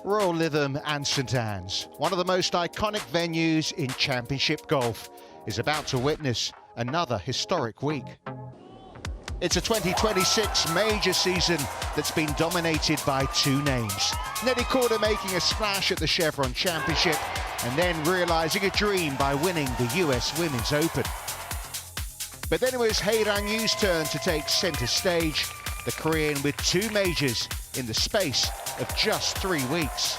Royal Lytham and St Anne's, one of the most iconic venues in Championship golf, is about to witness another historic week. It's a 2026 major season that's been dominated by two names. Nelly Korda making a splash at the Chevron Championship and then realising a dream by winning the US Women's Open. But then it was Hye Ran-Yu's turn to take centre stage, the Korean with two majors in the space of just 3 weeks.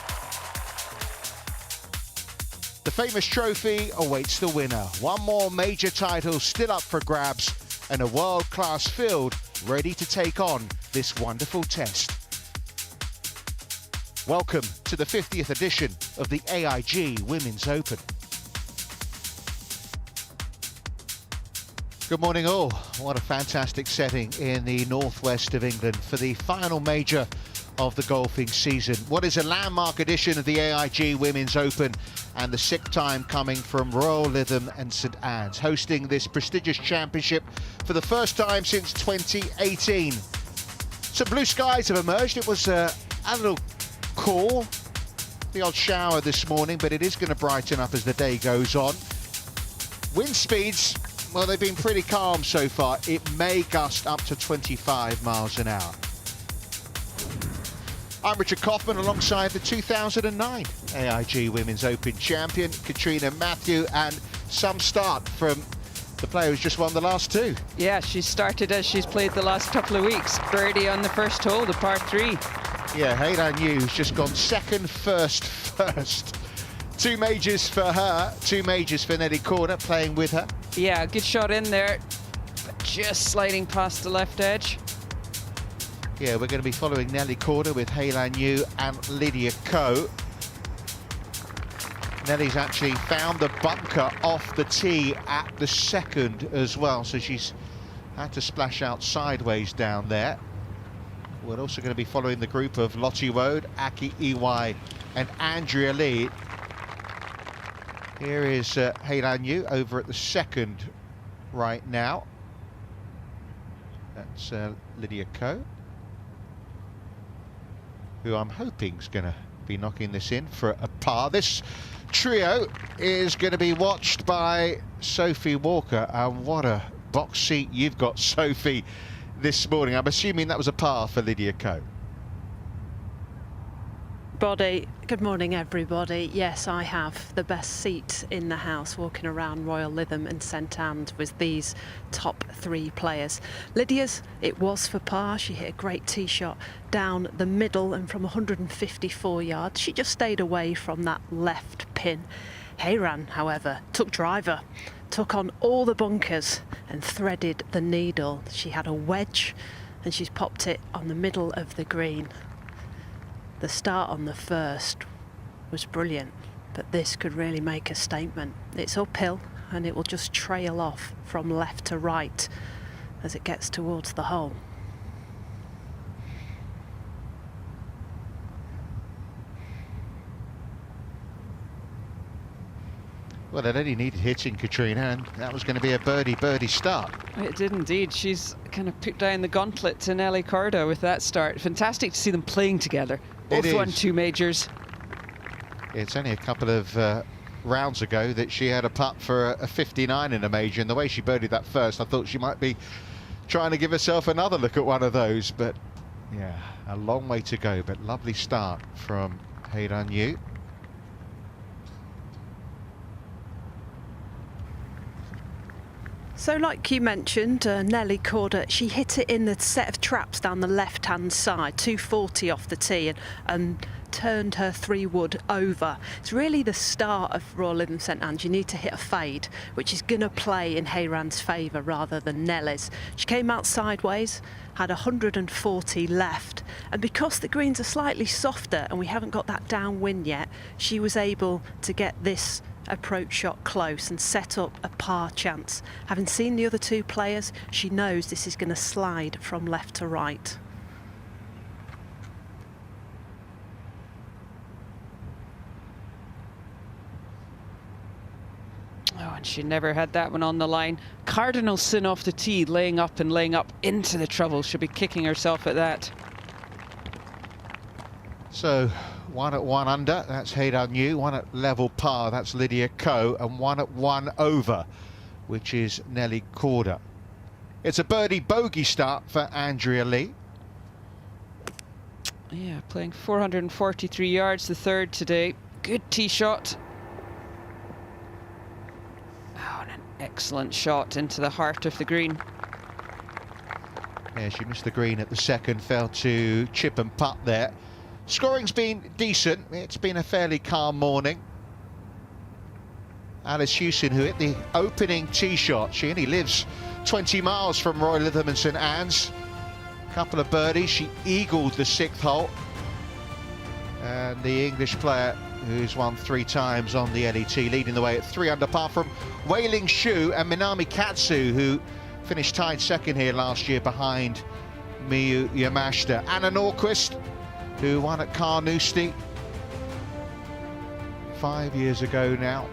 The famous trophy awaits the winner. One more major title still up for grabs and a world-class field ready to take on this wonderful test. Welcome to the 50th edition of the AIG Women's Open. Good morning all. What a fantastic setting in the northwest of England for the final major of the golfing season. What is a landmark edition of the AIG Women's Open, and the sixth time coming from Royal Lytham and St Anne's, hosting this prestigious championship for the first time since 2018. Some blue skies have emerged. It was a little cool, the odd shower this morning, but it is going to brighten up as the day goes on. Wind speeds, well, they've been pretty calm so far. It may gust up to 25 miles an hour. I'm Richard Kaufman alongside the 2009 AIG Women's Open champion, Katrina Matthew, and some start from the player who's just won the last two. Yeah, she started as she's played the last couple of weeks. Birdie on the first hole, the par 3. Yeah, Hye Ran-Yu's just gone second, first. Two majors for her, two majors for Nelly Korda playing with her. Yeah, good shot in there, but just sliding past the left edge. Yeah, we're going to be following Nelly Korda with Hye Ran-Yu and Lydia Ko. Nelly's actually found the bunker off the tee at the second as well, so she's had to splash out sideways down there. We're also going to be following the group of Lottie Woad, Aki Iwai and Andrea Lee. Here is Hye Ran-Yu over at the second right now. That's Lydia Ko, who I'm hoping is going to be knocking this in for a par. This trio is going to be watched by Sophie Walker, and what a box seat you've got, Sophie, this morning. I'm assuming that was a par for Lydia Ko. Good morning everybody. Yes, I have the best seat in the house walking around Royal Lytham and St Anne's with these top three players. Lydia's, it was for par. She hit a great tee shot down the middle and from 154 yards. She just stayed away from that left pin. Hye Ran, however, took driver, took on all the bunkers and threaded the needle. She had a wedge and she's popped it on the middle of the green. The start on the first was brilliant, but this could really make a statement. It's uphill and it will just trail off from left to right as it gets towards the hole. Well, it only needed hitting, Katrina, and that was going to be a birdie start. It did indeed. She's kind of put down the gauntlet to Nelly Korda with that start. Fantastic to see them playing together. Both won two majors. It's only a couple of rounds ago that she had a putt for a 59 in a major, and the way she birdied that first, I thought she might be trying to give herself another look at one of those. But yeah, a long way to go, but lovely start from Hye Ran-Yu. So like you mentioned, Nelly Korda, she hit it in the set of traps down the left-hand side, 240 off the tee, and turned her 3-wood over. It's really the start of Royal Lytham St Anne's. You need to hit a fade, which is going to play in Hye Ran's favour rather than Nelly's. She came out sideways, had 140 left, and because the greens are slightly softer and we haven't got that downwind yet, she was able to get this approach shot close and set up a par chance. Having seen the other two players, she knows this is going to slide from left to right. Oh, and she never had that one on the line. Cardinal sin off the tee, laying up into the trouble. She'll be kicking herself at that. So One at 1 under, that's Haydar New. One at level par, that's Lydia Ko. And one at 1 over, which is Nelly Korda. It's a birdie bogey start for Andrea Lee. Yeah, playing 443 yards, the third today. Good tee shot. Oh, and an excellent shot into the heart of the green. Yeah, she missed the green at the second, fell to chip and putt there. Scoring's been decent. It's been a fairly calm morning. Alice Hewson, who hit the opening tee shot. She only lives 20 miles from Royal Lytham and St Anne's. Couple of birdies. She eagled the 6th hole. And the English player, who's won 3 times on the LET, leading the way at 3 under par from Wei-Ling Xu and Minami Katsu, who finished tied second here last year behind Miyu Yamashita. Anna Norquist, who won at Carnoustie 5 years ago now.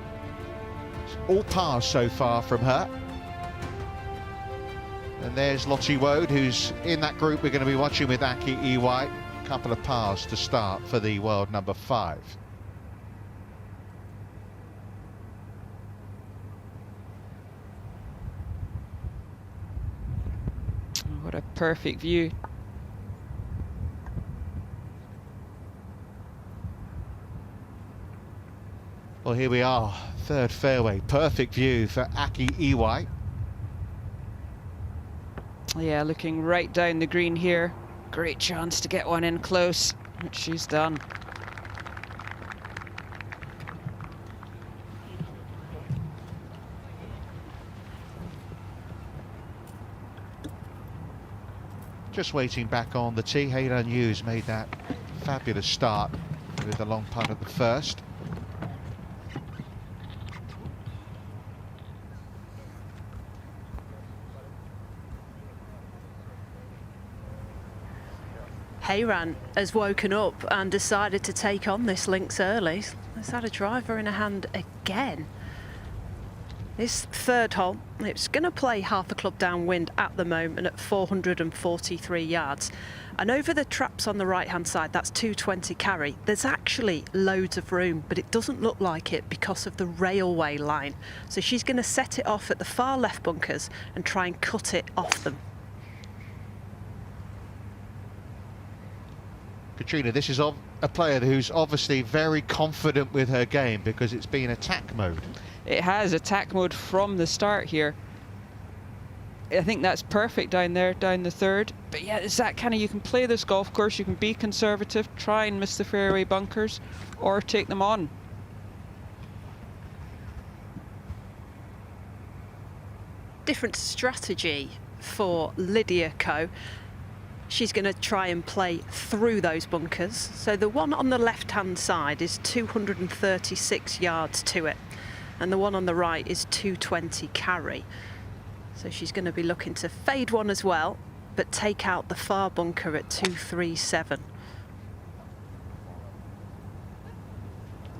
All pars so far from her. And there's Lottie Woad, who's in that group we're going to be watching with Aki Iwai. A couple of pars to start for the world number 5. What a perfect view. Well, here we are, third fairway. Perfect view for Aki Iwai. Yeah, looking right down the green here. Great chance to get one in close, which she's done. Just waiting back on the tee. Haydar News made that fabulous start with a long putt at the first. Hayran has woken up and decided to take on this links early. Has had a driver in a hand again. This third hole, it's going to play half a club downwind at the moment at 443 yards. And over the traps on the right-hand side, that's 220 carry. There's actually loads of room, but it doesn't look like it because of the railway line. So she's going to set it off at the far left bunkers and try and cut it off them. Katrina, this is a player who's obviously very confident with her game because it's been attack mode. It has attack mode from the start here. I think that's perfect down there, down the third. But yeah, it's that kind of, you can play this golf course, you can be conservative, try and miss the fairway bunkers, or take them on. Different strategy for Lydia Ko. She's going to try and play through those bunkers. So the one on the left-hand side is 236 yards to it, and the one on the right is 220 carry. So she's going to be looking to fade one as well, but take out the far bunker at 237.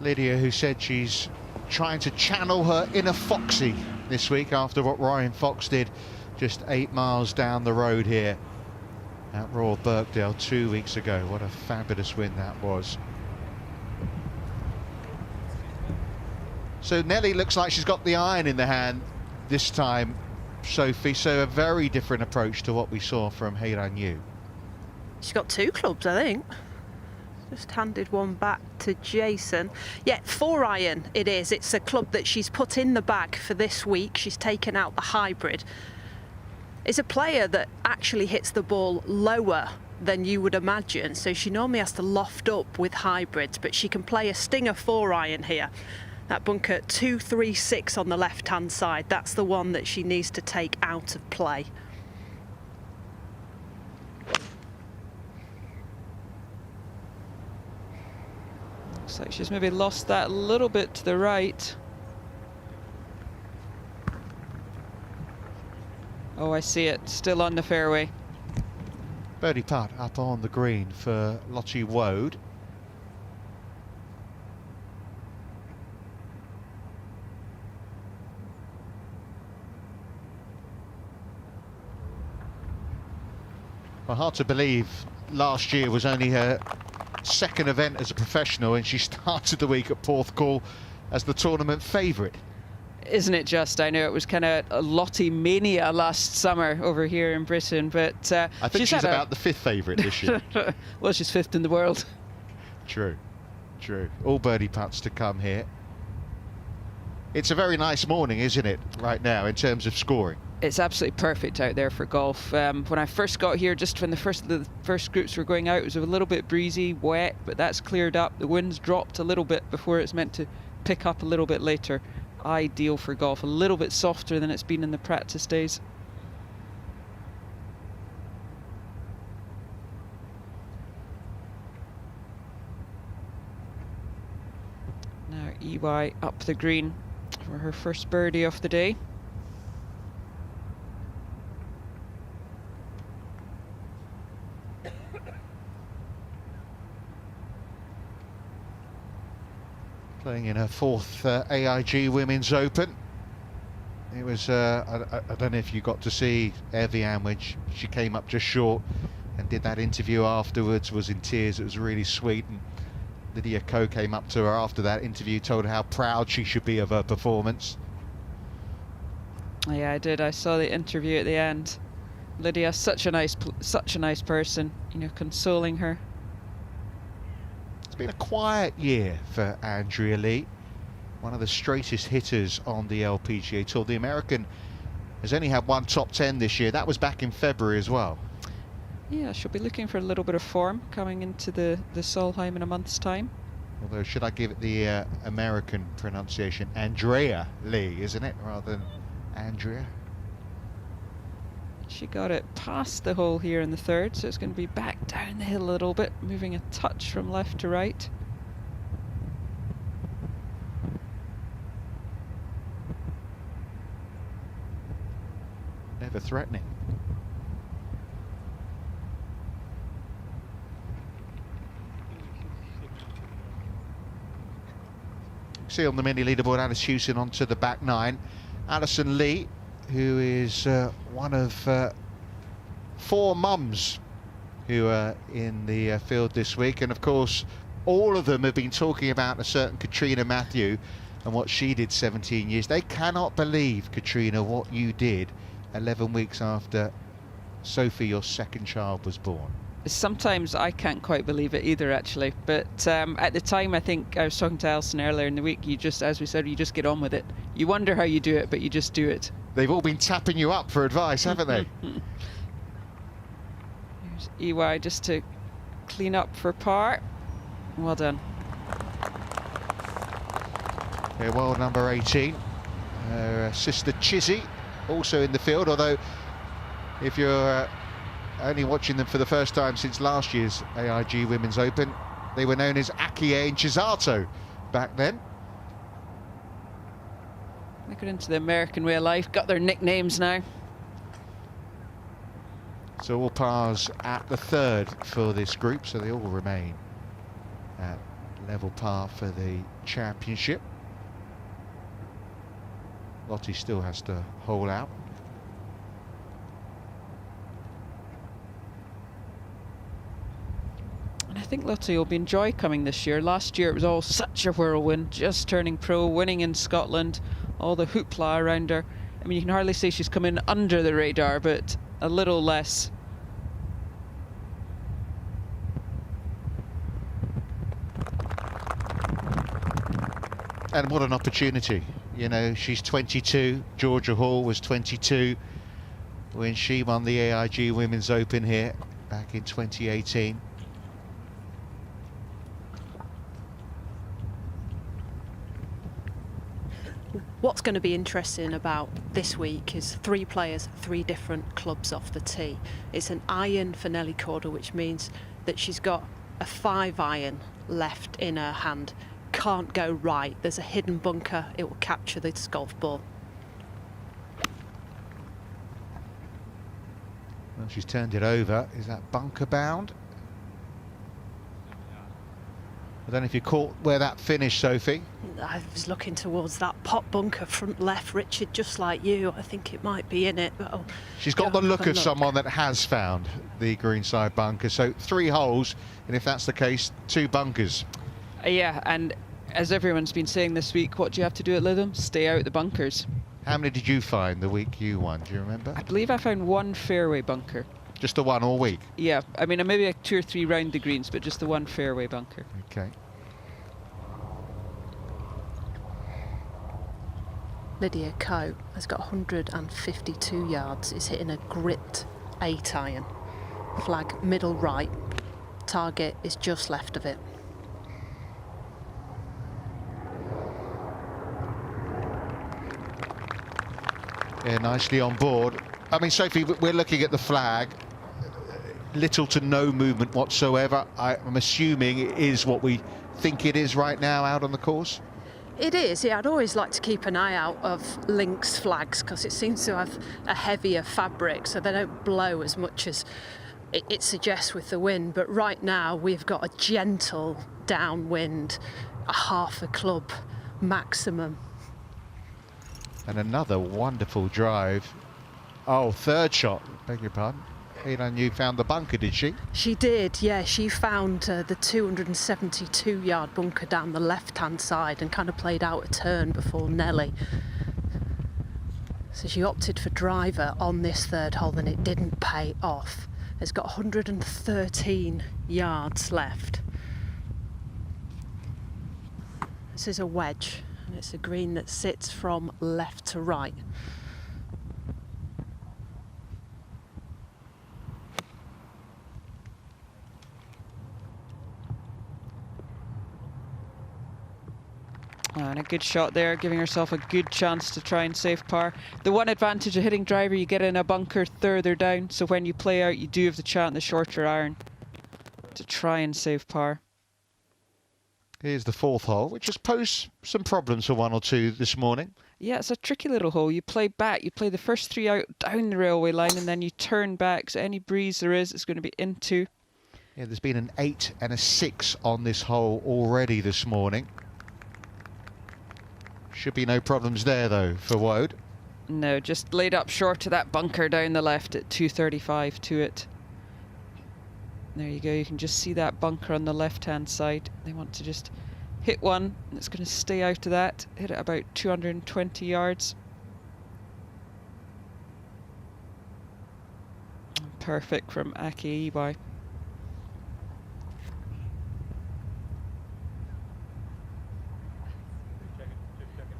Lydia, who said she's trying to channel her inner Foxy this week after what Ryan Fox did just 8 miles down the road here at Royal Birkdale 2 weeks ago. What a fabulous win that was. So Nelly looks like she's got the iron in the hand this time, Sophie, so a very different approach to what we saw from Haydar New. She's got 2 clubs, I think. Just handed one back to Jason. Yeah, 4-iron it is. It's a club that she's put in the bag for this week. She's taken out the hybrid. It's a player that actually hits the ball lower than you would imagine, so she normally has to loft up with hybrids, but she can play a stinger 4-iron here. That bunker 236 on the left-hand side, that's the one that she needs to take out of play. Looks like she's maybe lost that a little bit to the right. Oh, I see it, still on the fairway. Birdie putt up on the green for Lottie Woad. Well, hard to believe last year was only her second event as a professional, and she started the week at Porthcawl as the tournament favourite. Isn't it just? I know it was kind of a Lottie mania last summer over here in Britain, but I think she's about the fifth favourite this year. Well, she's fifth in the world. True, true. All birdie putts to come here. It's a very nice morning, isn't it, right now, in terms of scoring? It's absolutely perfect out there for golf. When I first got here, just when the first groups were going out, it was a little bit breezy, wet, but that's cleared up. The wind's dropped a little bit before it's meant to pick up a little bit later. Ideal for golf, a little bit softer than it's been in the practice days. Now EY up the green for her first birdie of the day. Playing in her fourth AIG Women's Open. It was, I don't know if you got to see Evian when she came up just short and did that interview afterwards, was in tears. It was really sweet. And Lydia Ko came up to her after that interview, told her how proud she should be of her performance. Yeah, I did. I saw the interview at the end. Lydia, such a nice person, you know, consoling her. It's been a quiet year for Andrea Lee, one of the straightest hitters on the LPGA Tour. The American has only had one top 10 this year. That was back in February as well. Yeah, she'll be looking for a little bit of form coming into the Solheim in a month's time. Although, should I give it the American pronunciation? Andrea Lee, isn't it? Rather than Andrea. She got it past the hole here in the third, so it's going to be back down the hill a little bit, moving a touch from left to right. Never threatening. See on the mini leaderboard, Alice Hewson onto the back nine. Alison Lee, who is one of 4 mums who are in the field this week, and of course all of them have been talking about a certain Katrina Matthew and what she did 17 years. They cannot believe, Katrina, what you did 11 weeks after Sophie, your second child, was born. Sometimes I can't quite believe it either, actually, but at the time, I think I was talking to Alison earlier in the week, you just, as we said, you just get on with it. You wonder how you do it, but you just do it. They've all been tapping you up for advice, haven't they? Here's EY just to clean up for par. Well done. Yeah, world number 18. Her sister Chizzy also in the field, although if you're only watching them for the first time since last year's AIG Women's Open, they were known as Akie and Chisato back then. They got into the American way of life, got their nicknames now. So all pars at the third for this group, so they all remain at level par for the championship. Lottie still has to hole out. And I think Lottie will enjoy coming this year. Last year it was all such a whirlwind, just turning pro, winning in Scotland, all the hoopla around her. I mean, you can hardly say she's come in under the radar, but a little less. And what an opportunity. You know, she's 22. Georgia Hall was 22 when she won the AIG Women's Open here back in 2018. What's going to be interesting about this week is 3 players, 3 different clubs off the tee. It's an iron for Nelly Corder, which means that she's got a 5 iron left in her hand. Can't go right. There's a hidden bunker. It will capture this golf ball. Well, she's turned it over. Is that bunker bound? I don't know if you caught where that finished, Sophie. I was looking towards that pot bunker front left, Richard, just like you. I think it might be in it, but she's got the look of someone that has found the greenside bunker. So 3 holes, and if that's the case, 2 bunkers. Yeah, and as everyone's been saying this week, what do you have to do at Lytham? Stay out the bunkers. How many did you find the week you won? Do you remember? I believe I found 1 fairway bunker. Just the one all week? Yeah, I mean, maybe like 2 or 3 round the greens, but just the 1 fairway bunker. Okay. Lydia Ko has got 152 yards. Is hitting a gripped 8 iron. Flag middle right. Target is just left of it. Yeah, nicely on board. I mean, Sophie, we're looking at the flag. Little to no movement whatsoever. I'm assuming it is what we think it is right now out on the course. It is, yeah. I'd always like to keep an eye out of links flags because it seems to have a heavier fabric, so they don't blow as much as it suggests with the wind. But right now we've got a gentle downwind, a half a club maximum. And another wonderful drive. Oh, 3rd shot, beg your pardon. Elon, you found the bunker, did she? She did, yeah. She found the 272-yard bunker down the left-hand side and kind of played out a turn before Nelly. So she opted for driver on this 3rd hole, and it didn't pay off. It's got 113 yards left. This is a wedge, and it's a green that sits from left to right. And a good shot there, giving herself a good chance to try and save par. The one advantage of hitting driver, you get in a bunker further down, so when you play out, you do have the chance, the shorter iron, to try and save par. Here's the 4th hole, which has posed some problems for 1 or 2 this morning. Yeah, it's a tricky little hole. You play back, you play the first 3 out down the railway line, and then you turn back, so any breeze there is going to be into. Yeah, there's been an 8 and a 6 on this hole already this morning. Should be no problems there, though, for Woad. No, just laid up short of that bunker down the left at 235 to it. There you go, you can just see that bunker on the left-hand side. They want to just hit one, and it's going to stay out of that. Hit it about 220 yards. Perfect from AIG.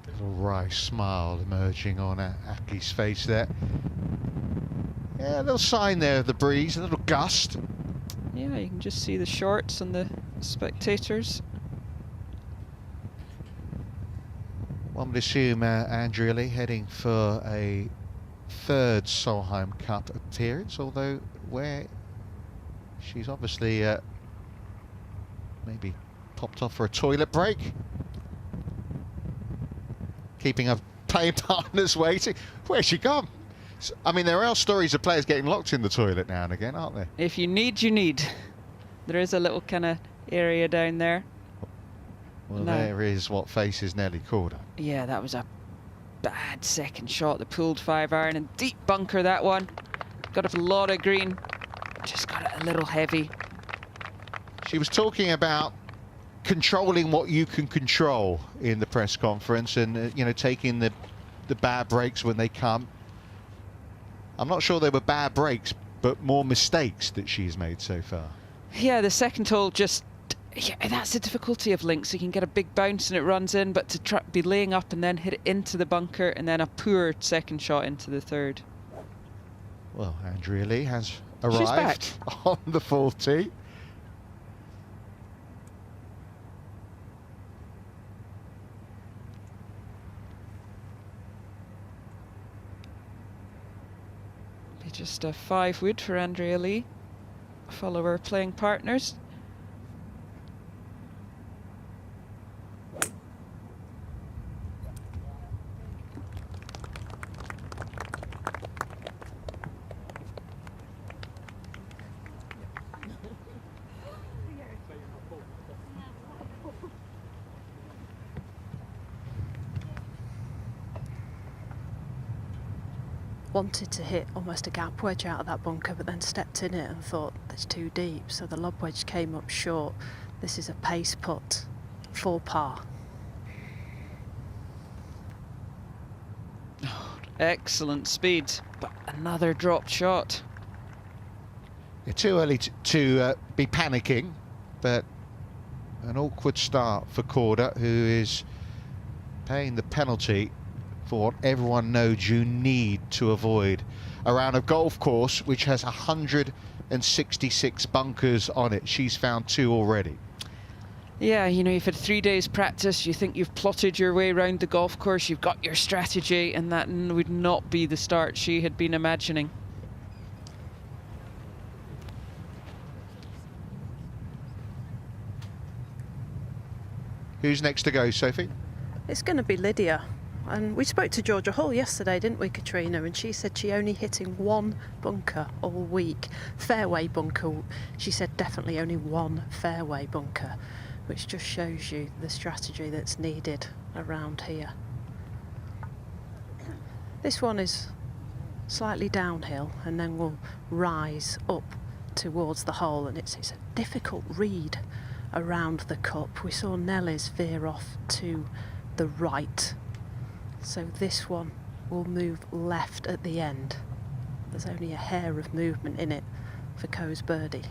Little wry smile emerging on Aki's face there. Yeah, a little sign there of the breeze, a little gust. Yeah, you can just see the shorts and the spectators. One would assume Andrea Lee heading for a 3rd Solheim Cup appearance, although where she's obviously maybe popped off for a toilet break. Keeping her playing partners waiting. Where's she gone? I mean, there are stories of players getting locked in the toilet now and again, aren't there? If you need, you need. There is a little kind of area down there. Well, no. There is what faces Nelly Corder. Yeah, that was a bad 2nd shot. The pulled 5 iron and deep bunker, that one. Got a lot of green. Just got it a little heavy. She was talking about controlling what you can control in the press conference, and you know, taking the bad breaks when they come. I'm not sure they were bad breaks, but more mistakes that she's made so far. Yeah, the 2nd hole just, yeah, that's the difficulty of links. You can get a big bounce and it runs in, but to be laying up and then hit it into the bunker, and then a poor 2nd shot into the 3rd. Well, Andrea Lee has arrived on the 4th tee. Just a 5 wood for Andrea Lee. Follow her playing partners. wanted to hit almost a gap wedge out of that bunker, but then stepped in it and thought it's too deep, so the lob wedge came up short. This is a pace putt for par. Oh, excellent speed, but another dropped shot. It's too early to be panicking, but an awkward start for Korda, who is paying the penalty for what everyone knows you need to avoid around a golf course which has 166 bunkers on it. She's found 2 already. Yeah, you know, you've had 3 days practice, you think you've plotted your way around the golf course, you've got your strategy, and that would not be the start she had been imagining. Who's next to go, Sophie? It's going to be Lydia. And we spoke to Georgia Hall yesterday, didn't we, Katrina? And she said she only hitting 1 bunker all week. Fairway bunker. She said definitely only 1 fairway bunker, which just shows you the strategy that's needed around here. This one is slightly downhill and then will rise up towards the hole, and it's a difficult read around the cup. We saw Nelly's veer off to the right, so this one will move left at the end. There's only a hair of movement in it for Coe's birdie.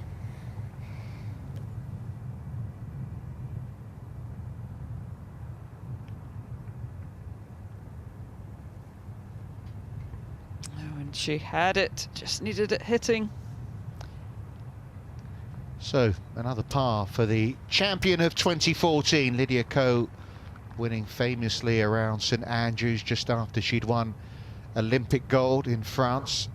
Oh, and she had it, just needed it hitting. So, another par for the champion of 2014, Lydia Ko, winning famously around St Andrews just after she'd won Olympic gold in France.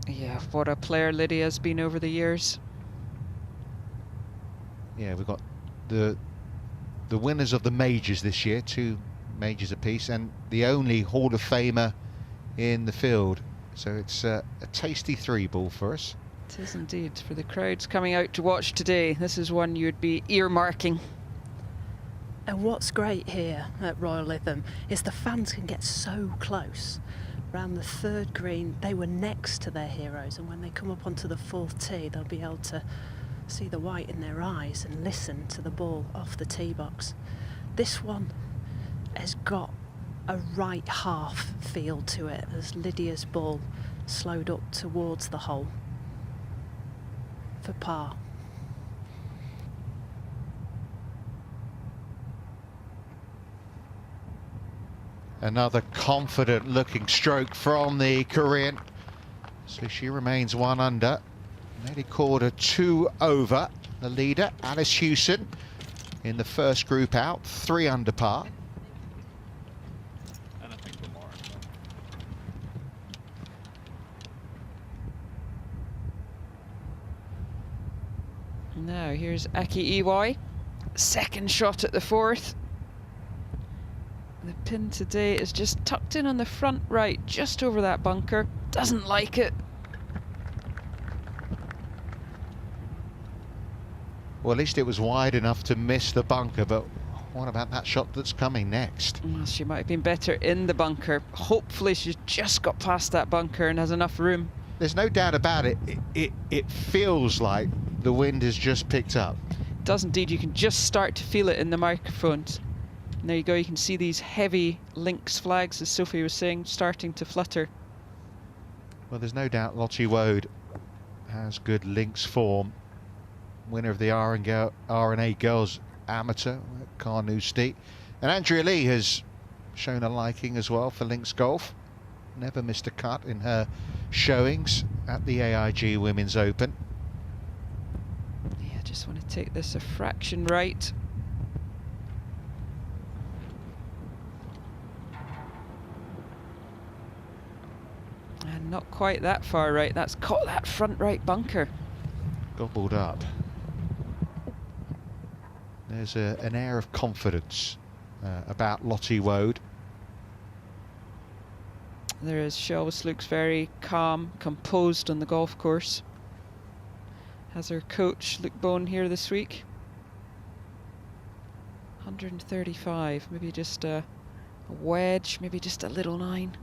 Yeah, what a player Lydia's been over the years. Yeah, we've got the winners of the majors this year, 2 majors apiece, and the only Hall of Famer in the field. So it's a tasty 3-ball for us. It is indeed. For the crowds coming out to watch today, this is one you'd be earmarking. And what's great here at Royal Lytham is the fans can get so close. Around the 3rd green, they were next to their heroes, and when they come up onto the 4th tee, they'll be able to see the white in their eyes and listen to the ball off the tee box. This one has got a right half feel to it as Lydia's ball slowed up towards the hole for par. Another confident looking stroke from the Korean. So she remains 1 under. Nelly Korda 2 over. The leader, Alice Hewson, in the first group out, 3 under par. Now here's Aki Iwai, 2nd shot at the 4th. The pin today is just tucked in on the front right, just over that bunker. Doesn't like it. Well, at least it was wide enough to miss the bunker, but what about that shot that's coming next? Well, she might have been better in the bunker. Hopefully she's just got past that bunker and has enough room. There's no doubt about it. It feels like the wind has just picked up. It does indeed. You can just start to feel it in the microphones. And there you go. You can see these heavy links flags, as Sophie was saying, starting to flutter. Well, there's no doubt Lottie Woad has good links form. Winner of the R&A Girls Amateur at Carnoustie. And Andrea Lee has shown a liking as well for links golf. Never missed a cut in her showings at the AIG Women's Open. Yeah, just want to take this a fraction right. And not quite that far right. That's caught that front right bunker. Gobbled up. There's an air of confidence about Lottie Woad. There is. She always looks very calm, composed on the golf course. Has her coach, Luke Bone, here this week. 135, maybe just a wedge, maybe just a little 9.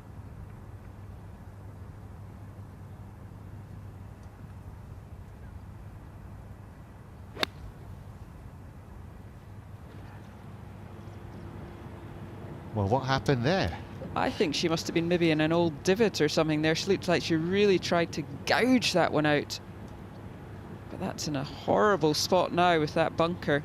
Well, what happened there? I think she must have been maybe in an old divot or something there. She looked like she really tried to gouge that one out. But that's in a horrible spot now with that bunker.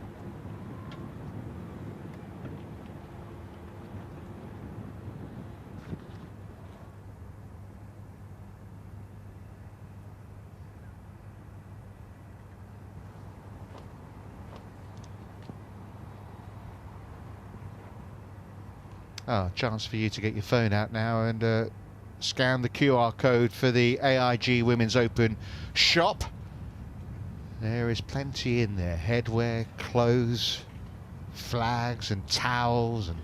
Oh, chance for you to get your phone out now and scan the QR code for the AIG Women's Open shop. There is plenty in there. Headwear, clothes, flags and towels and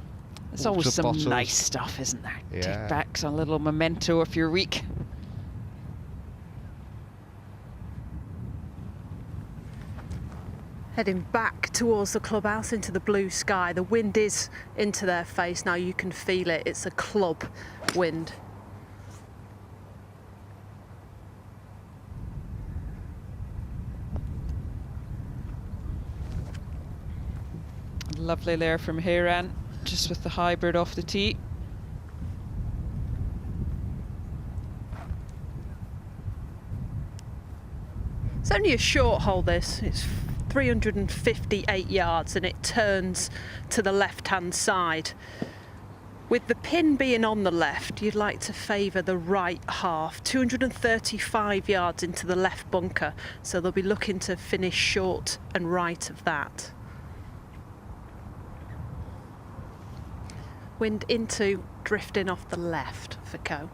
There's always some bottles. nice stuff, isn't there? Yeah. Take back some little memento if you're weak. Heading back towards the clubhouse into the blue sky. The wind is into their face now. You can feel it. It's a club wind. Lovely layer from Hayran, just with the hybrid off the tee. It's only a short hole, this. It's 358 yards and it turns to the left-hand side. With the pin being on the left, you'd like to favour the right half. 235 yards into the left bunker, so they'll be looking to finish short and right of that. Wind into, drifting off the left for Co.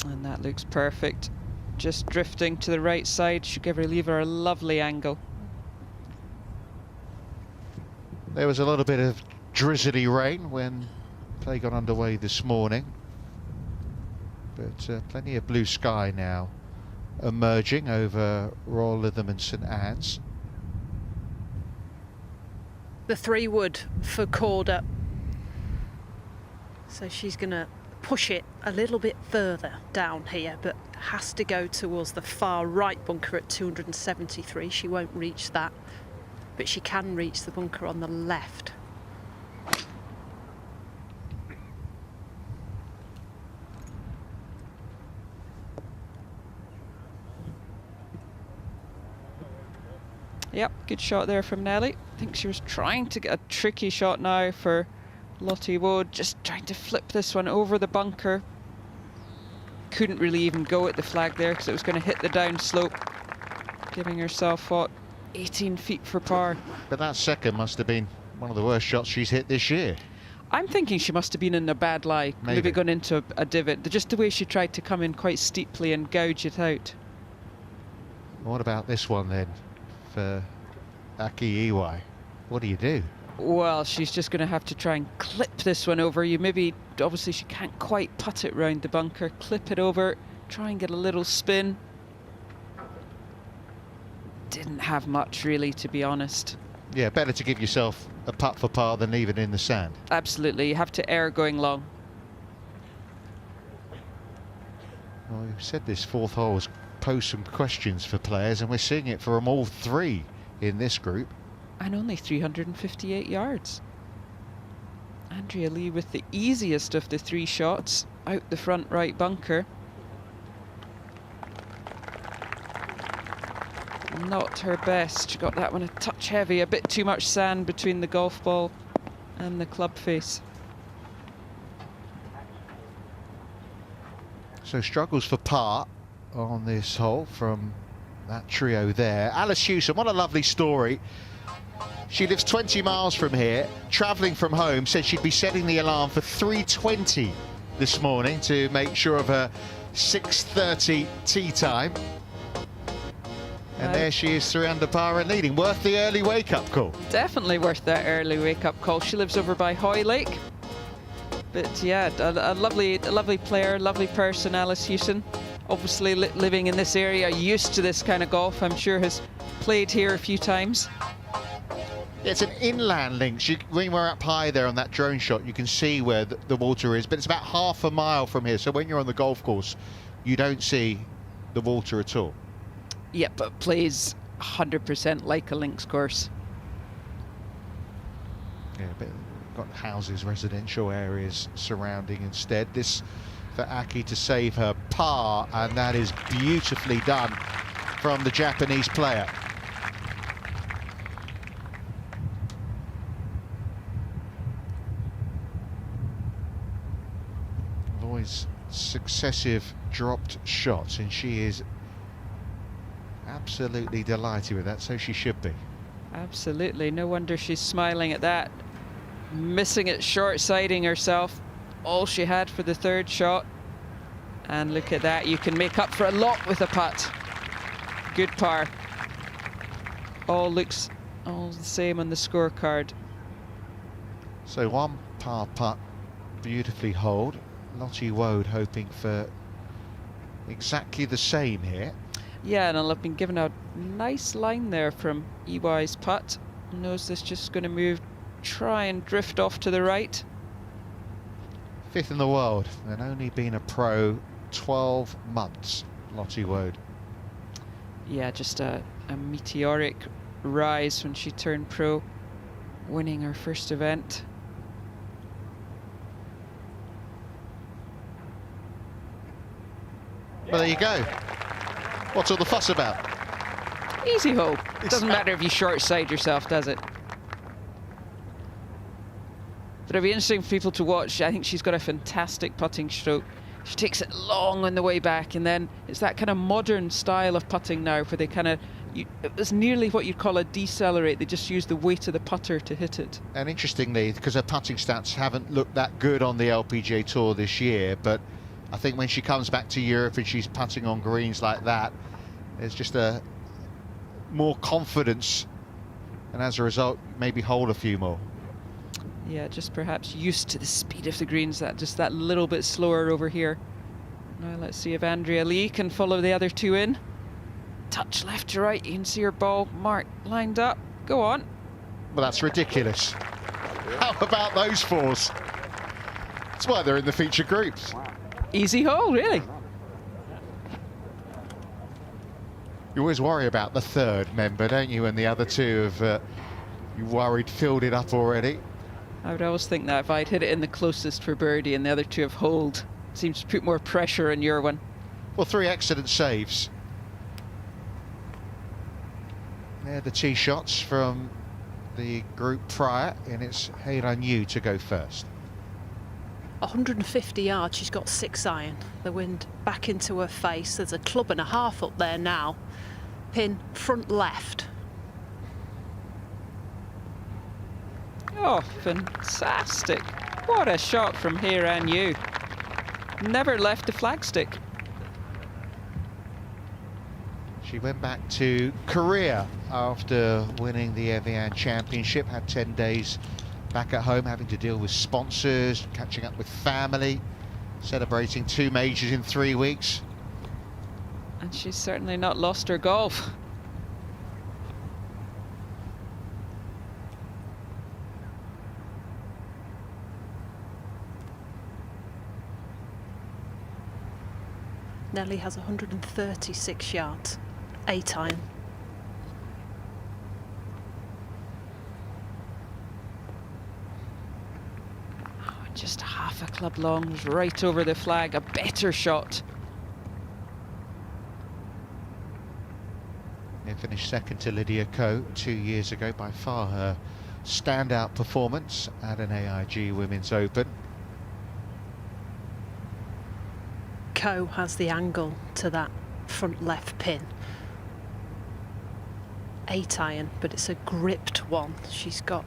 And that looks perfect. Just drifting to the right side should leave her a lovely angle. There was a little bit of drizzly rain when play got underway this morning, but plenty of blue sky now emerging over Royal Lytham and St Anne's. The 3-wood for Corder. So she's going to push it a little bit further down here, but has to go towards the far right bunker at 273. She won't reach that, but she can reach the bunker on the left. Yep, good shot there from Nelly. I think she was trying to get a tricky shot now for Lottie Wood, just trying to flip this one over the bunker. Couldn't really even go at the flag there because it was going to hit the down slope, giving herself, what, 18 feet for par. But that second must have been one of the worst shots she's hit this year. I'm thinking she must have been in a bad lie, maybe gone into a divot. Just the way she tried to come in quite steeply and gouge it out. What about this one then for Aki Iwai? What do you do? Well, she's just going to have to try and clip this one over. Obviously she can't quite putt it round the bunker. Clip it over, try and get a little spin. Didn't have much really, to be honest. Yeah, better to give yourself a putt for par than leave it in the sand. Absolutely, you have to err going long. Well, we've said this fourth hole has posed some questions for players, and we're seeing it for them all three in this group. And only 358 yards. Andrea Lee with the easiest of the 3 shots, out the front right bunker. Not her best. She got that one a touch heavy, a bit too much sand between the golf ball and the club face. So struggles for par on this hole from that trio there. Alice Hewson, what a lovely story. She lives 20 miles from here, travelling from home, said she'd be setting the alarm for 3:20 this morning to make sure of her 6:30 tee time. And there she is, 3 under par and leading. Worth the early wake-up call. Definitely worth that early wake-up call. She lives over by Hoy Lake. But yeah, a lovely player, lovely person, Alice Hewson. Obviously living in this area, used to this kind of golf. I'm sure has played here a few times. It's an inland links. When we're up high there on that drone shot, you can see where the water is, but it's about half a mile from here. So when you're on the golf course, you don't see the water at all. Yeah, but plays 100% like a links course. Yeah, but got houses, residential areas surrounding instead. This for Aki to save her par, and that is beautifully done from the Japanese player. Always successive dropped shots, and she is absolutely delighted with that, so she should be. Absolutely, no wonder she's smiling at that. Missing it, short-siding herself, all she had for the third shot. And look at that, you can make up for a lot with a putt. Good par. All looks all the same on the scorecard. So one par putt, beautifully holed. Lottie Wode hoping for exactly the same here. Yeah, and I've been given a nice line there from EY's putt. Knows this just going to move, try and drift off to the right. 5th in the world, and only been a pro 12 months, Lottie Wode. Yeah, just a meteoric rise when she turned pro, winning her first event. Well, there you go. What's all the fuss about? Easy hole. Doesn't matter if you short side yourself, does it? But it'll be interesting for people to watch. I think she's got a fantastic putting stroke. She takes it long on the way back, and then it's that kind of modern style of putting now where they kind of, it's nearly what you'd call a decelerate. They just use the weight of the putter to hit it. And interestingly, because her putting stats haven't looked that good on the LPGA Tour this year, but I think when she comes back to Europe and she's putting on greens like that, there's just a more confidence, and as a result, maybe hold a few more. Yeah, just perhaps used to the speed of the greens, that just that little bit slower over here. Now let's see if Andrea Lee can follow the other two in. Touch left to right, you can see her ball mark lined up. Go on. Well, that's ridiculous. How about those fours? That's why they're in the feature groups. Easy hole, really. You always worry about the third member, don't you? And the other two have, you worried, filled it up already. I would always think that if I'd hit it in the closest for birdie and the other two have holed, seems to put more pressure on your one. Well, 3 excellent saves. They're the tee shots from the group prior, and it's Heiran Yu to go first. 150 yards, she's got 6 iron. The wind back into her face. There's a club and a half up there now. Pin front left. Oh, fantastic. What a shot from Heiran Yu. Never left the flagstick. She went back to Korea after winning the Evian Championship, had 10 days back at home, having to deal with sponsors, catching up with family, celebrating 2 majors in 3 weeks. And she's certainly not lost her golf. Nelly has 136 yards, 8 iron. Just half a club long, was right over the flag, a better shot. They finished second to Lydia Ko 2 years ago, by far her standout performance at an AIG Women's Open. Ko has the angle to that front left pin. 8 iron, but it's a gripped one. She's got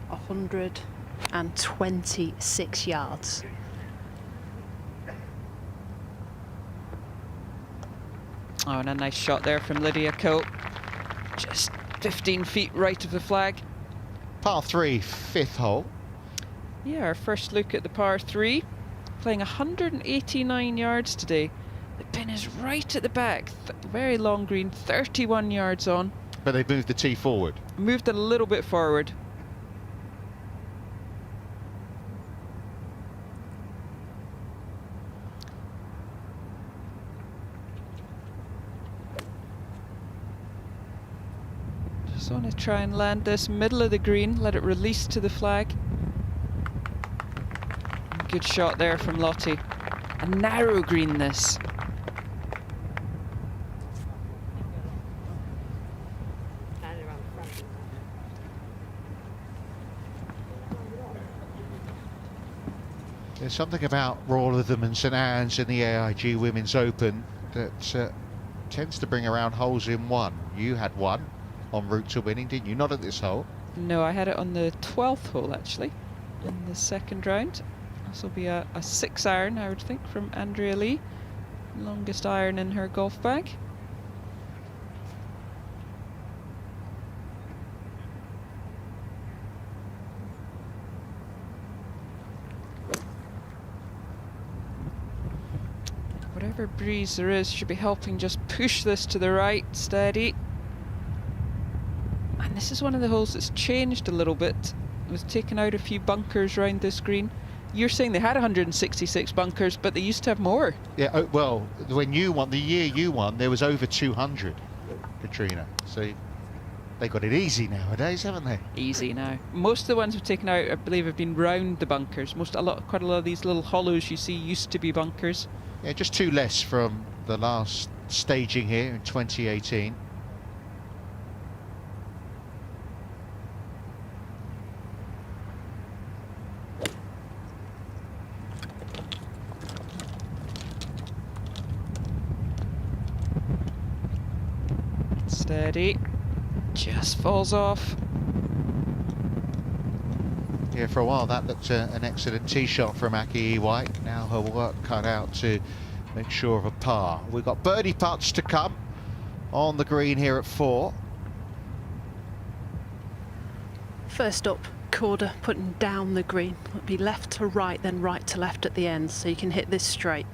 126 yards. Oh, and a nice shot there from Lydia Ko. Just 15 feet right of the flag. Par 3, 5th hole. Yeah, our first look at the par 3. Playing 189 yards today. The pin is right at the back. Very long green, 31 yards on. But they've moved the tee forward. Moved it a little bit forward. Just want to try and land this middle of the green, let it release to the flag. Good shot there from Lottie. A narrow green this. There's something about Royal Lytham and St Anne's in the AIG Women's Open that tends to bring around holes in one. You had one en route to winning, didn't you? Not at this hole. No, I had it on the 12th hole actually, in the second round. This will be a 6-iron, I would think, from Andrea Lee. Longest iron in her golf bag. Whatever breeze there is should be helping just push this to the right, steady. And this is one of the holes that's changed a little bit. It was taken out a few bunkers round this green. You're saying they had 166 bunkers, but they used to have more. Yeah, oh, well, when you won, the year you won, there was over 200, Katrina. So they got it easy nowadays, haven't they? Easy now. Most of the ones we've taken out, I believe, have been round the bunkers. Quite a lot of these little hollows you see used to be bunkers. Yeah, just 2 less from the last staging here in 2018. Steady. Just falls off. Yeah, for a while that looked an excellent tee shot from Aki White. Now her work cut out to make sure of a par. We've got birdie putts to come on the green here at 4. First up, Corder putting down the green. It'll be left to right, then right to left at the end, so you can hit this straight.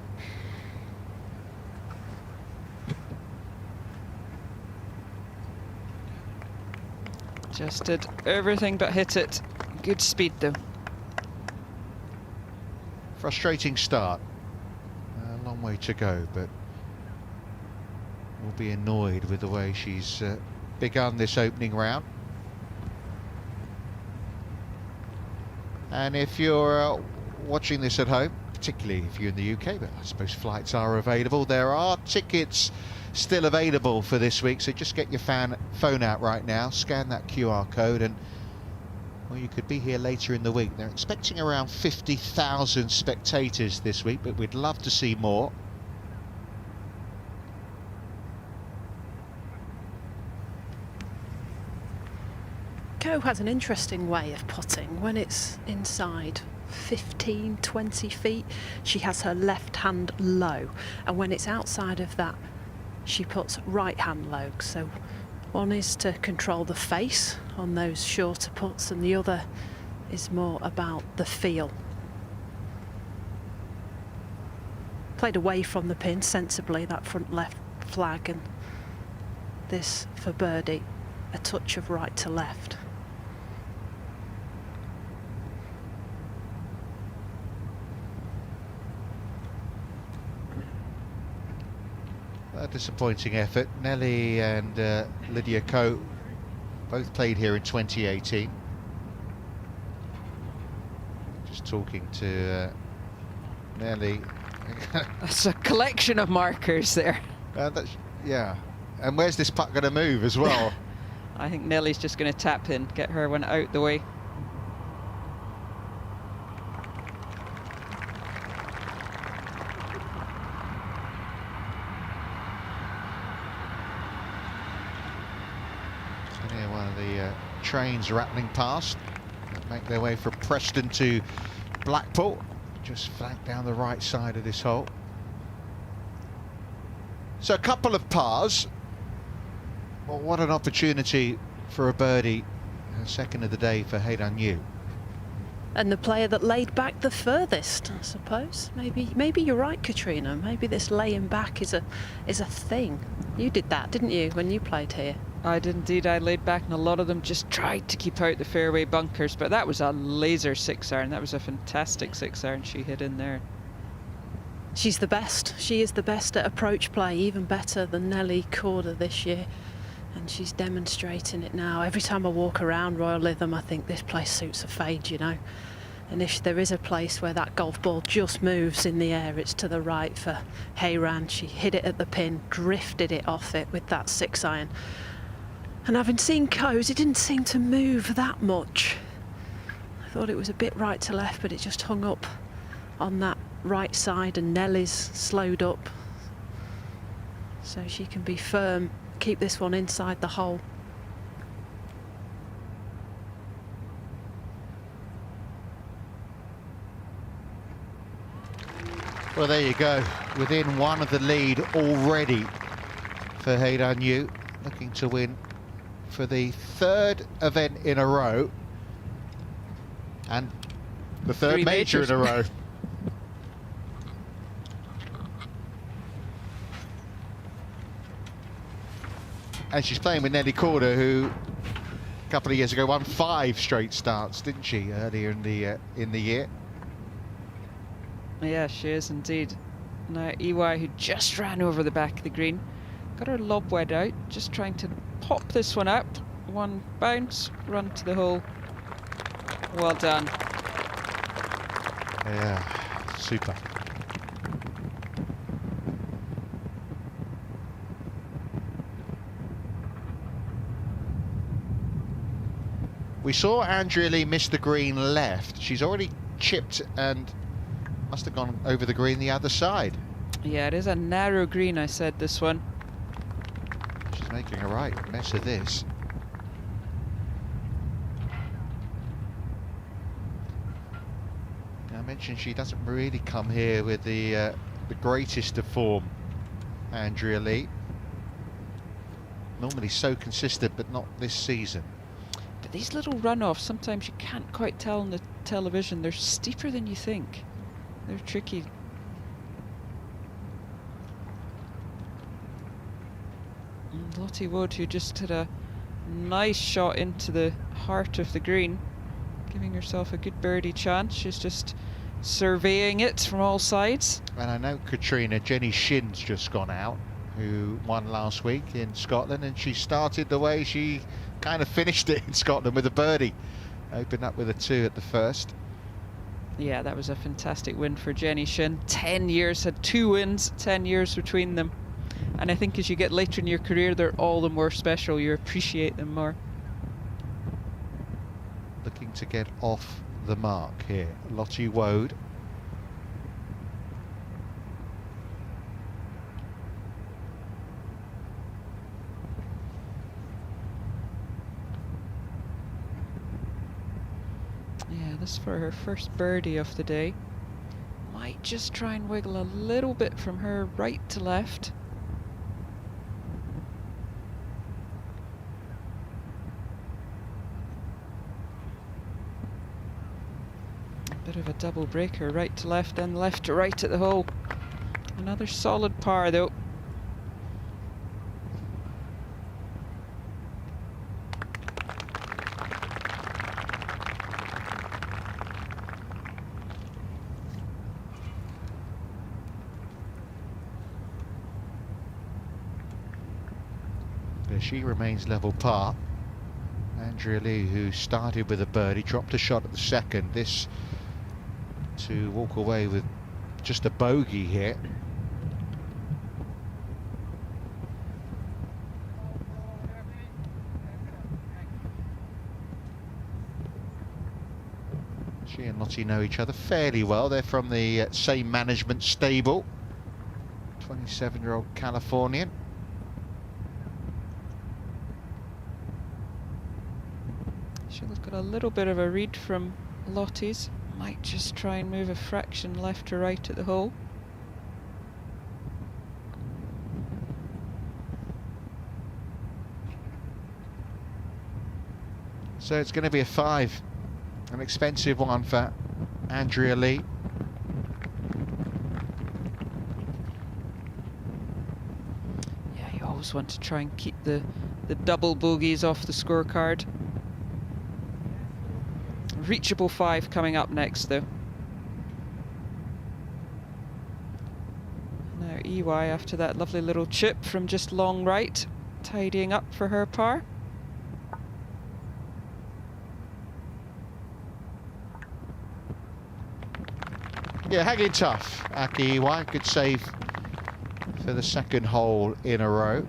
Just did everything but hit it. Good speed though. Frustrating start. A long way to go, but we'll be annoyed with the way she's begun this opening round. And if you're watching this at home, particularly if you're in the UK, but I suppose flights are available, there are tickets still available for this week, so just get your phone out right now, scan that QR code, and well, you could be here later in the week. They're expecting around 50,000 spectators this week, but we'd love to see more. Ko has an interesting way of putting. When it's inside 15, 20 feet, she has her left hand low, and when it's outside of that, she puts right hand low. So one is to control the face on those shorter putts, and the other is more about the feel. Played away from the pin sensibly, that front left flag, and this for birdie, a touch of right to left. A disappointing effort. Nelly and Lydia Ko both played here in 2018. Just talking to Nelly. That's a collection of markers there. Yeah. And where's this putt going to move as well? I think Nelly's just going to tap in, get her one out the way. Trains rattling past, make their way from Preston to Blackpool, just flanked down the right side of this hole. So a couple of pars. Well, what an opportunity for a birdie, second of the day for Haidan Yu. And the player that laid back the furthest, I suppose. Maybe you're right, Katrina. Maybe this laying back is a thing. You did that, didn't you, when you played here? I did indeed. I laid back, and a lot of them just tried to keep out the fairway bunkers. But that was a laser 6-iron. That was a fantastic 6-iron she hit in there. She's the best. She is the best at approach play, even better than Nelly Corder this year. And she's demonstrating it now. Every time I walk around Royal Lytham, I think this place suits a fade, you know. And if there is a place where that golf ball just moves in the air, it's to the right for Hayran. She hit it at the pin, drifted it off it with that 6-iron. And having seen Co's, it didn't seem to move that much. I thought it was a bit right to left, but it just hung up on that right side, and Nelly's slowed up. So she can be firm, keep this one inside the hole. Well, there you go. Within one of the lead already for Hayran Yu, looking to win for the third event in a row and the third Three major majors in a row. And she's playing with Nelly Corder, who a couple of years ago won 5 straight starts, didn't she, earlier in the year? Yeah, she is indeed. Now EY, who just ran over the back of the green, got her lob wedge out, just trying to pop this one up. One bounce, run to the hole. Well done. Yeah, super. We saw Andrea Lee miss the green left. She's already chipped and must have gone over the green the other side. Yeah, it is a narrow green, I said, this one. She's making a right mess of this. I mentioned she doesn't really come here with the greatest of form, Andrea Lee. Normally so consistent, but not this season. But these little runoffs, sometimes you can't quite tell on the television. They're steeper than you think. They're tricky. And Lottie Wood, who just had a nice shot into the heart of the green, giving herself a good birdie chance. She's just surveying it from all sides. And I know Katrina, Jenny Shin's just gone out, who won last week in Scotland, and she started the way she kind of finished it in Scotland with a birdie. Opened up with a 2 at the first. Yeah, that was a fantastic win for Jenny Shin. 10 years, had 2 wins, 10 years between them. And I think as you get later in your career, they're all the more special. You appreciate them more. Looking to get off the mark here, Lottie Woad. Yeah, this is for her first birdie of the day. Might just try and wiggle a little bit from her right to left. Bit of a double breaker, right to left, then left to right at the hole. Another solid par though. There she remains level par. Andrea Lee, who started with a birdie, dropped a shot at the second. This to walk away with just a bogey here. She and Lottie know each other fairly well. They're from the same management stable. 27-year-old Californian. She's got a little bit of a read from Lottie's. Might just try and move a fraction left to right at the hole. So it's going to be a 5 An expensive one for Andrea Lee. Yeah, you always want to try and keep the double bogeys off the scorecard. Reachable 5 coming up next, though. Now EY, after that lovely little chip from just long right, tidying up for her par. Yeah, hanging tough. Aki EY, good save for the second hole in a row.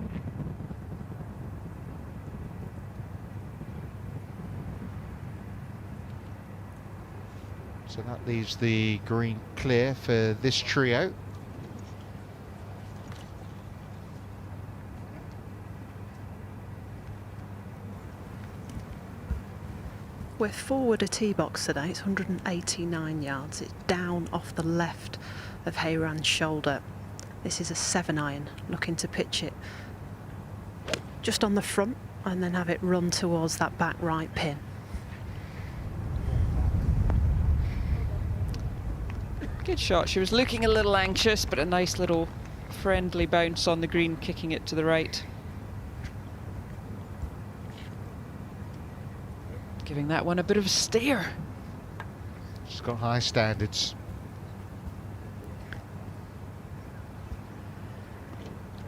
So that leaves the green clear for this trio. We're forward a tee box today. It's 189 yards. It's down off the left of Hayran's shoulder. This is a 7-iron, looking to pitch it just on the front and then have it run towards that back right pin. Good shot. She was looking a little anxious, but a nice little friendly bounce on the green, kicking it to the right. Giving that one a bit of a steer. She's got high standards.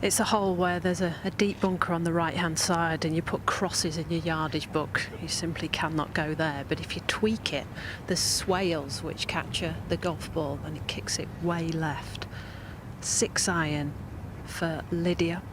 It's a hole where there's a deep bunker on the right-hand side and you put crosses in your yardage book. You simply cannot go there. But if you tweak it, there's swales which capture the golf ball and it kicks it way left. 6-iron for Lydia.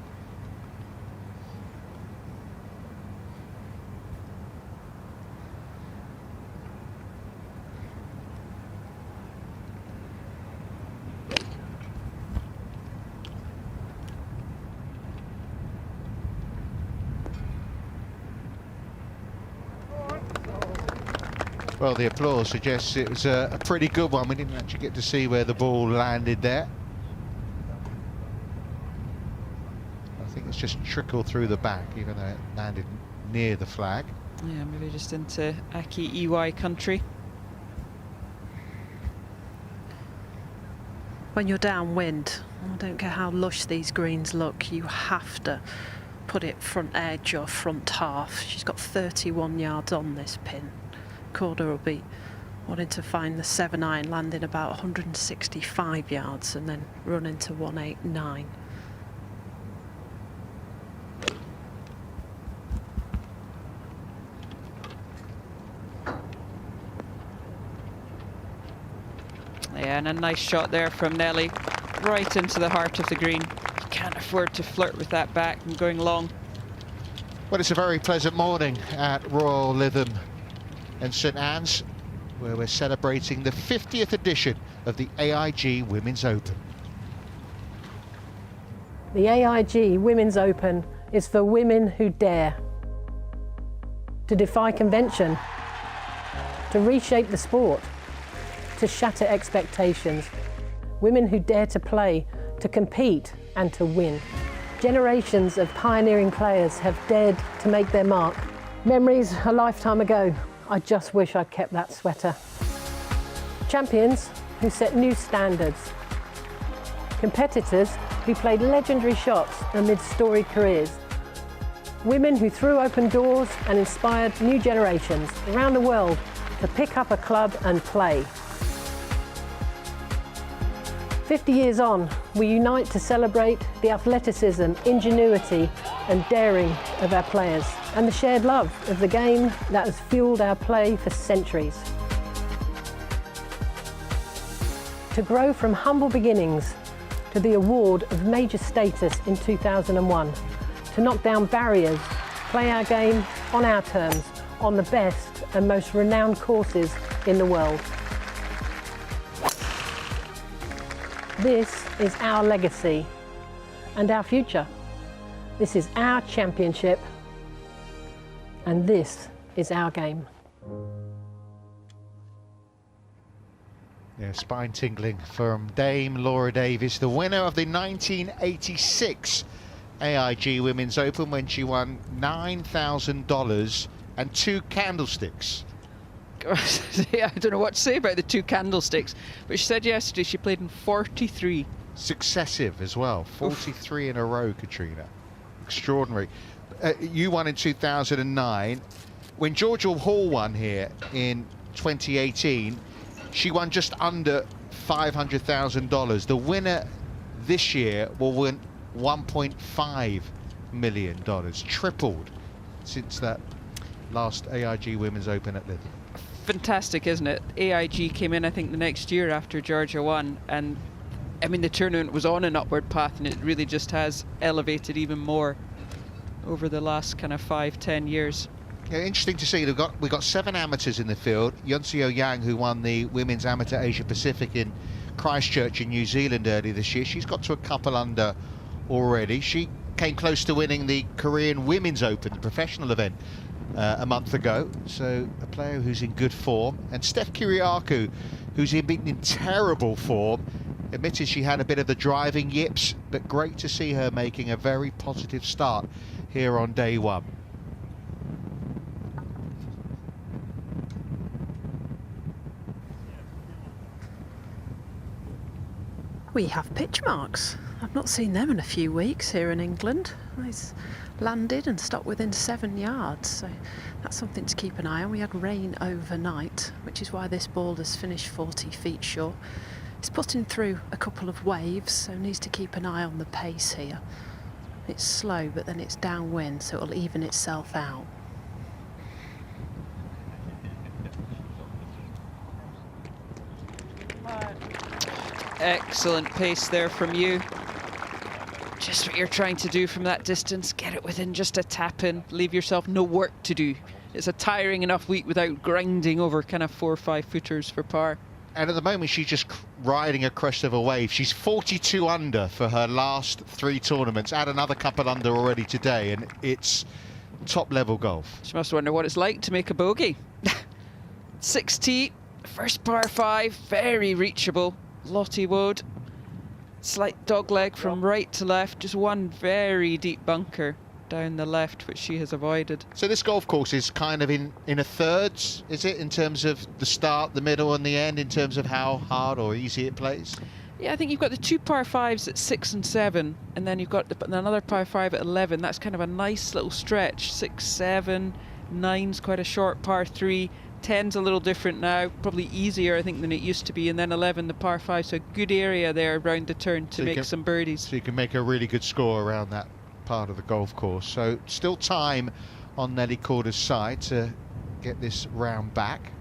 Well, the applause suggests it was a pretty good one. We didn't actually get to see where the ball landed there. I think it's just trickled through the back, even though it landed near the flag. Yeah, maybe just into Aki EY country. When you're downwind, I don't care how lush these greens look, you have to put it front edge or front half. She's got 31 yards on this pin. Corder will be wanting to find the 7-iron, landing about 165 yards and then run into 189. Yeah, and a nice shot there from Nelly, right into the heart of the green. You can't afford to flirt with that back and going long. Well, it's a very pleasant morning at Royal Lytham and St Anne's, where we're celebrating the 50th edition of the AIG Women's Open. The AIG Women's Open is for women who dare to defy convention, to reshape the sport, to shatter expectations. Women who dare to play, to compete and to win. Generations of pioneering players have dared to make their mark. Memories a lifetime ago. I just wish I'd kept that sweater. Champions who set new standards. Competitors who played legendary shots amid storied careers. Women who threw open doors and inspired new generations around the world to pick up a club and play. 50 years on, we unite to celebrate the athleticism, ingenuity and daring of our players and the shared love of the game that has fueled our play for centuries. To grow from humble beginnings to the award of major status in 2001, to knock down barriers, play our game on our terms, on the best and most renowned courses in the world. This is our legacy and our future. This is our championship, and this is our game. Yeah, spine tingling from Dame Laura Davies, the winner of the 1986 AIG Women's Open when she won $9,000 and 2 candlesticks. I don't know what to say about the two candlesticks, but she said yesterday she played in 43. Successive as well, 43 in a row, Katrina. Extraordinary. You won in 2009. When Georgia Hall won here in 2018, she won just under $500,000. The winner this year will win $1.5 million, tripled since that last AIG Women's Open at Lytham. Fantastic, isn't it? AIG came in, I think, the next year after Georgia won, and I mean the tournament was on an upward path, and it really just has elevated even more over the last kind of 5-10 years. Yeah, interesting to see. We've got 7 amateurs in the field. Yunseo Yang, who won the Women's Amateur Asia Pacific in Christchurch in New Zealand earlier this year, she's got to a couple under already. She came close to winning the Korean Women's Open, the professional event, a month ago. So a player who's in good form. And Steph Kyriakou, who's been in terrible form, admitted she had a bit of the driving yips, but great to see her making a very positive start here on day one. We have pitch marks. I've not seen them in a few weeks here in England. It's landed and stopped within 7 yards, so that's something to keep an eye on. We had rain overnight, which is why this ball has finished 40 feet short. It's putting through a couple of waves, so needs to keep an eye on the pace here. It's slow, but then it's downwind, so it'll even itself out. Excellent pace there from you. Just what you're trying to do from that distance. Get it within just a tap in. Leave yourself no work to do. It's a tiring enough week without grinding over kind of 4 or 5 footers for par. And at the moment, she's just riding a crest of a wave. She's 42 under for her last 3 tournaments. Add another couple under already today, and it's top-level golf. She must wonder what it's like to make a bogey. 6T, first par 5, very reachable. Lottie Wood, slight dogleg from right to left, just one very deep bunker down the left, which she has avoided. So this golf course is kind of in a thirds, is it, in terms of the start, the middle and the end, in terms of how hard or easy it plays? Yeah, I think you've got the 2 par 5s at 6 and 7, and then you've got another par 5 at 11. That's kind of a nice little stretch. 6, 7, 9's quite a short par 3. 10's a little different now, probably easier I think than it used to be, and then 11 the par 5, so a good area there around the turn to make some birdies. So you can make a really good score around that part of the golf course. So still time on Nelly Korda's side to get this round back.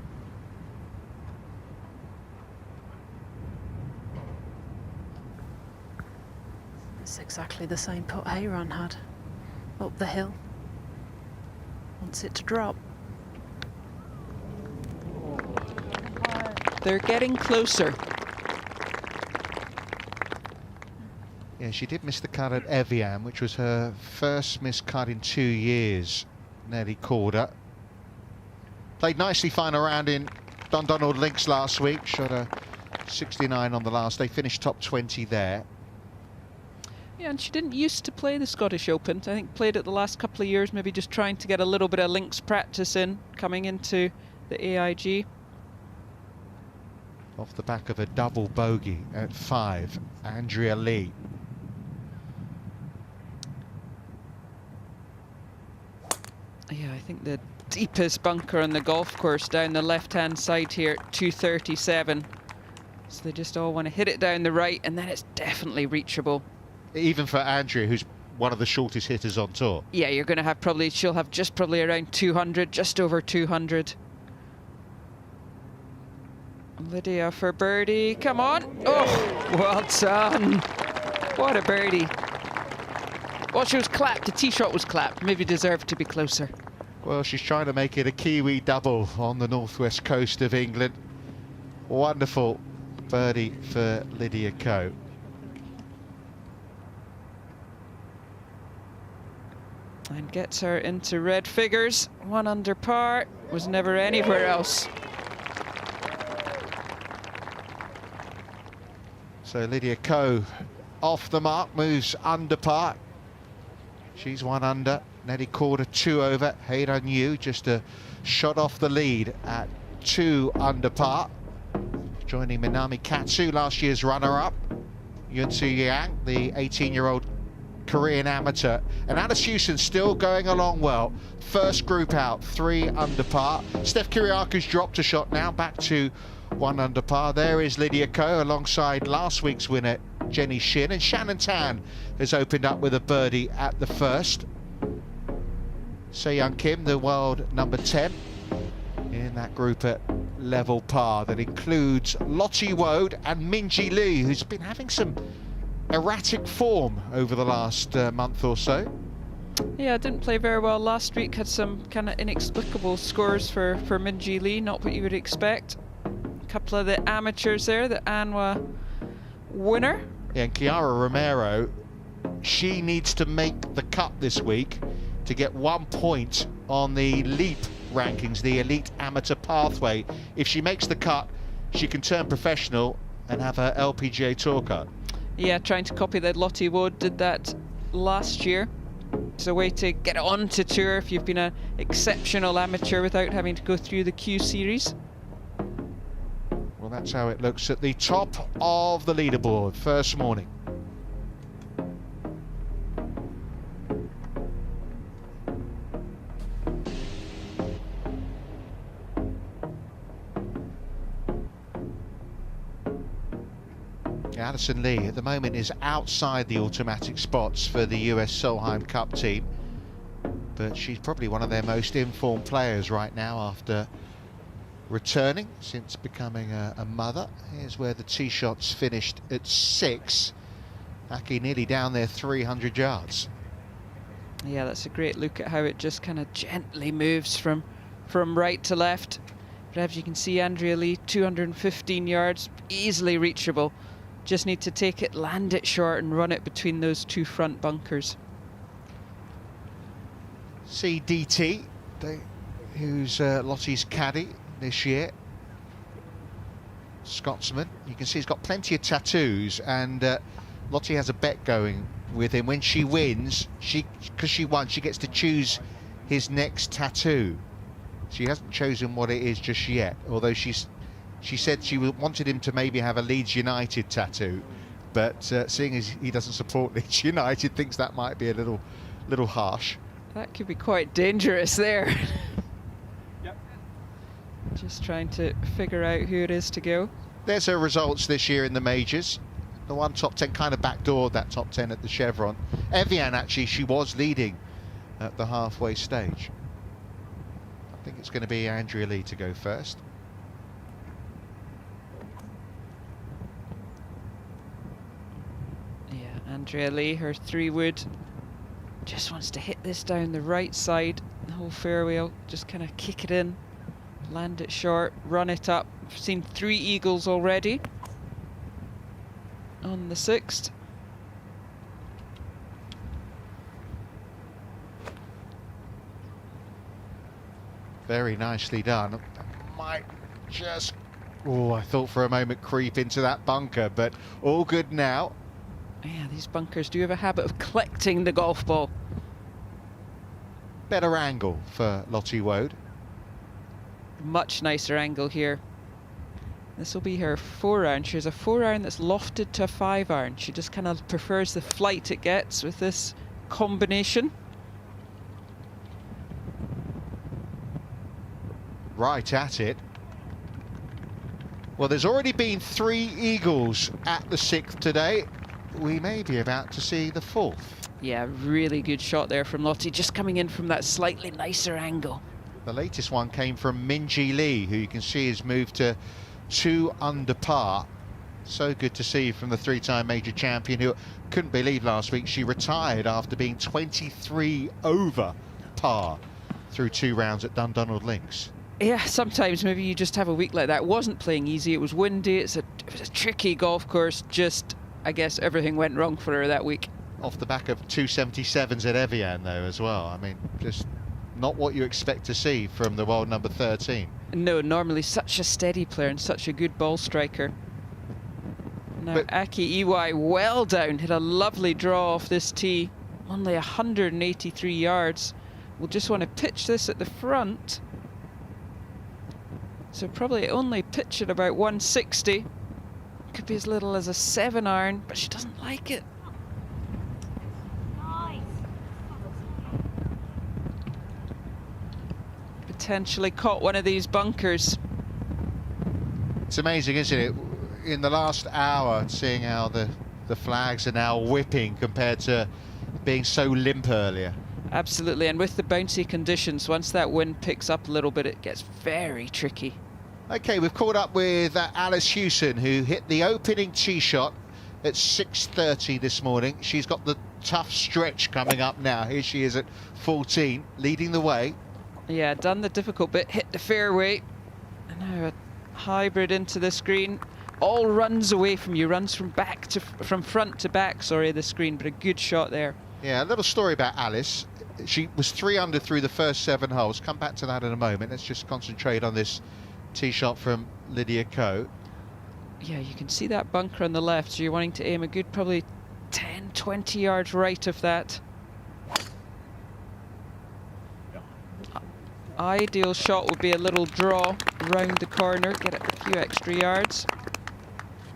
It's exactly the same putt Hayron had. Up the hill. Wants it to drop. They're getting closer. Yeah, she did miss the cut at Evian, which was her first missed cut in 2 years, Nelly Korda. Played nicely final round in Dundonald Links last week, shot a 69 on the last. They finished top 20 there. Yeah, and she didn't used to play the Scottish Open. I think played it the last couple of years, maybe just trying to get a little bit of links practice in, coming into the AIG. Off the back of a double bogey at 5, Andrea Lee. Yeah, I think the deepest bunker on the golf course down the left-hand side here, 237. So they just all want to hit it down the right, and then it's definitely reachable. Even for Andrea, who's one of the shortest hitters on tour. Yeah, you're going to have probably, she'll have just probably around 200, just over 200. Lydia for birdie, come on. Oh, well done. What a birdie. Well, she was clapped, the tee shot was clapped, maybe deserved to be closer. Well, she's trying to make it a Kiwi double on the northwest coast of England. Wonderful birdie for Lydia Ko. And gets her into red figures. 1 under par, was never anywhere else. So Lydia Ko off the mark, moves under par. She's 1 under. Nelly Korda 2 over. Hayron Yu just a shot off the lead at 2 under par, joining Minami Katsu, last year's runner-up. Yun Su Yang, the 18-year-old Korean amateur. And Alice Houston still going along well. First group out, 3 under par. Steph Kyriakou dropped a shot now, back to 1 under par. There is Lydia Ko alongside last week's winner, Jenny Shin. And Shannon Tan has opened up with a birdie at the first. Se-Young Kim, the world number 10, in that group at level par. That includes Lottie Woad and Minjee Lee, who's been having some erratic form over the last month or so. Yeah, didn't play very well last week. Had some kind of inexplicable scores for Minjee Lee, not what you would expect. A couple of the amateurs there, the ANWA winner. Yeah, and Chiara Romero, she needs to make the cut this week to get 1 point on the LEAP rankings, the Elite Amateur Pathway. If she makes the cut, she can turn professional and have her LPGA Tour cut. Yeah, trying to copy that. Lottie Wood did that last year. It's a way to get on to tour if you've been an exceptional amateur without having to go through the Q Series. Well, that's how it looks at the top of the leaderboard, first morning. Addison Lee at the moment is outside the automatic spots for the US Solheim Cup team, but she's probably one of their most informed players right now after returning since becoming a mother. Here's where the tee shots finished at 6. Aki nearly down there 300 yards. Yeah, that's a great look at how it just kind of gently moves from right to left. But as you can see, Andrea Lee, 215 yards, easily reachable. Just need to take it, land it short and run it between those 2 front bunkers. CDT, who's Lottie's caddy this year. Scotsman. You can see he's got plenty of tattoos, and Lottie has a bet going with him. When she wins, because she won, she gets to choose his next tattoo. She hasn't chosen what it is just yet, although she said she wanted him to maybe have a Leeds United tattoo, but seeing as he doesn't support Leeds United, thinks that might be a little harsh. That could be quite dangerous there. Yep. Just trying to figure out who it is to go. There's her results this year in the majors. The one top 10 kind of backdoored that top 10 at the Chevron. Evian, actually, she was leading at the halfway stage. I think it's going to be Andrea Lee to go first. Andrea Lee, her 3-wood, just wants to hit this down the right side. The whole fairway, will just kind of kick it in, land it short, run it up. I've seen 3 eagles already on the 6th. Very nicely done. Might just, I thought for a moment creep into that bunker, but all good now. Yeah, these bunkers do have a habit of collecting the golf ball. Better angle for Lottie Woad. Much nicer angle here. This will be her 4-iron. She has a 4-iron that's lofted to a 5-iron. She just kind of prefers the flight it gets with this combination. Right at it. Well, there's already been 3 eagles at the 6th today. We may be about to see the 4th. Yeah, really good shot there from Lottie, just coming in from that slightly nicer angle. The latest one came from Minjee Lee, who you can see has moved to 2 under par. So good to see from the 3-time major champion, who couldn't believe last week she retired after being 23 over par through 2 rounds at Dundonald Links. Yeah, sometimes maybe you just have a week like that. It wasn't playing easy, it was windy, it was a tricky golf course, just I guess everything went wrong for her that week. Off the back of 277s at Evian, though, as well. I mean, just not what you expect to see from the world number 13. No, normally such a steady player and such a good ball striker. Now, Aki Iwai well down, hit a lovely draw off this tee. Only 183 yards. We'll just want to pitch this at the front. So probably only pitch at about 160. Could be as little as a 7-iron, but she doesn't like it. Potentially caught one of these bunkers. It's amazing, isn't it? In the last hour, seeing how the flags are now whipping compared to being so limp earlier. Absolutely, and with the bouncy conditions, once that wind picks up a little bit, it gets very tricky. Okay, we've caught up with Alice Hewson, who hit the opening tee shot at 6:30 this morning. She's got the tough stretch coming up now. Here she is at 14, leading the way. Yeah, done the difficult bit, hit the fairway. And now a hybrid into the screen. All runs away from you, runs from front to back, sorry, the screen, but a good shot there. Yeah, a little story about Alice. She was 3 under through the first 7 holes. Come back to that in a moment. Let's just concentrate on this tee shot from Lydia Ko. Yeah, you can see that bunker on the left, so you're wanting to aim a good probably 10, 20 yards right of that. Ideal shot would be a little draw round the corner, get a few extra yards.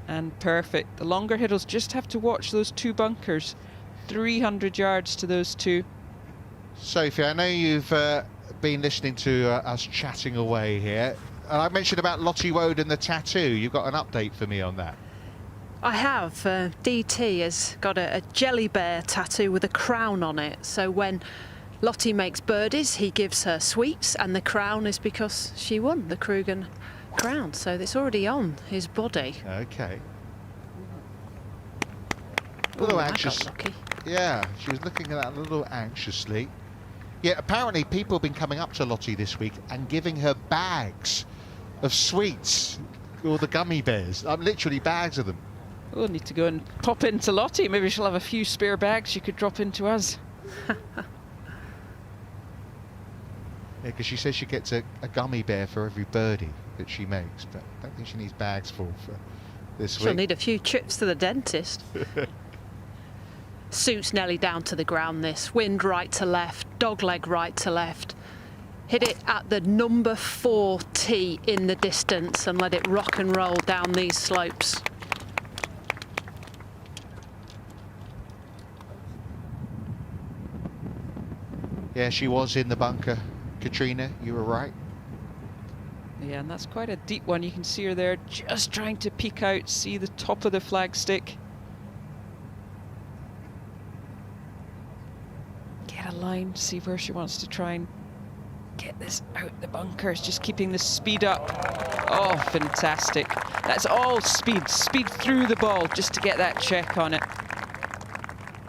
And perfect. The longer hitters just have to watch those 2 bunkers. 300 yards to those 2. Sophie, I know you've been listening to us chatting away here. And I mentioned about Lottie Woad and the tattoo. You've got an update for me on that. I have. DT has got a jelly bear tattoo with a crown on it. So when Lottie makes birdies, he gives her sweets, and the crown is because she won the Krugen crown. So it's already on his body. Okay. A little anxious. I got lucky. Yeah, she was looking at that a little anxiously. Yeah, apparently people have been coming up to Lottie this week and giving her bags of sweets, or the gummy bears. Literally bags of them. We'll need to go and pop into Lottie. Maybe she'll have a few spare bags she could drop into us. Yeah, because she says she gets a gummy bear for every birdie that she makes, but I don't think she needs bags for this week. She'll need a few trips to the dentist. Suits Nelly down to the ground this. Wind right to left, dogleg right to left. Hit it at the number 4 tee in the distance and let it rock and roll down these slopes. Yeah, she was in the bunker. Katrina, you were right. Yeah, and that's quite a deep one. You can see her there just trying to peek out, see the top of the flagstick. Get a line, see where she wants to try and get this out the bunkers, just keeping the speed up. Oh, fantastic. That's all speed through the ball just to get that check on it.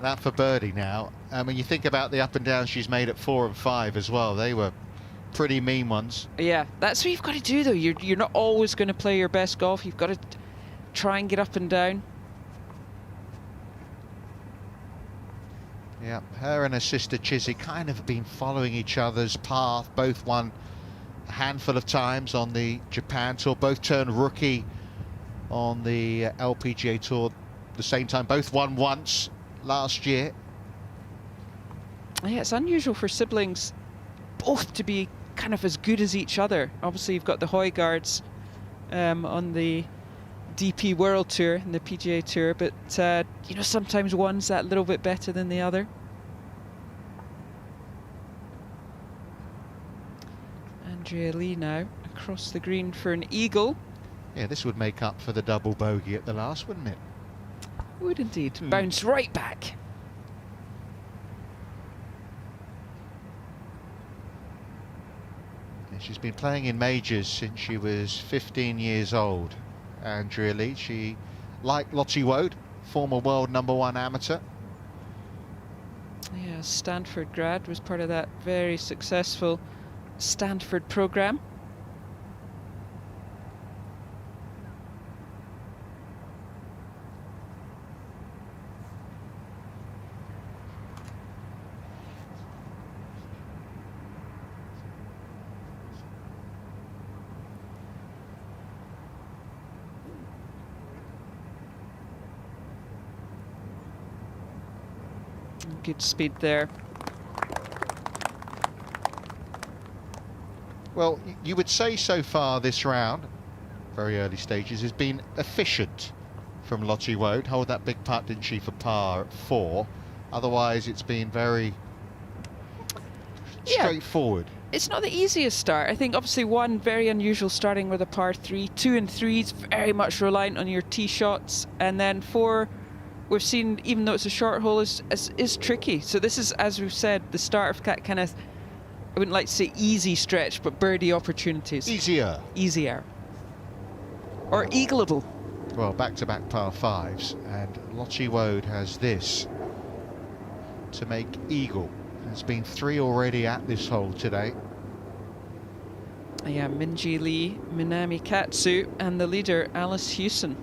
That for birdie now. When you think about the up and down she's made at 4 and 5 as well, they were pretty mean ones. Yeah, that's what you've got to do though. You're not always going to play your best golf. You've got to try and get up and down. Yeah, her and her sister Chizzy kind of been following each other's path. Both won a handful of times on the Japan Tour. Both turned rookie on the LPGA Tour at the same time. Both won once last year. Yeah, it's unusual for siblings both to be kind of as good as each other. Obviously, you've got the Højgaards on the DP World Tour and the PGA Tour, but you know, sometimes one's that little bit better than the other. Andrea Lee now across the green for an eagle. Yeah, this would make up for the double bogey at the last, wouldn't it? Would indeed. Bounce right back. Yeah, she's been playing in majors since she was 15 years old. Andrea Lee, she, like Lottie Woad, former world #1 amateur. Yeah, Stanford grad, was part of that very successful Stanford program. Good speed there. Well, you would say so far this round, very early stages, has been efficient from Lottie Woad. Hold that big putt, didn't she, for par at 4. Otherwise, it's been very straightforward. It's not the easiest start. I think obviously 1, very unusual, starting with a par 3. 2 and 3s, very much reliant on your tee shots. And then 4, we've seen, even though it's a short hole, is tricky. So this is, as we've said, the start of that kind of, I wouldn't like to say easy stretch, but birdie opportunities. Easier. Or eagleable. Well, back-to-back par 5s, and Lottie Woad has this to make eagle. There's been 3 already at this hole today. Yeah, Minjee Lee, Minami Katsu, and the leader, Alice Hewson.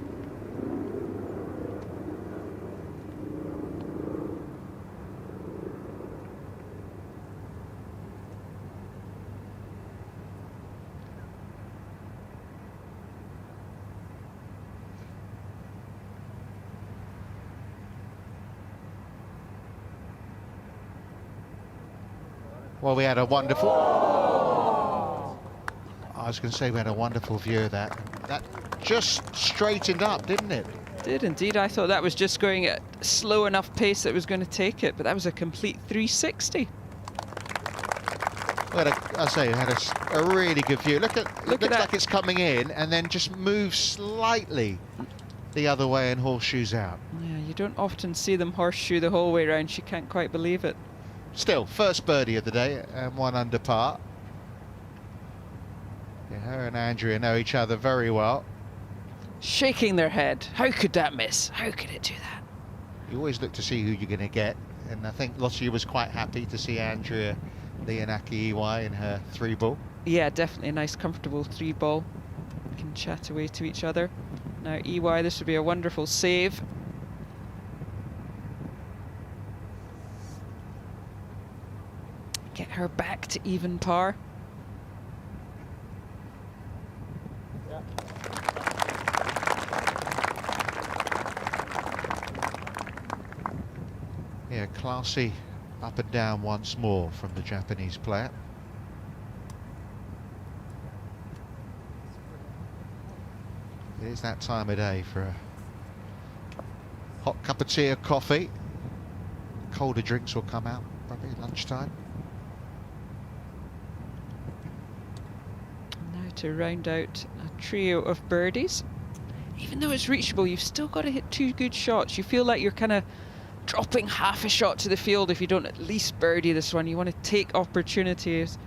Well, we had a wonderful... I was going to say we had a wonderful view of that. That just straightened up, didn't it? Did indeed. I thought that was just going at slow enough pace that it was going to take it, but that was a complete 360. Well, I say it had a really good view. Look at it looks like it's coming in and then just moves slightly the other way and horseshoes out. Yeah, you don't often see them horseshoe the whole way around. She can't quite believe it. Still, first birdie of the day and 1 under par. Yeah, her and Andrea know each other very well. Shaking their head. How could that miss? How could it do that? You always look to see who you're going to get, and I think Lottie was quite happy to see Andrea Leonaki EY in her 3-ball. Yeah, definitely a nice, comfortable 3-ball. Can chat away to each other. Now, EY, this would be a wonderful save. Get her back to even par. Yeah, classy up and down once more from the Japanese player. It is that time of day for a hot cup of tea or coffee. Colder drinks will come out probably at lunchtime. Now to round out a trio of birdies. Even though it's reachable, you've still got to hit 2 good shots. You feel like you're kind of dropping half a shot to the field if you don't at least birdie this one. You want to take opportunities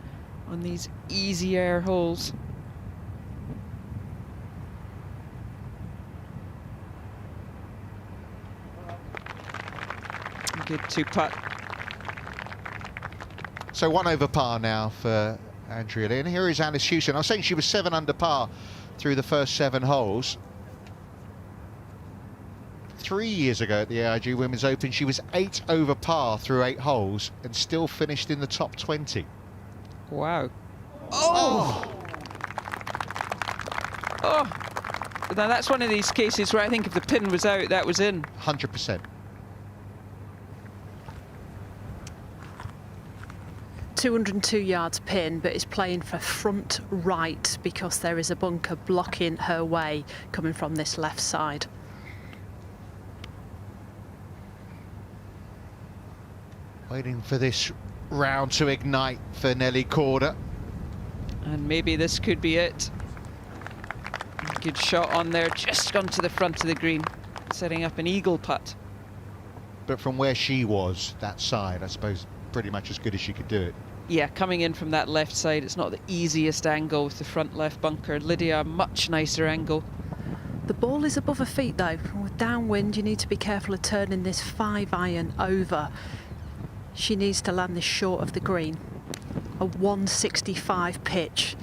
on these easy air holes. Good 2-putt. So 1 over par now for Andrea Lee. And here is Alice Hewson. I was saying she was 7 under par through the first 7 holes. 3 years ago at the AIG Women's Open, she was 8 over par through 8 holes and still finished in the top 20. Wow. Oh! Oh! Now that's one of these cases where I think if the pin was out, that was in. 100%. 202 yards pin, but is playing for front right because there is a bunker blocking her way coming from this left side. Waiting for this round to ignite for Nelly Corder. And maybe this could be it. Good shot on there, just gone to the front of the green, setting up an eagle putt. But from where she was, that side, I suppose, pretty much as good as she could do it. Yeah, coming in from that left side, it's not the easiest angle with the front left bunker. Lydia, much nicer angle. The ball is above her feet though. With downwind, you need to be careful of turning this 5-iron over. She needs to land this short of the green. A 165 pitch.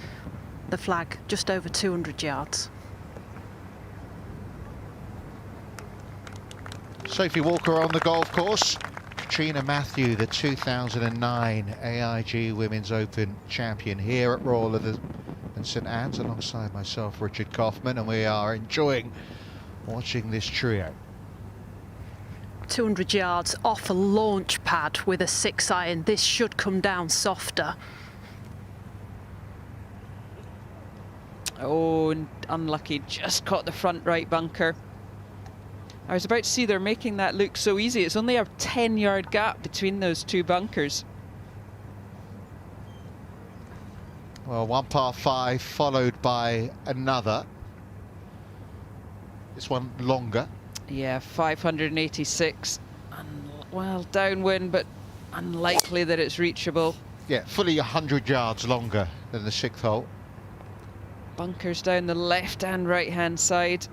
The flag just over 200 yards. Sophie Walker on the golf course. Katrina Matthew, the 2009 AIG Women's Open champion, here at Royal Lytham and St Anne's, alongside myself, Richard Kaufman, and we are enjoying watching this trio. 200 yards off a launch pad with a 6-iron. This should come down softer. Oh, and unlucky, just caught the front right bunker. I was about to see they're making that look so easy. It's only a 10-yard gap between those two bunkers. Well, one par 5 followed by another. This one longer. Yeah, 586. Well, downwind, but unlikely that it's reachable. Yeah, fully 100 yards longer than the 6th hole. Bunkers down the left and right hand side.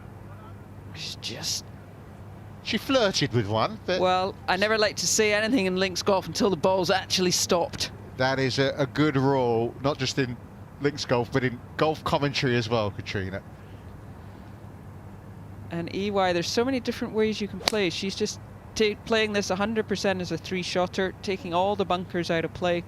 She flirted with one, but... Well, I never like to say anything in links golf until the ball's actually stopped. That is a good rule, not just in links golf, but in golf commentary as well, Katrina. And EY, there's so many different ways you can play. She's just playing this 100% as a 3-shotter, taking all the bunkers out of play.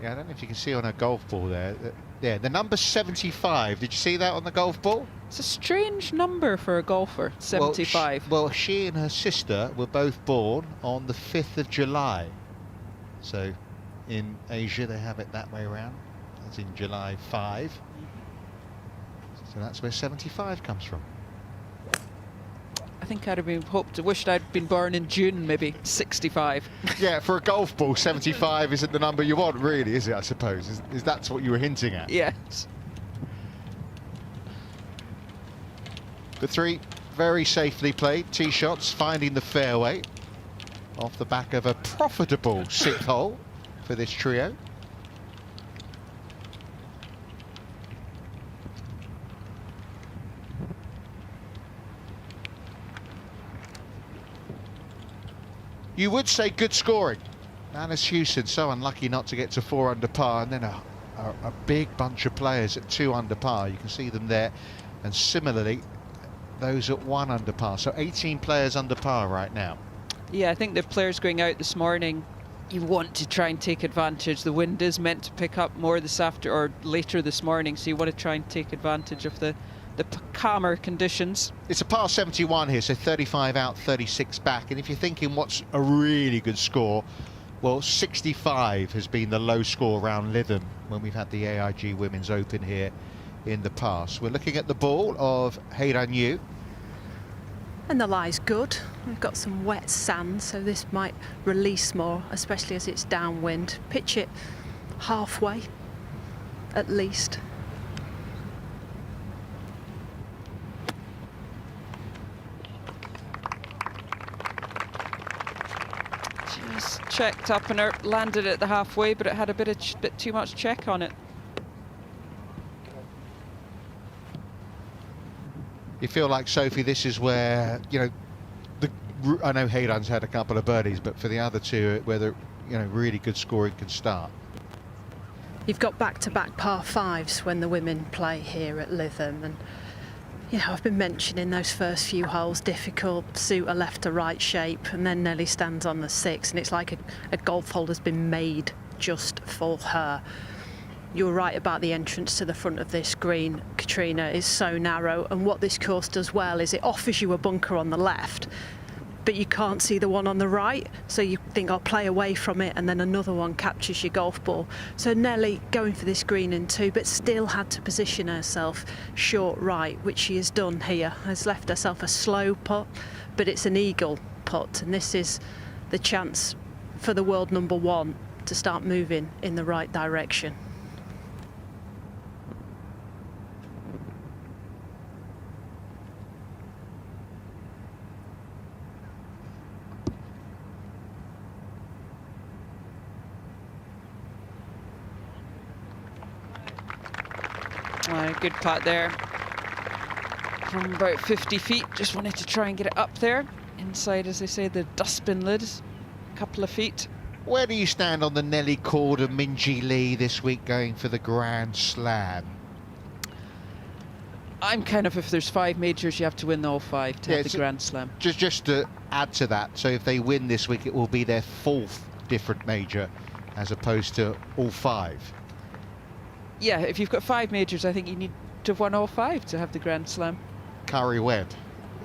Yeah, I don't know if you can see on her golf ball there. Yeah, the number 75. Did you see that on the golf ball? It's a strange number for a golfer, 75. Well, she and her sister were both born on the 5th of July. So in Asia, they have it that way around. That's in July 5. So that's where 75 comes from. I think I'd have been wished I'd been born in June, maybe 65. Yeah, for a golf ball, 75 isn't the number you want, really, is it? I suppose is that's what you were hinting at. Yes. The 3 very safely played tee shots, finding the fairway off the back of a profitable 6th hole for this trio. You would say good scoring. Annis Hewson so unlucky not to get to 4 under par, and then a big bunch of players at 2 under par. You can see them there, and similarly those at 1 under par. So 18 players under par right now. Yeah, I think the players going out this morning, you want to try and take advantage. The wind is meant to pick up more this after or later this morning, so you want to try and take advantage of the calmer conditions. It's a par 71 here, so 35 out, 36 back. And if you're thinking what's a really good score, well, 65 has been the low score around Lytham when we've had the AIG Women's Open here in the past. We're looking at the ball of Heiran Yu. And the lie's good. We've got some wet sand, so this might release more, especially as it's downwind. Pitch it halfway, at least. Just checked up and her, landed at the halfway, but it had a bit too much check on it. You feel like, Sophie, this is where, you know, I know Heiran's had a couple of birdies, but for the other two, where the, you know, really good scoring can start. You've got back-to-back par 5s when the women play here at Lytham, and you know, I've been mentioning those first few holes difficult, suit a left to right shape, and then Nelly stands on the 6, and it's like a golf hole has been made just for her. You were right about the entrance to the front of this green, Katrina, is so narrow, and what this course does well is it offers you a bunker on the left, but you can't see the one on the right, so you think I'll play away from it, and then another one captures your golf ball. So Nelly going for this green in 2, but still had to position herself short right, which she has done here, has left herself a slow putt, but it's an eagle putt, and this is the chance for the world number 1 to start moving in the right direction. Good putt there from about 50 feet. Just wanted to try and get it up there inside, as they say, the dustbin lid, a couple of feet. Where do you stand on the Nelly Corder Minjee Lee this week going for the Grand Slam? I'm kind of, if there's 5 majors, you have to win all 5 to have the Grand Slam. Just to add to that, so if they win this week, it will be their 4th different major as opposed to all 5. Yeah, if you've got 5 majors, I think you need to have won all 5 to have the Grand Slam. Curry Webb.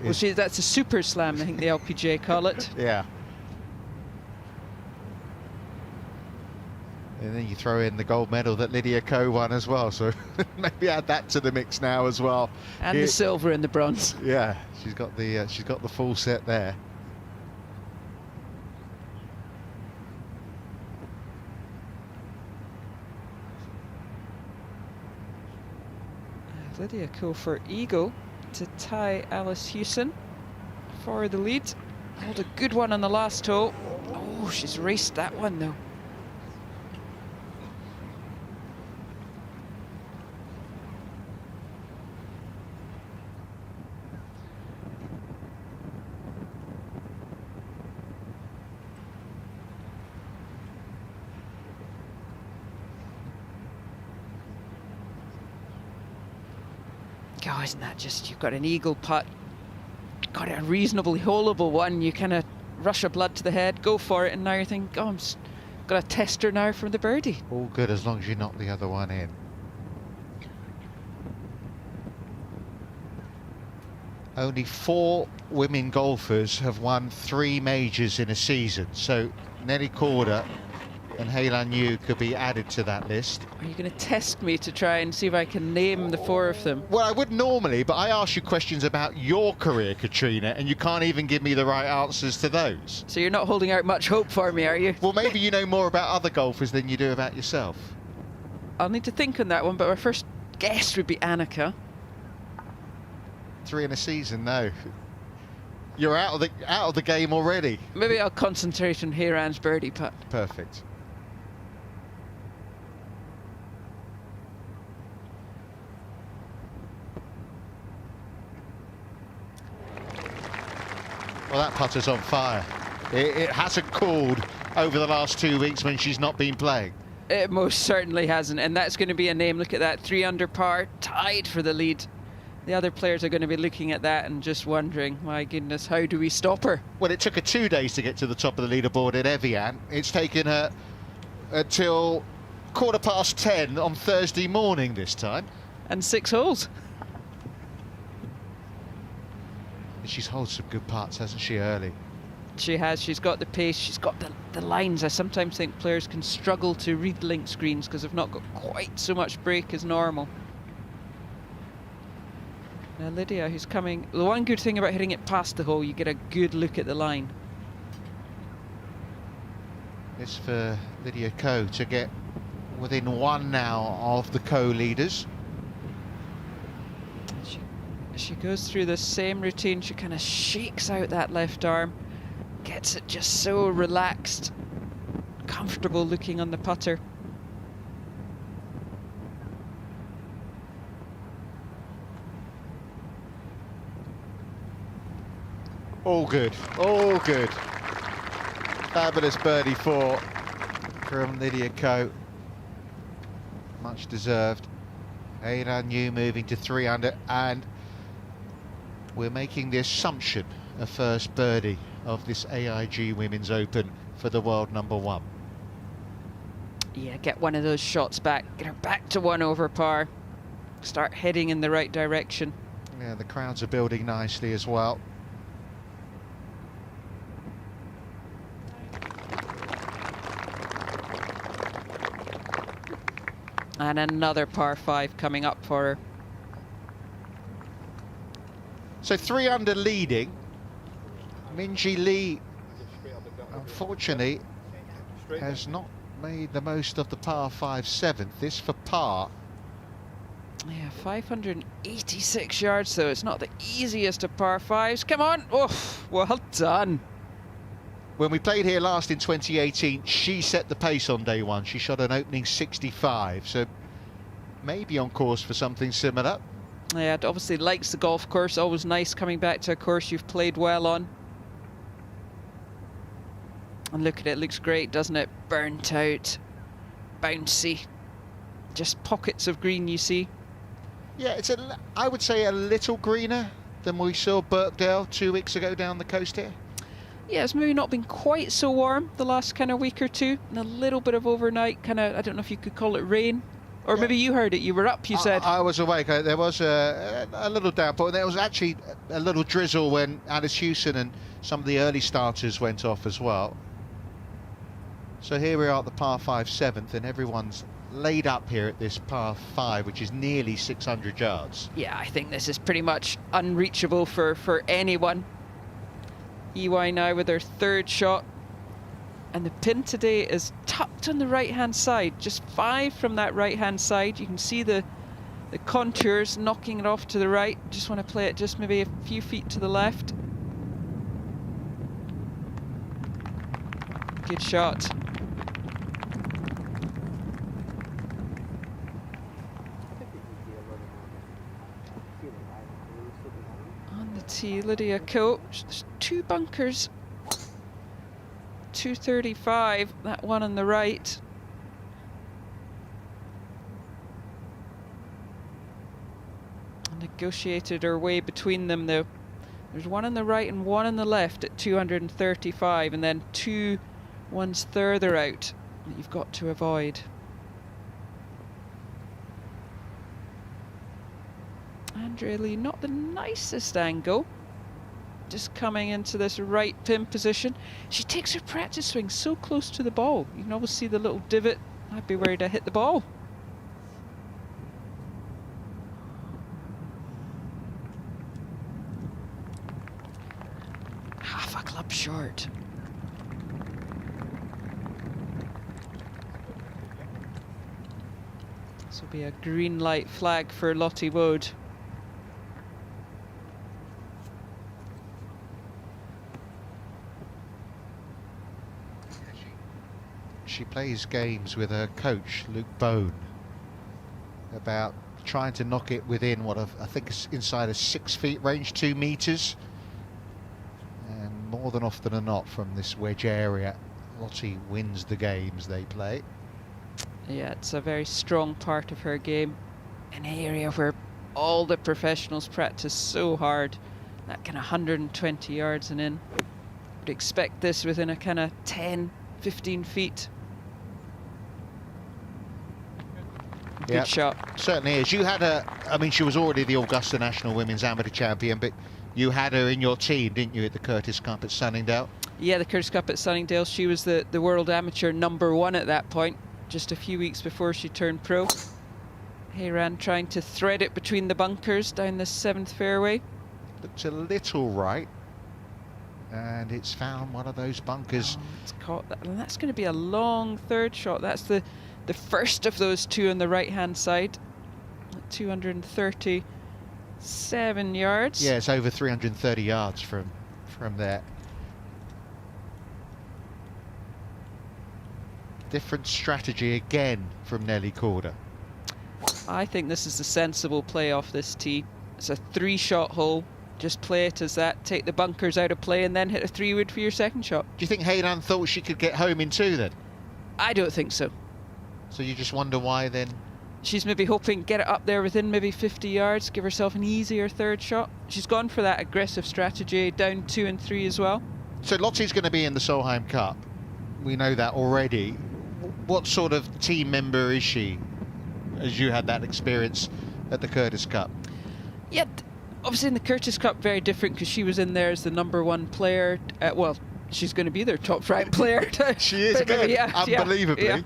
Well, that's a super slam, I think the LPGA call it. Yeah. And then you throw in the gold medal that Lydia Ko won as well, so maybe add that to the mix now as well. And the silver and the bronze. Yeah, she's got the full set there. Lydia Ko for eagle to tie Alice Hewson for the lead. Hold a good one on the last hole. Oh, she's raced that one though. Oh, isn't that just, you've got an eagle putt, got a reasonably holeable one, you kind of rush a blood to the head, go for it, and now you're thinking, oh, I'm got a tester now from the birdie. All good as long as you knock the other one in. Only 4 women golfers have won 3 majors in a season, so Nelly Korda and Hei-Lan Yu could be added to that list. Are you going to test me to try and see if I can name the 4 of them? Well, I would normally, but I ask you questions about your career, Katrina, and you can't even give me the right answers to those. So you're not holding out much hope for me, are you? Well, maybe you know more about other golfers than you do about yourself. I'll need to think on that one, but our first guess would be Annika. 3 in a season, no. You're out of the game already. Maybe I'll concentrate on Hei-Ran's birdie putt. Perfect. Well, that putter's on fire. It hasn't cooled over the last 2 weeks when she's not been playing. It most certainly hasn't, and that's going to be a name. Look at that, 3 under par, tied for the lead. The other players are going to be looking at that and just wondering, my goodness, how do we stop her? Well, it took her 2 days to get to the top of the leaderboard in Evian. It's taken her until 10:15 on Thursday morning this time. And 6 holes. She's held some good putts, hasn't she, early? She has. She's got the pace. She's got the lines. I sometimes think players can struggle to read link screens because they've not got quite so much break as normal. Now Lydia, who's coming... The one good thing about hitting it past the hole, you get a good look at the line. It's for Lydia Ko to get within 1 now of the co-leaders. She goes through the same routine. She kind of shakes out that left arm, gets it just so relaxed, comfortable looking on the putter. All good, all good. Fabulous birdie 4 from Lydia Ko. Much deserved. Hei-Lan Yu moving to 3 under, and we're making the assumption a first birdie of this AIG Women's Open for the world #1. Yeah, get one of those shots back, get her back to 1 over par, start heading in the right direction. Yeah, the crowds are building nicely as well. And another par 5 coming up for her. So 3 under leading. Minjee Lee, unfortunately, has not made the most of the par 5 7th. This for par. Yeah, 586 yards though. It's not the easiest of par 5s. Come on. Oh, well done. When we played here last in 2018, she set the pace on day 1. She shot an opening 65, so maybe on course for something similar. Yeah, obviously likes the golf course. Always nice coming back to a course you've played well on. And look at it, looks great, doesn't it? Burnt out, bouncy, just pockets of green you see. Yeah, it's I would say a little greener than we saw Birkdale 2 weeks ago down the coast here. Yeah, it's maybe not been quite so warm the last kind of week or two, and a little bit of overnight kind of, I don't know if you could call it rain, or maybe you heard it, you were up, you said. I was awake. There was a little downpour. There was actually a little drizzle when Alice Hewson and some of the early starters went off as well. So here we are at the par 5 7th, and everyone's laid up here at this par 5, which is nearly 600 yards. Yeah, I think this is pretty much unreachable for anyone. EY now with their third shot. And the pin today is tucked on the right-hand side, just 5 from that right-hand side. You can see the contours knocking it off to the right. Just want to play it just maybe a few feet to the left. Good shot. On the tee, Lydia Ko. There's 2 bunkers. 235, that one on the right. Negotiated her way between them though. There's one on the right and one on the left at 235, and then 2 ones further out that you've got to avoid. Andrea Lee, not the nicest angle. Just coming into this right pin position. She takes her practice swing so close to the ball. You can always see the little divot. I'd be worried I hit the ball. Half a club short. This will be a green light flag for Lottie Wood. She plays games with her coach, Luke Bone, about trying to knock it within what I think is inside a 6 feet range, 2 meters. And more than often than not from this wedge area, Lottie wins the games they play. Yeah, it's a very strong part of her game. An area where all the professionals practice so hard. That kind of 120 yards and in. Would expect this within a kind of 10, 15 feet. Good shot. Certainly is. You had her, I mean, she was already the Augusta National Women's Amateur Champion, but you had her in your team, didn't you, at the Curtis Cup at Sunningdale? Yeah, the Curtis Cup at Sunningdale. She was the World Amateur #1 at that point, just a few weeks before she turned pro. Hayran trying to thread it between the bunkers down the 7th fairway. Looked a little right, and it's found one of those bunkers. Oh, it's caught that, and that's going to be a long third shot. That's the first of those 2 on the right-hand side. 237 yards. Yeah, it's over 330 yards from there. Different strategy again from Nelly Corder. I think this is the sensible play off this tee. It's a 3-shot hole. Just play it as that, take the bunkers out of play, and then hit a 3-wood for your second shot. Do you think Hayran thought she could get home in 2 then? I don't think so. So you just wonder why then? She's maybe hoping get it up there within maybe 50 yards, give herself an easier third shot. She's gone for that aggressive strategy, down 2 and 3 as well. So Lottie's going to be in the Solheim Cup. We know that already. What sort of team member is she, as you had that experience at the Curtis Cup? Yeah, obviously in the Curtis Cup, very different because she was in there as the #1 player. Well, she's going to be their top ranked player. She is good, unbelievably.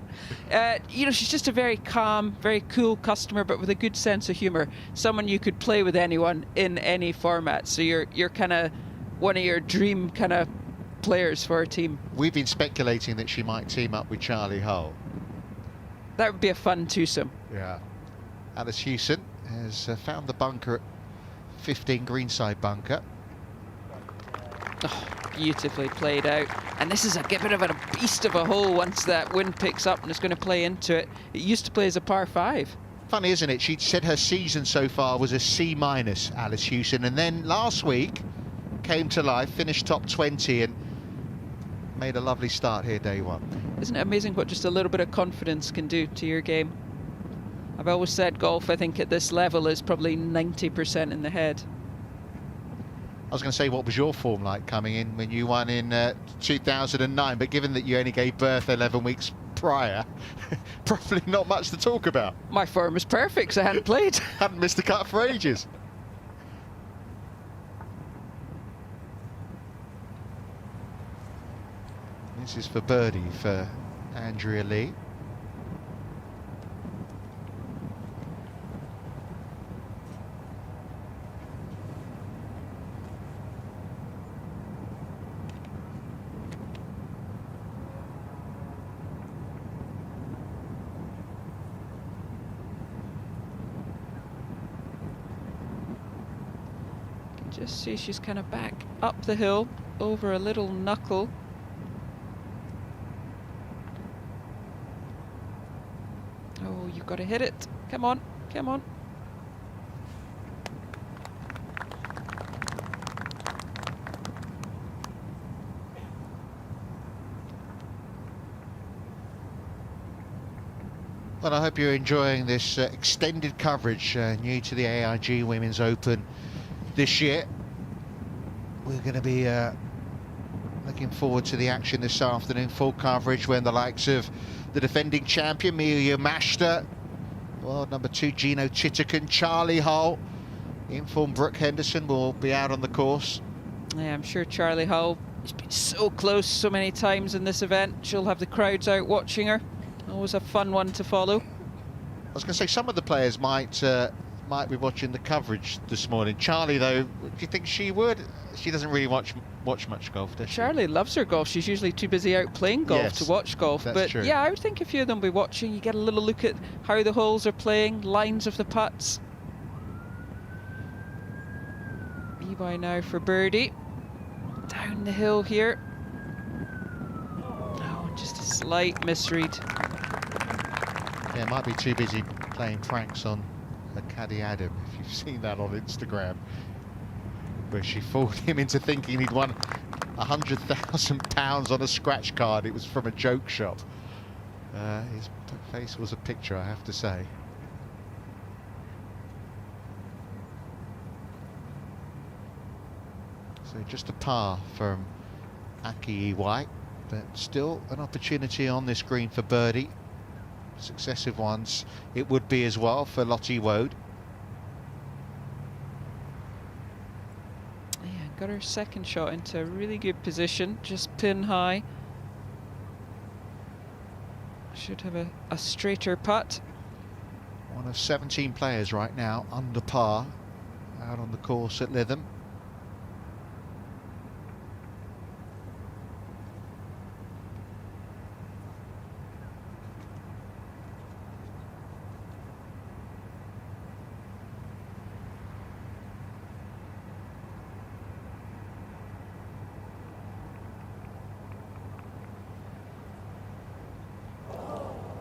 Yeah. You know, she's just a very calm, very cool customer, but with a good sense of humour. Someone you could play with anyone in any format. So you're kind of one of your dream kind of players for a team. We've been speculating that she might team up with Charlie Hull. That would be a fun twosome. Yeah. Alice Hewson has found the bunker at 15, greenside bunker. Oh, beautifully played out. And this is a bit of a beast of a hole once that wind picks up and it's going to play into it. It used to play as a par 5. Funny, isn't it? She said her season so far was a C-, Alice Hewson, and then last week came to life, finished top 20 and made a lovely start here day 1. Isn't it amazing what just a little bit of confidence can do to your game? I've always said golf, I think at this level, is probably 90% in the head. I was going to say, what was your form like coming in when you won in 2009? But given that you only gave birth 11 weeks prior, probably not much to talk about. My form was perfect because I hadn't played. Hadn't missed a cut for ages. This is for birdie for Andrea Lee. Just see she's kind of back up the hill over a little knuckle. Oh, you've got to hit it. Come on, come on. Well, I hope you're enjoying this extended coverage new to the AIG Women's Open this year. We're going to be looking forward to the action this afternoon. Full coverage when the likes of the defending champion Miyu Yamashita, world number 2 Gino Titican, Charlie Hull, informed Brooke Henderson will be out on the course. Yeah, I'm sure Charlie Hull has been so close so many times in this event. She'll have the crowds out watching her. Always a fun one to follow. I was going to say some of the players might be watching the coverage this morning. Charlie, though, do you think she would? She doesn't really watch much golf, does she? Charlie loves her golf. She's usually too busy out playing golf to watch golf. But true. Yeah, I would think a few of them will be watching. You get a little look at how the holes are playing, lines of the putts. Levi now for birdie. Down the hill here. Oh, just a slight misread. Yeah, might be too busy playing pranks on her caddy Adam, if you've seen that on Instagram, where she fooled him into thinking he'd won £100,000 on a scratch card. It was from a joke shop. His face was a picture, I have to say. So just a par from Aki White, but still an opportunity on this green for birdie. Successive ones it would be as well for Lottie Woad. Yeah, got her second shot into a really good position, just pin high. Should have a straighter putt. One of 17 players right now under par out on the course at Lytham.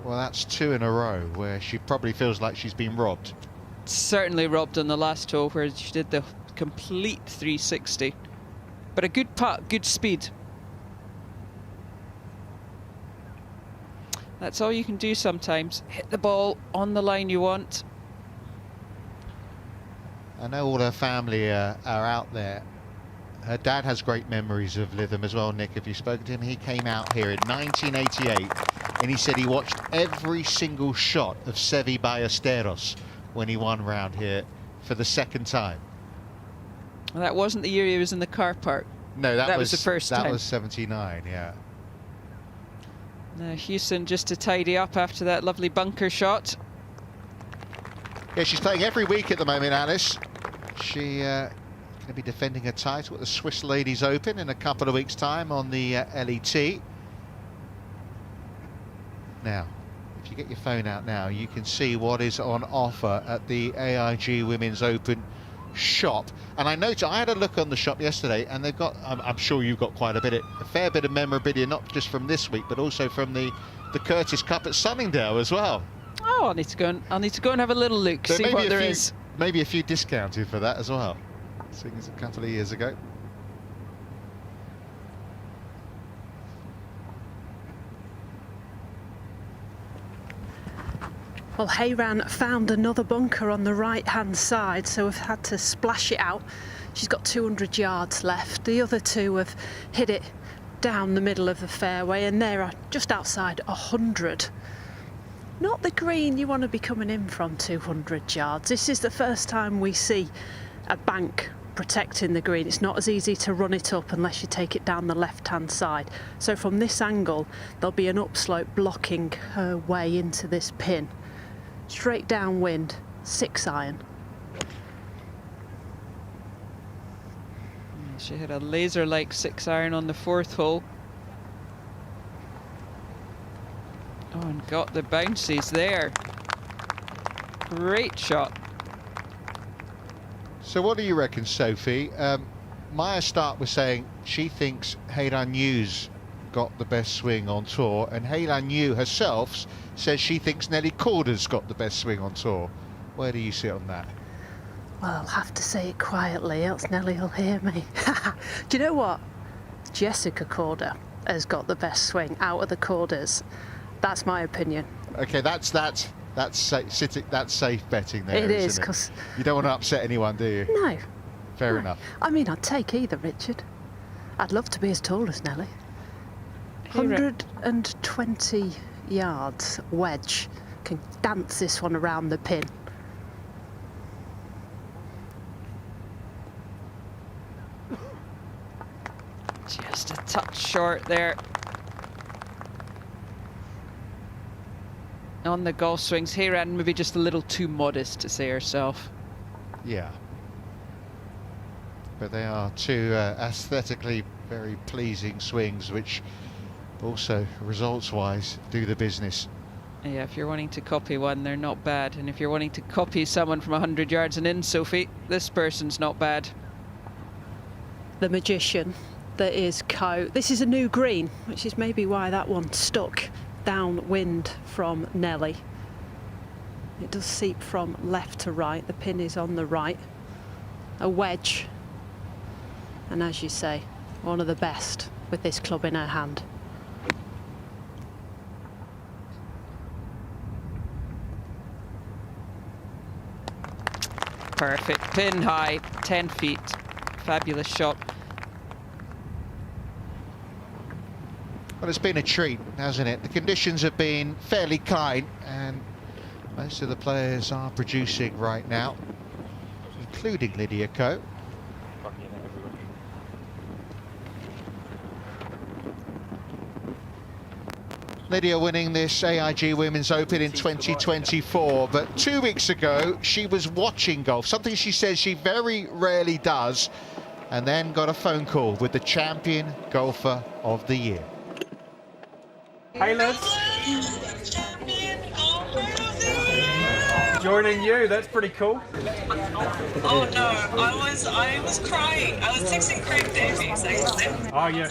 Well, that's 2 in a row where she probably feels like she's been robbed. Certainly robbed on the last hole where she did the complete 360. But a good putt, good speed. That's all you can do sometimes. Hit the ball on the line you want. I know all her family are out there. Her dad has great memories of Lytham as well, Nick. If you spoke to him, he came out here in 1988 and he said he watched every single shot of Seve Ballesteros when he won round here for the second time. Well, that wasn't the year he was in the car park. No, that was the first time. That was 79, yeah. Now Houston just to tidy up after that lovely bunker shot. Yeah, she's playing every week at the moment, Alice. She going to be defending her title at the Swiss Ladies Open in a couple of weeks' time on the LET. Now, if you get your phone out now, you can see what is on offer at the AIG Women's Open shop. And I noticed, I had a look on the shop yesterday, and they've got, I'm sure you've got quite a fair bit of memorabilia, not just from this week, but also from the Curtis Cup at Sunningdale as well. Oh, I'll need to go and have a little look, see what there is. Maybe a few discounted for that as well, seeing as a couple of years ago. Well, Hayran found another bunker on the right-hand side, so we've had to splash it out. She's got 200 yards left. The other two have hit it down the middle of the fairway, and they're just outside 100. Not the green you want to be coming in from 200 yards. This is the first time we see a bank protecting the green. It's not as easy to run it up unless you take it down the left-hand side. So from this angle, there'll be an upslope blocking her way into this pin. Straight downwind, 6-iron. She had a laser-like 6-iron on the 4th hole. Oh, and got the bounces there. Great shot. So what do you reckon, Sophie? Maya Stark was saying she thinks Heilan Yu's got the best swing on tour, and Heilan Yu herself says she thinks Nelly Korda's got the best swing on tour. Where do you sit on that? Well, I'll have to say it quietly, else Nelly will hear me. Do you know what? Jessica Korda has got the best swing out of the Kordas. That's my opinion. Okay, that's safe betting there. It is, isn't because you don't want to upset anyone, do you? no. Fair No. enough. I mean, I'd take either, Richard. I'd love to be as tall as Nelly. 120 yards wedge. Can dance this one around the pin. Just a touch short there. On the golf swings, Heilan maybe just a little too modest to say herself. Yeah. But they are two aesthetically very pleasing swings, which also results-wise do the business. Yeah, if you're wanting to copy one, they're not bad. And if you're wanting to copy someone from 100 yards and in, Sophie, this person's not bad. The magician that is Ko. This is a new green, which is maybe why that one stuck downwind from Nelly. It does seep from left to right. The pin is on the right. A wedge. And as you say, one of the best with this club in her hand. Perfect. Pin high, 10 feet. Fabulous shot. Well, it's been a treat, hasn't it? The conditions have been fairly kind, and most of the players are producing right now, including Lydia Ko. Lydia winning this AIG Women's Open in 2024, but 2 weeks ago she was watching golf, something she says she very rarely does, and then got a phone call with the champion golfer of the year. Hey Liz. Joining you, that's pretty cool. Oh no, I was crying. I was texting Craig Davies. Oh yeah.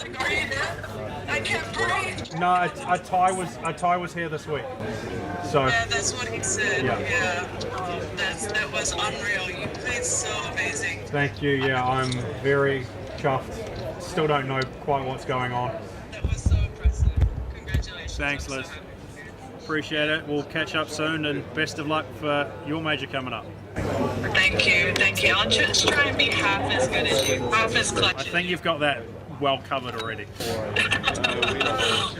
I can't breathe. No, a tie was here this week. So Yeah, that's what he said. Yeah. That was unreal. You played so amazing. thank you. Yeah, I'm very chuffed. Still don't know quite what's going on. That was so impressive. Congratulations. Thanks, Liz. Appreciate it. We'll catch up soon, and best of luck for your major coming up. Thank you. I'll just try and be half as good as you, half as clutch. I think you've got that well covered already.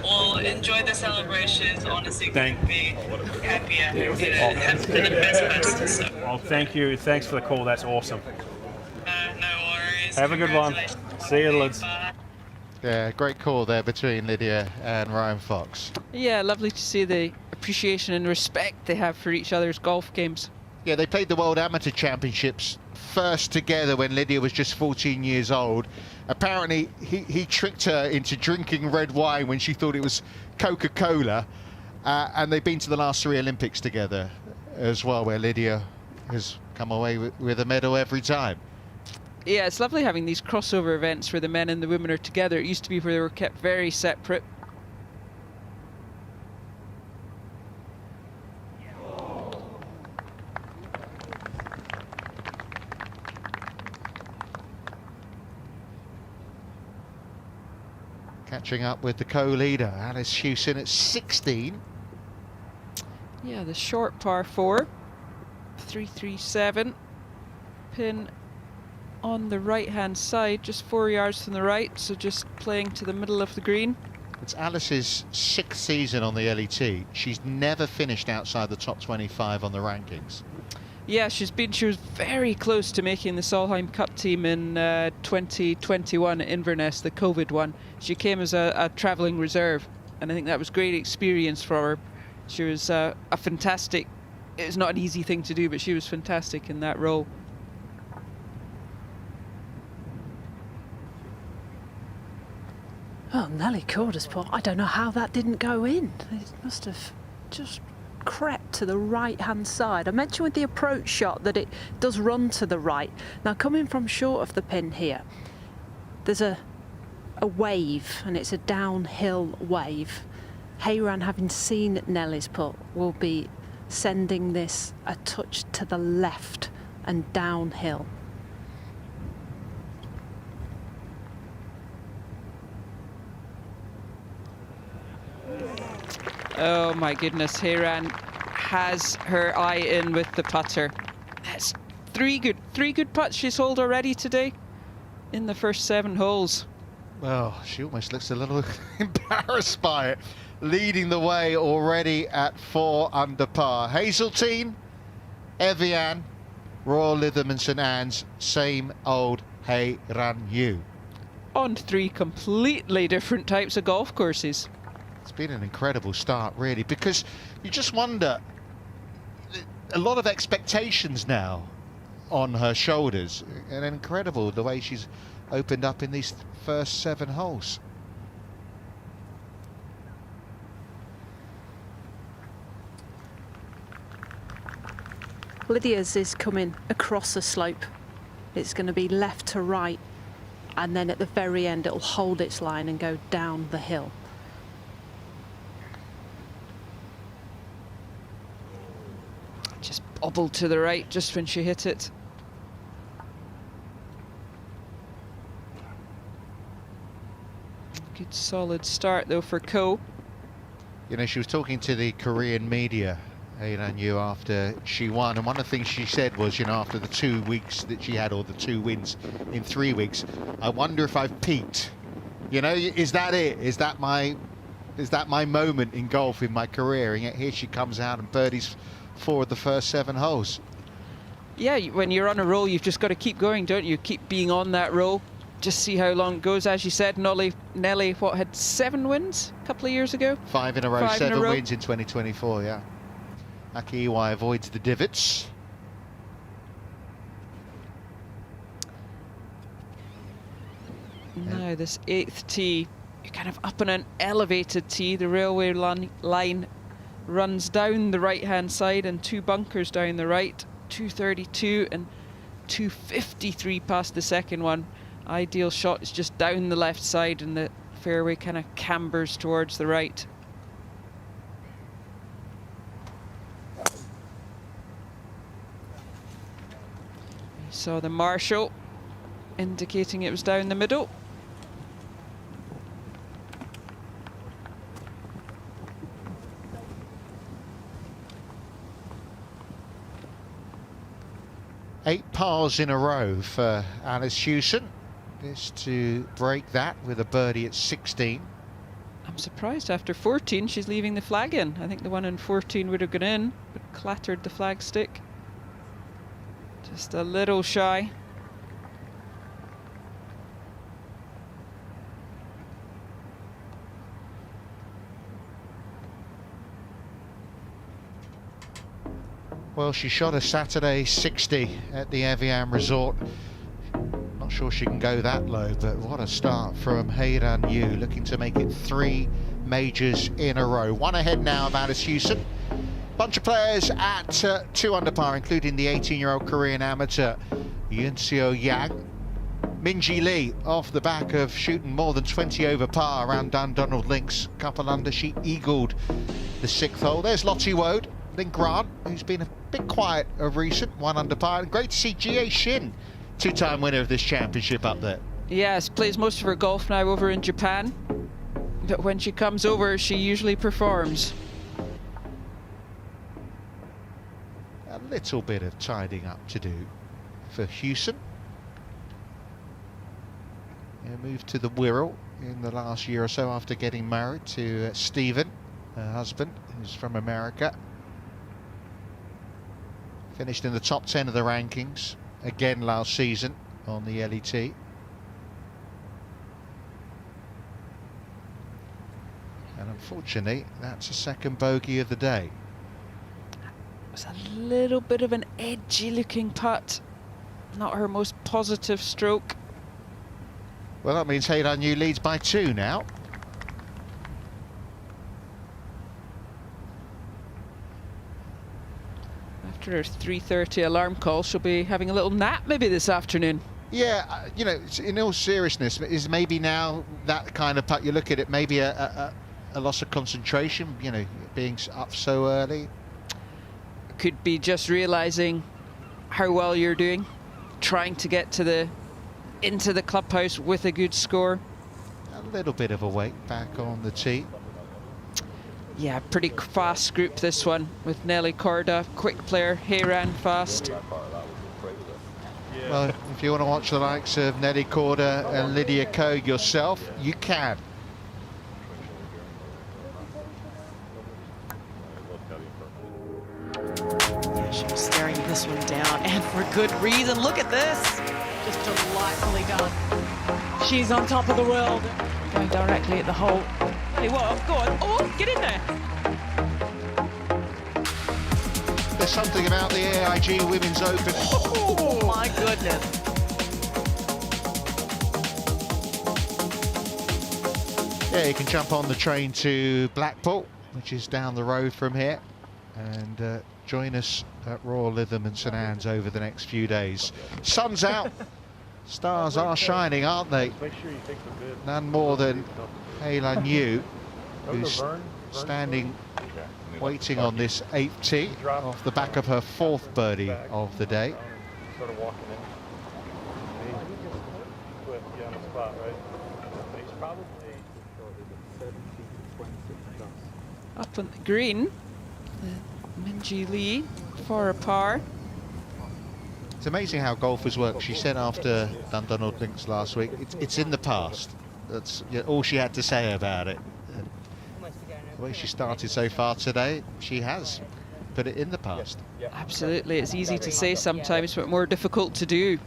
Well, enjoy the celebrations. Honestly, Thank- couldn't be happier. Has been the best person. So, Well, thank you. Thanks for the call. That's awesome. no worries. Have a good one. Congratulations. See you, Liz. Bye. Yeah, great call there between Lydia and Ryan Fox. Yeah, lovely to see the appreciation and respect they have for each other's golf games. Yeah, they played the World Amateur Championships first together when Lydia was just 14 years old. Apparently, he tricked her into drinking red wine when she thought it was Coca-Cola. And they've been to the last 3 Olympics together as well, where Lydia has come away with a medal every time. Yeah, it's lovely having these crossover events where the men and the women are together. It used to be where they were kept very separate. Catching up with the co-leader, Alice Hewson, at 16. Yeah, the short par 4, 337. Pin on the right-hand side, just 4 yards from the right, so just playing to the middle of the green. It's Alice's 6th season on the LET. She's never finished outside the top 25 on the rankings. Yeah, she was very close to making the Solheim Cup team in 2021 at Inverness, the COVID one. She came as a travelling reserve, and I think that was great experience for her. She was a fantastic, it's not an easy thing to do, but she was fantastic in that role. Oh, Nelly Corder's pot. I don't know how that didn't go in. It must have just crept to the right-hand side. I mentioned with the approach shot that it does run to the right. Now, coming from short of the pin here, there's a wave, and it's a downhill wave. Hayran, having seen Nelly's putt, will be sending this a touch to the left and downhill. Oh my goodness, Hayran has her eye in with the putter. That's three good putts she's holed already today in the first 7 holes. Well, she almost looks a little embarrassed by it. Leading the way already at 4 under par. Hazeltine, Evian, Royal Lytham and St Anne's, same old Hayran Yu. On 3 completely different types of golf courses. It's been an incredible start, really, because you just wonder, a lot of expectations now on her shoulders, and incredible the way she's opened up in these first 7 holes. Lydia's is coming across the slope. It's going to be left to right, and then at the very end it'll hold its line and go down the hill. Just bobbled to the right just when she hit it. Good solid start though for Ko. You know, she was talking to the Korean media, Hayran Yu, after she won, and one of the things she said was, you know, after the 2 weeks that she had, or the 2 wins in 3 weeks, I wonder if I've peaked. You know, is that it? Is that my moment in golf in my career? And yet here she comes out and birdies 4 of the first 7 holes. Yeah, when you're on a roll, you've just got to keep going, don't you? Keep being on that roll. Just see how long it goes. As you said, Nelly, what, had 7 wins a couple of years ago? 5 in a row, 5 in a 7 row. wins in 2024, yeah. Aki Iwai avoids the divots. Now this 8th tee, you're kind of up on an elevated tee. The railway line runs down the right-hand side and 2 bunkers down the right. 232 and 253 past the second one. Ideal shot is just down the left side, and the fairway kind of cambers towards the right. You saw the marshal indicating it was down the middle. Eight pars in a row for Alice Hewson. This to break that with a birdie at 16. I'm surprised after 14 she's leaving the flag in. I think the one in 14 would have gone in, but clattered the flag stick. Just a little shy. Well, she shot a Saturday 60 at the Evian Resort. Not sure she can go that low, but what a start from Hayran Yu, looking to make it 3 majors in a row. 1 ahead now of Alice Hewson. Bunch of players at 2 under par, including the 18-year-old Korean amateur Yoon Seo Yang. Minji Lee, off the back of shooting more than 20 over par around Dundonald Links, couple under, she eagled the 6th hole. There's Lottie Woad, then Grant, who's been a bit quiet of recent, 1 under par. And great to see Jie Shin, 2-time winner of this championship, up there. Yes, plays most of her golf now over in Japan, but when she comes over, she usually performs. A little bit of tidying up to do for Hewson. Moved to the Wirral in the last year or so after getting married to Stephen, her husband, who's from America. Finished in the top 10 of the rankings again last season on the LET. And unfortunately, that's a second bogey of the day. It was a little bit of an edgy looking putt. Not her most positive stroke. Well, that means Hey Lan Yu leads by 2 now. After her 3:30 alarm call, she'll be having a little nap maybe this afternoon. Yeah, you know, in all seriousness, is maybe now that kind of putt, you look at it, maybe a loss of concentration, you know, being up so early. Could be just realising how well you're doing, trying to get to into the clubhouse with a good score. A little bit of a wait back on the tee. Yeah, pretty fast group this one with Nelly Korda, quick player, Hey ran fast. Well, if you want to watch the likes of Nelly Korda and Lydia Ko yourself, you can. Yeah, she was staring this one down, and for good reason. Look at this. Just delightfully done. She's on top of the world. Going directly at the hole. Hey, what? Go on. Oh, get in there. There's something about the AIG Women's Open. Oh, my goodness. Yeah, you can jump on the train to Blackpool, which is down the road from here, and join us at Royal Lytham and St Anne's over the next few days. Sun's out, stars are shining, aren't they? None more than Hey Lan Yu, who's standing waiting on this 8th tee off the back of her 4th birdie of the day. Up on the green, Minjee Lee for a par. It's amazing how golfers work. She said after Dundonald Links last week, it's in the past. That's all she had to say about it. The way she started so far today, she has put it in the past. Absolutely, it's easy to say sometimes, but more difficult to do.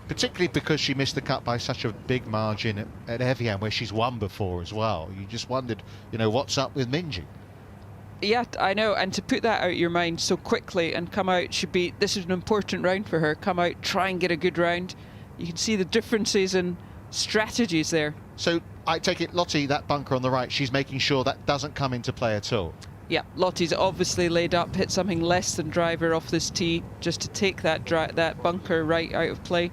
Particularly because she missed the cut by such a big margin at Evian, where she's won before as well. You just wondered, you know, what's up with Minjee? Yeah, I know, and to put that out of your mind so quickly and come out this is an important round for her. Come out, try and get a good round. You can see the differences in strategies there. So I take it, Lottie, that bunker on the right, she's making sure that doesn't come into play at all. Yeah, Lottie's obviously laid up, hit something less than driver off this tee just to take that bunker right out of play.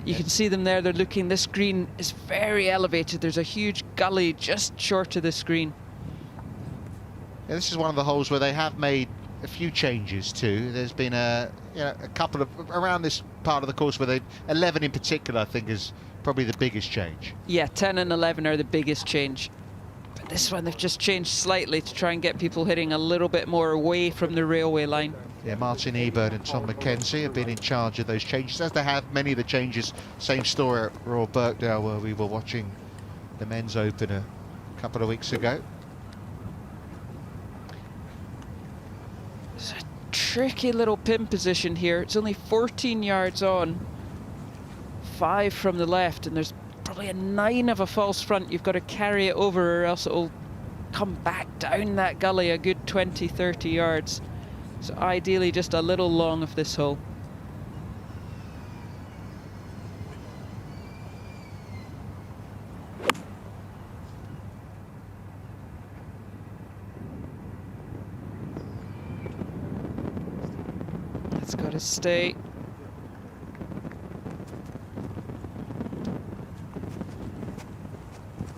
You can see them there, they're looking, this green is very elevated. There's a huge gully just short of the screen. Yeah, this is one of the holes where they have made a few changes too. There's been a couple of around this part of the course where 11 in particular I think is probably the biggest change. Yeah, 10 and 11 are the biggest change. But this one they've just changed slightly to try and get people hitting a little bit more away from the railway line. Yeah, Martin Ebert and Tom McKenzie have been in charge of those changes, as they have many of the changes. Same story at Royal Birkdale, where we were watching the men's open a couple of weeks ago. It's a tricky little pin position here. It's only 14 yards on, 5 from the left, and there's probably a 9 of a false front. You've got to carry it over or else it'll come back down that gully a good 20, 30 yards. So ideally just a little long of this hole. It's got to stay.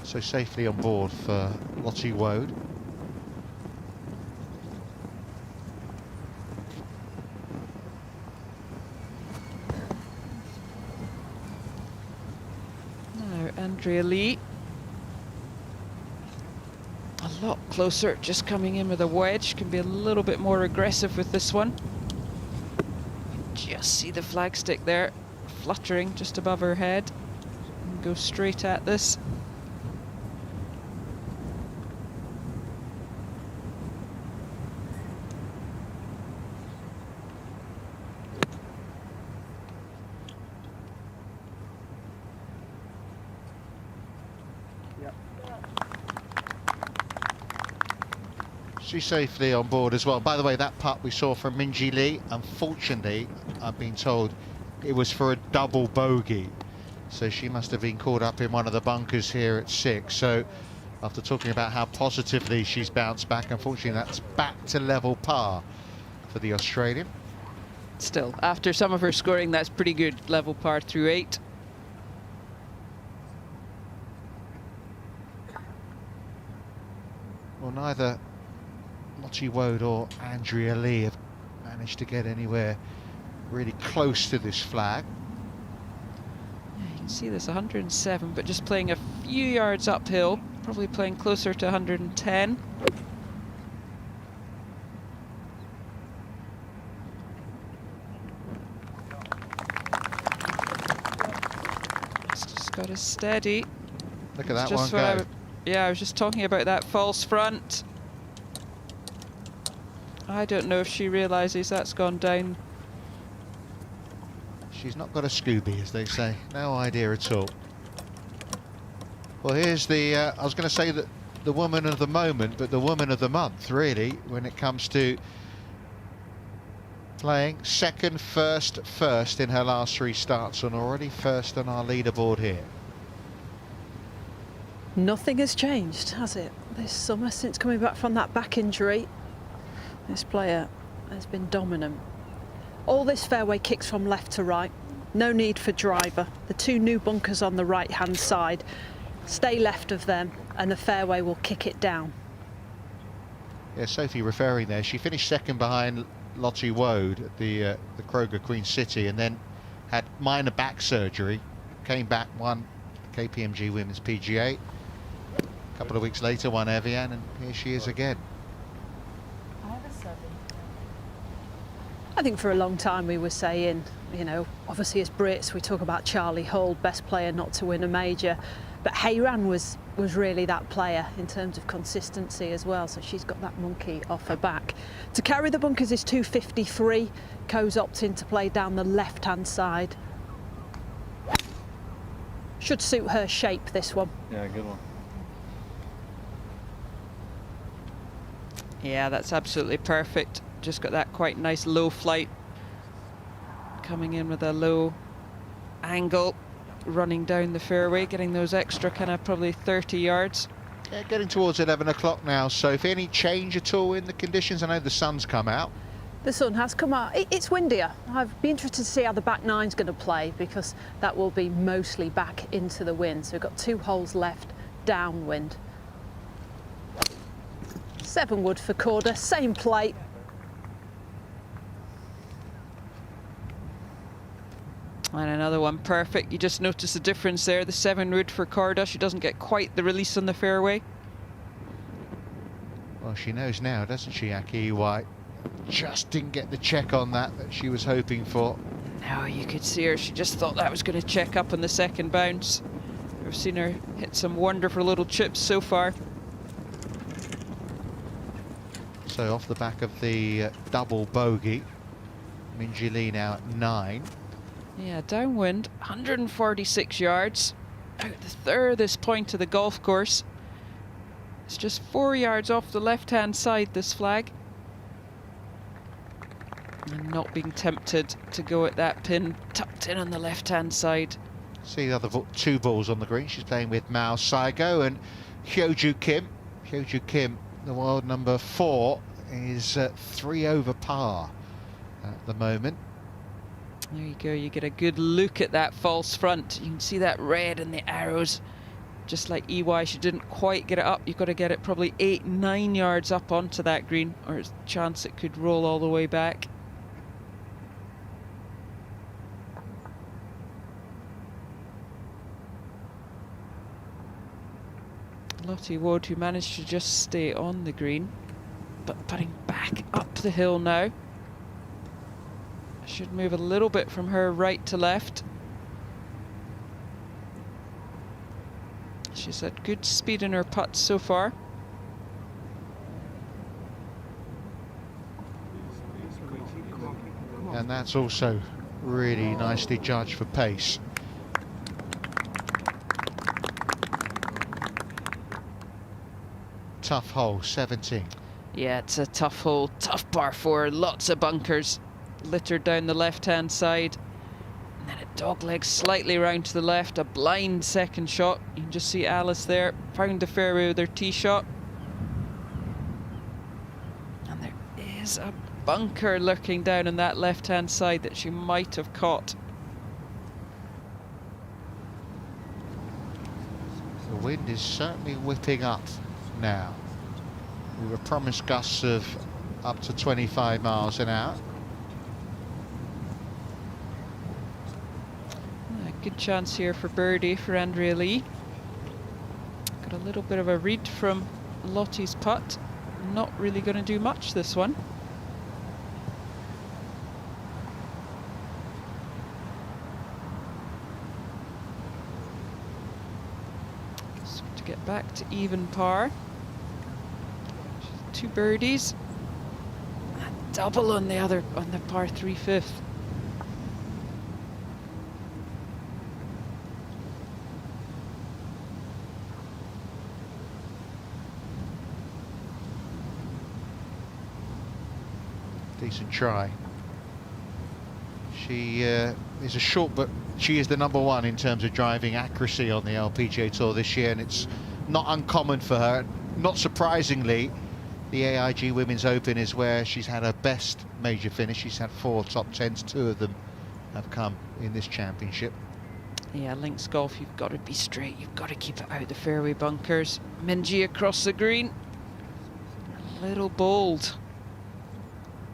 So safely on board for Lottie Woad. Now Andrea Lee. A lot closer, just coming in with a wedge. Can be a little bit more aggressive with this one. Just see the flagstick there, fluttering just above her head. And go straight at this. She's safely on board as well. By the way, that putt we saw from Minjee Lee, unfortunately, I've been told it was for a double bogey. So she must have been caught up in one of the bunkers here at 6. So after talking about how positively she's bounced back, unfortunately that's back to level par for the Australian. Still, after some of her scoring, that's pretty good. Level par through 8. Well, neither Lottie Woad or Andrea Lee have managed to get anywhere really close to this flag. Yeah, you can see this 107, but just playing a few yards uphill, probably playing closer to 110. Just got to steady. Look at that Just one what go. Yeah, I was just talking about that false front. I don't know if she realises that's gone down. She's not got a Scooby, as they say. No idea at all. Well, here's the, I was going to say that the woman of the moment, but the woman of the month, really, when it comes to playing second, first in her last 3 starts, and already first on our leaderboard here. Nothing has changed, has it, this summer since coming back from that back injury? This player has been dominant. All this fairway kicks from left to right. No need for driver. The 2 new bunkers on the right-hand side. Stay left of them and the fairway will kick it down. Yeah, Sophie referring there. She finished second behind Lottie Woad at the Kroger Queen City, and then had minor back surgery. Came back, won KPMG Women's PGA. A couple of weeks later, won Evian, and here she is again. I think for a long time we were saying, you know, obviously as Brits we talk about Charlie Hull, best player not to win a major, but Hayran was really that player in terms of consistency as well, so she's got that monkey off her back. To carry the bunkers is 253. Coe's opting to play down the left-hand side. Should suit her shape, this one. Yeah, good one. Yeah, that's absolutely perfect. Just got that quite nice low flight. Coming in with a low angle, running down the fairway, getting those extra kind of probably 30 yards. Yeah, getting towards 11 o'clock now, so if any change at all in the conditions, I know the sun's come out. The sun has come out. It's windier. I'd be interested to see how the back nine's going to play, because that will be mostly back into the wind. So we've got 2 holes left downwind. 7 wood for Corda, same plate. And another one perfect. You just notice the difference there. The 7 wood for Corda. She doesn't get quite the release on the fairway. Well, she knows now, doesn't she, Aki White? Just didn't get the check on that she was hoping for. No, you could see her. She just thought that was going to check up on the second bounce. We've seen her hit some wonderful little chips so far. So off the back of the double bogey, Minjee Lee now at 9. Yeah, downwind, 146 yards. Out the furthest point of the golf course. It's just 4 yards off the left-hand side, this flag. And not being tempted to go at that pin tucked in on the left-hand side. See the other 2 balls on the green. She's playing with Mao Saigo and Hyoju Kim. Hyoju Kim, the world number 4, is 3 over par at the moment. There you go, you get a good look at that false front. You can see that red and the arrows. Just like EY, she didn't quite get it up. You've got to get it probably 8-9 yards up onto that green, or there's a chance it could roll all the way back. Lottie Woad, who managed to just stay on the green, but putting back up the hill now. Should move a little bit from her right to left. She's had good speed in her putts so far. And that's also really nicely judged for pace. Tough hole, 17. Yeah, it's a tough hole, tough par 4, lots of bunkers littered down the left-hand side. And then it doglegs slightly round to the left, a blind second shot. You can just see Alice there, found the fairway with her tee shot. And there is a bunker lurking down on that left-hand side that she might have caught. The wind is certainly whipping up now. We were promised gusts of up to 25 miles an hour. A good chance here for birdie for Andrea Lee. Got a little bit of a read from Lottie's putt. Not really going to do much this one. So to get back to even par. 2 birdies. A double on the par 3 fifth. Decent try. She is a short, but she is the #1 in terms of driving accuracy on the LPGA Tour this year, and it's not uncommon for her. Not surprisingly, the AIG Women's Open is where she's had her best major finish. She's had 4 top 10s, 2 of them have come in this championship. Yeah, links golf, you've got to be straight, you've got to keep it out the fairway bunkers. Minjee across the green. A little bold.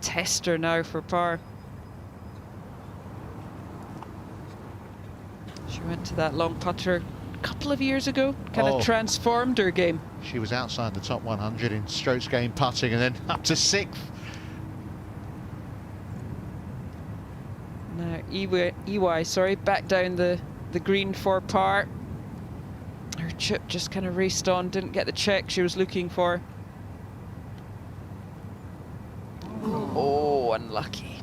Tester now for par. She went to that long putter a couple of years ago, kind of transformed her game. She was outside the top 100 in strokes gained putting and then up to 6th. Now EY, back down the green for par. Her chip just kind of raced on, didn't get the check she was looking for. Oh, unlucky.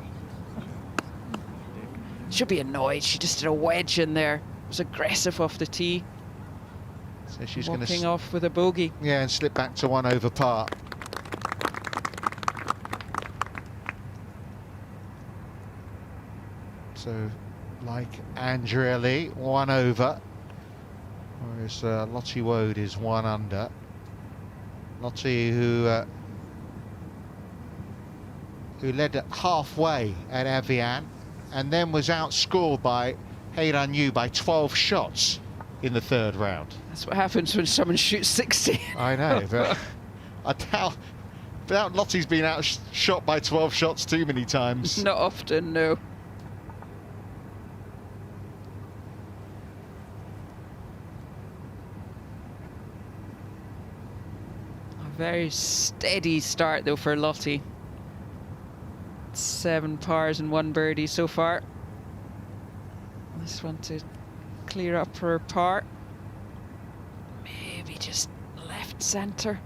She'll be annoyed. She just did a wedge in there. It was aggressive off the tee. So she's going to walking off with a bogey. Yeah, and slip back to 1 over par. So, like Andrea Lee, 1 over, whereas Lottie Woad is 1 under. Lottie, who led halfway at Evian, and then was outscored by Heiran Yu by 12 shots in the 3rd round. That's what happens when someone shoots 60. I know, but I doubt Lottie's been outshot by 12 shots too many times. Not often, no. A very steady start though for Lottie. 7 pars and 1 birdie so far. This one to clear up her par. Maybe just left centre.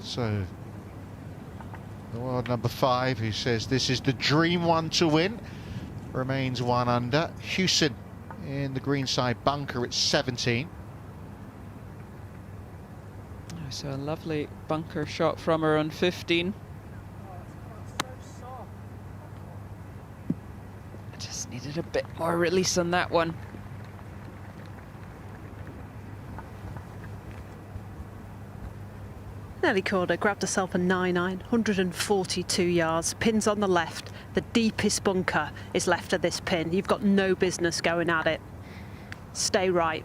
So, the world #5, who says this is the dream one to win, remains 1 under. Hewson in the greenside bunker at 17. So a lovely bunker shot from her on 15. I just needed a bit more release on that one. Nelly Corder grabbed herself a 9-iron, 142 yards, pins on the left. The deepest bunker is left of this pin. You've got no business going at it. Stay right.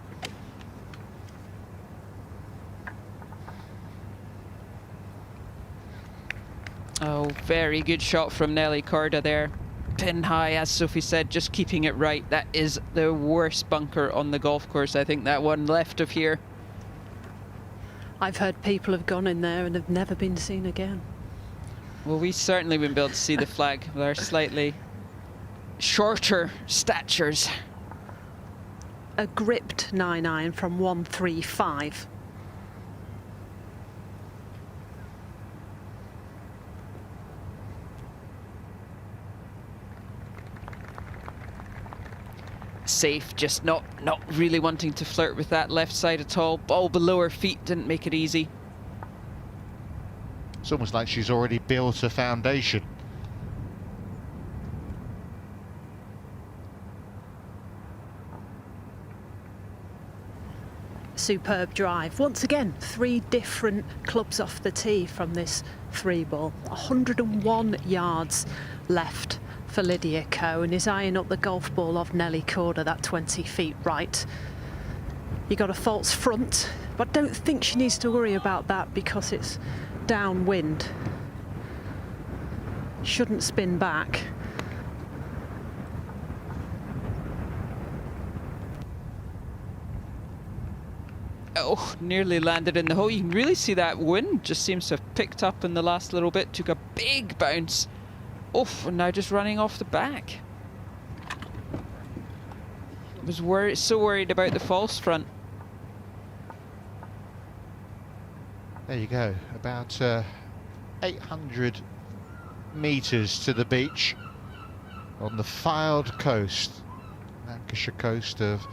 Oh, very good shot from Nelly Corda there. Pin high, as Sophie said, just keeping it right. That is the worst bunker on the golf course. I think that one left of here. I've heard people have gone in there and have never been seen again. Well, we certainly wouldn't be able to see the flag with our slightly shorter statures. A gripped 9-iron from 135. safe, just not really wanting to flirt with that left side at all. Ball below her feet didn't make it easy. It's almost like she's already built a foundation. Superb drive. Once again, 3 different clubs off the tee from this 3-ball. 101 yards left for Lydia Ko, and is eyeing up the golf ball of Nelly Corder, that 20 feet right. You got a false front, but don't think she needs to worry about that because it's downwind. Shouldn't spin back. Oh, nearly landed in the hole. You can really see that wind just seems to have picked up in the last little bit. Took a big bounce. Oof, and now just running off the back. Was so worried about the false front. There you go, about 800 metres to the beach on the Fylde coast, Lancashire coast of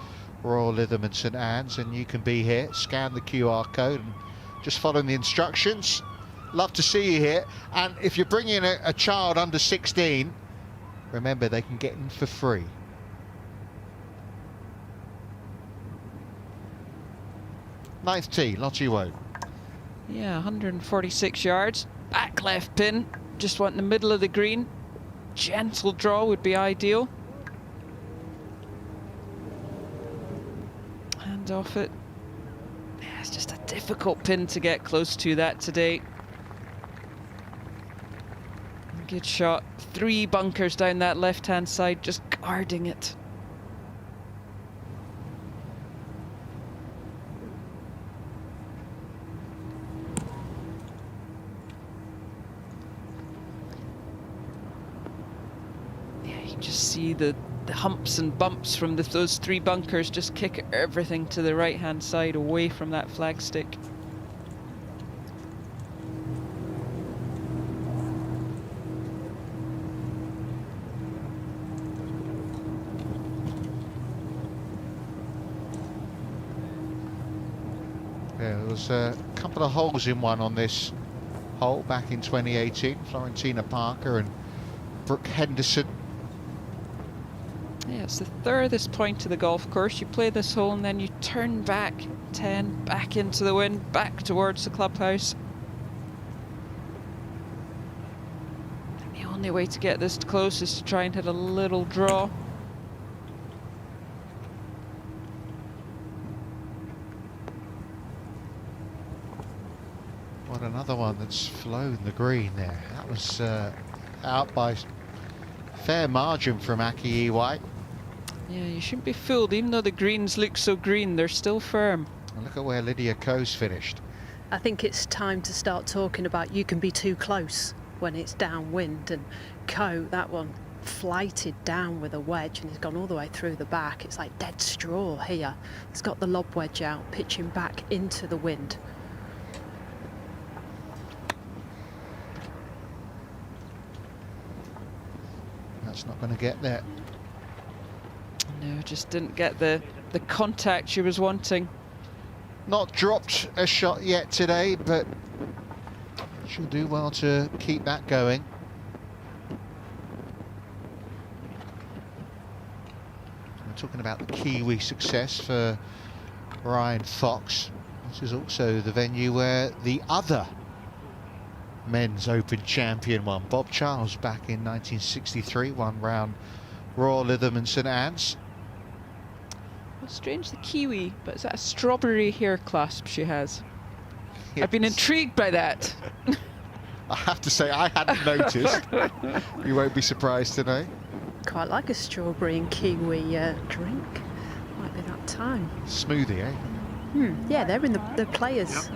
Royal Lytham and St Anne's, and you can be here, scan the QR code and just following the instructions. Love to see you here, and if you're bringing a child under 16, remember they can get in for free. Ninth tee, Lottie Woe. Yeah, 146 yards. Back left pin. Just want in the middle of the green. Gentle draw would be ideal. Hand off it. Yeah, it's just a difficult pin to get close to that today. Good shot. 3 bunkers down that left-hand side, just guarding it. Just see the humps and bumps from those 3 bunkers, just kick everything to the right hand side away from that flagstick. Yeah, there was a couple of holes in one on this hole back in 2018. Florentina Parker and Brooke Henderson. Yeah, it's the furthest point of the golf course. You play this hole and then you turn back 10, back into the wind, back towards the clubhouse. And the only way to get this close is to try and hit a little draw. What another one that's flown the green there. That was out by fair margin from Aki White. Yeah, you shouldn't be fooled. Even though the greens look so green, they're still firm. And look at where Lydia Ko's finished. I think it's time to start talking about you can be too close when it's downwind, and Ko, that one flighted down with a wedge and has gone all the way through the back. It's like dead straw here. It's got the lob wedge out, pitching back into the wind. That's not going to get there. No, just didn't get the contact she was wanting. Not dropped a shot yet today, but she'll do well to keep that going. We're talking about the Kiwi success for Ryan Fox. This is also the venue where the other men's Open champion won. Bob Charles back in 1963 won round Royal Lytham and St Anne's. Well, strange, the Kiwi, but is that a strawberry hair clasp she has? Yes. I've been intrigued by that. I have to say, I hadn't noticed. You won't be surprised to know. Quite like a strawberry and kiwi drink. Might be that time. Smoothie, eh? Yeah, they're in the players.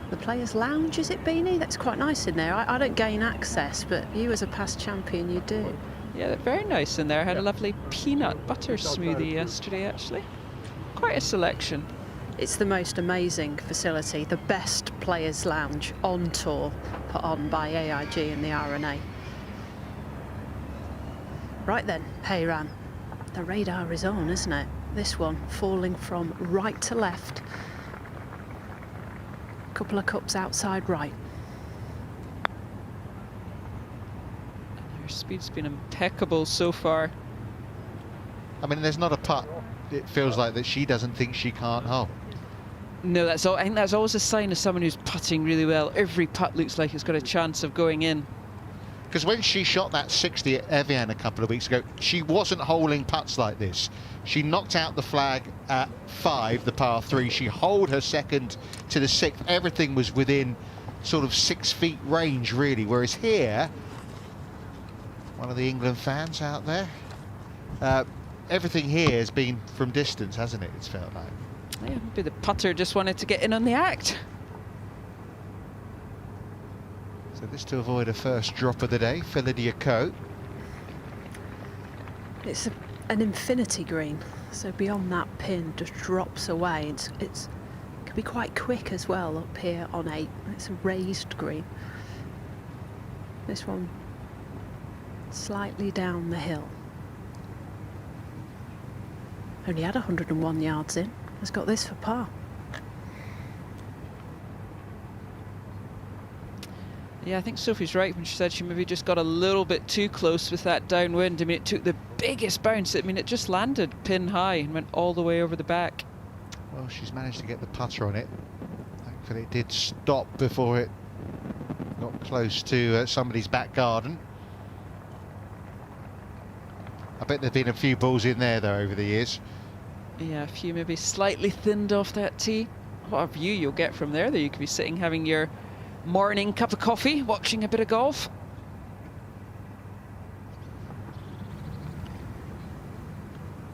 The players' lounge, is it, Beanie? That's quite nice in there. I don't gain access, but you as a past champion, you do. Yeah, they're very nice in there. I had a lovely peanut butter smoothie yesterday, actually. Quite a selection. It's the most amazing facility, the best players' lounge on tour, put on by AIG and the R&A. Right then, Hayran, The radar is on, isn't it? This one falling from right to left. Couple of cups outside right. And her speed's been impeccable so far. I mean, there's not a putt, it feels like, that she doesn't think she can't hole. No, that's all. I think that's always a sign of someone who's putting really well. Every putt looks like it's got a chance of going in. Because when she shot that 60 at Evian a couple of weeks ago, she wasn't holing putts like this. She knocked out the flag at 5, the par 3. She holed her second to the 6th. Everything was within sort of 6 feet range, really. Whereas here, one of the England fans out there, everything here has been from distance, hasn't it? It's felt like. Yeah, maybe the putter just wanted to get in on the act. So this to avoid a first drop of the day for Lydia Ko. It's an infinity green, so beyond that pin just drops away. It can be quite quick as well up here on 8. It's a raised green. This one slightly down the hill. Only had 101 yards in. Has got this for par. Yeah, I think Sophie's right when she said she maybe just got a little bit too close with that downwind. I mean, it took the biggest bounce. I mean, it just landed pin high and went all the way over the back. Well, she's managed to get the putter on it. Thankfully, it did stop before it got close to somebody's back garden. I bet there've been a few balls in there, though, over the years. Yeah, a few maybe slightly thinned off that tee. What a view you'll get from there, though. You could be sitting having your morning cup of coffee, watching a bit of golf.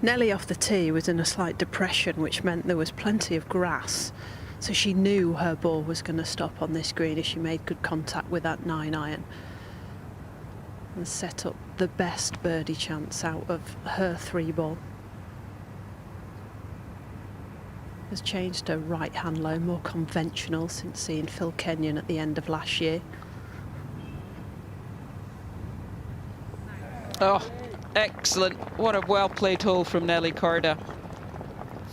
Nelly off the tee was in a slight depression, which meant there was plenty of grass. So she knew her ball was going to stop on this green if she made good contact with that 9-iron. And set up the best birdie chance out of her 3-ball. Has changed her right-hand low, more conventional since seeing Phil Kenyon at the end of last year. Oh, excellent. What a well-played hole from Nelly Korda.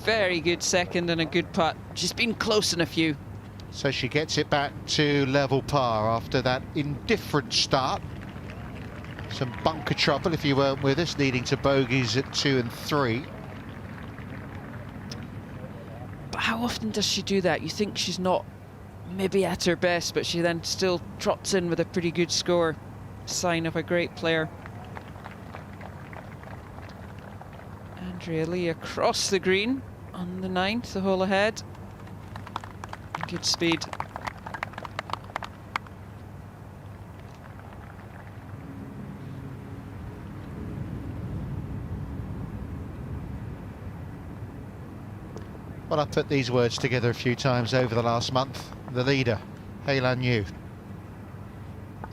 Very good second and a good putt. She's been close in a few. So she gets it back to level par after that indifferent start. Some bunker trouble, if you weren't with us, leading to bogeys at 2 and 3. But how often does she do that? You think she's not maybe at her best, but she then still trots in with a pretty good score. Sign of a great player. Andrea Lee across the green on the 9th, the hole ahead. Good speed. Well, I've put these words together a few times over the last month. The leader, Hei-Lan Yu.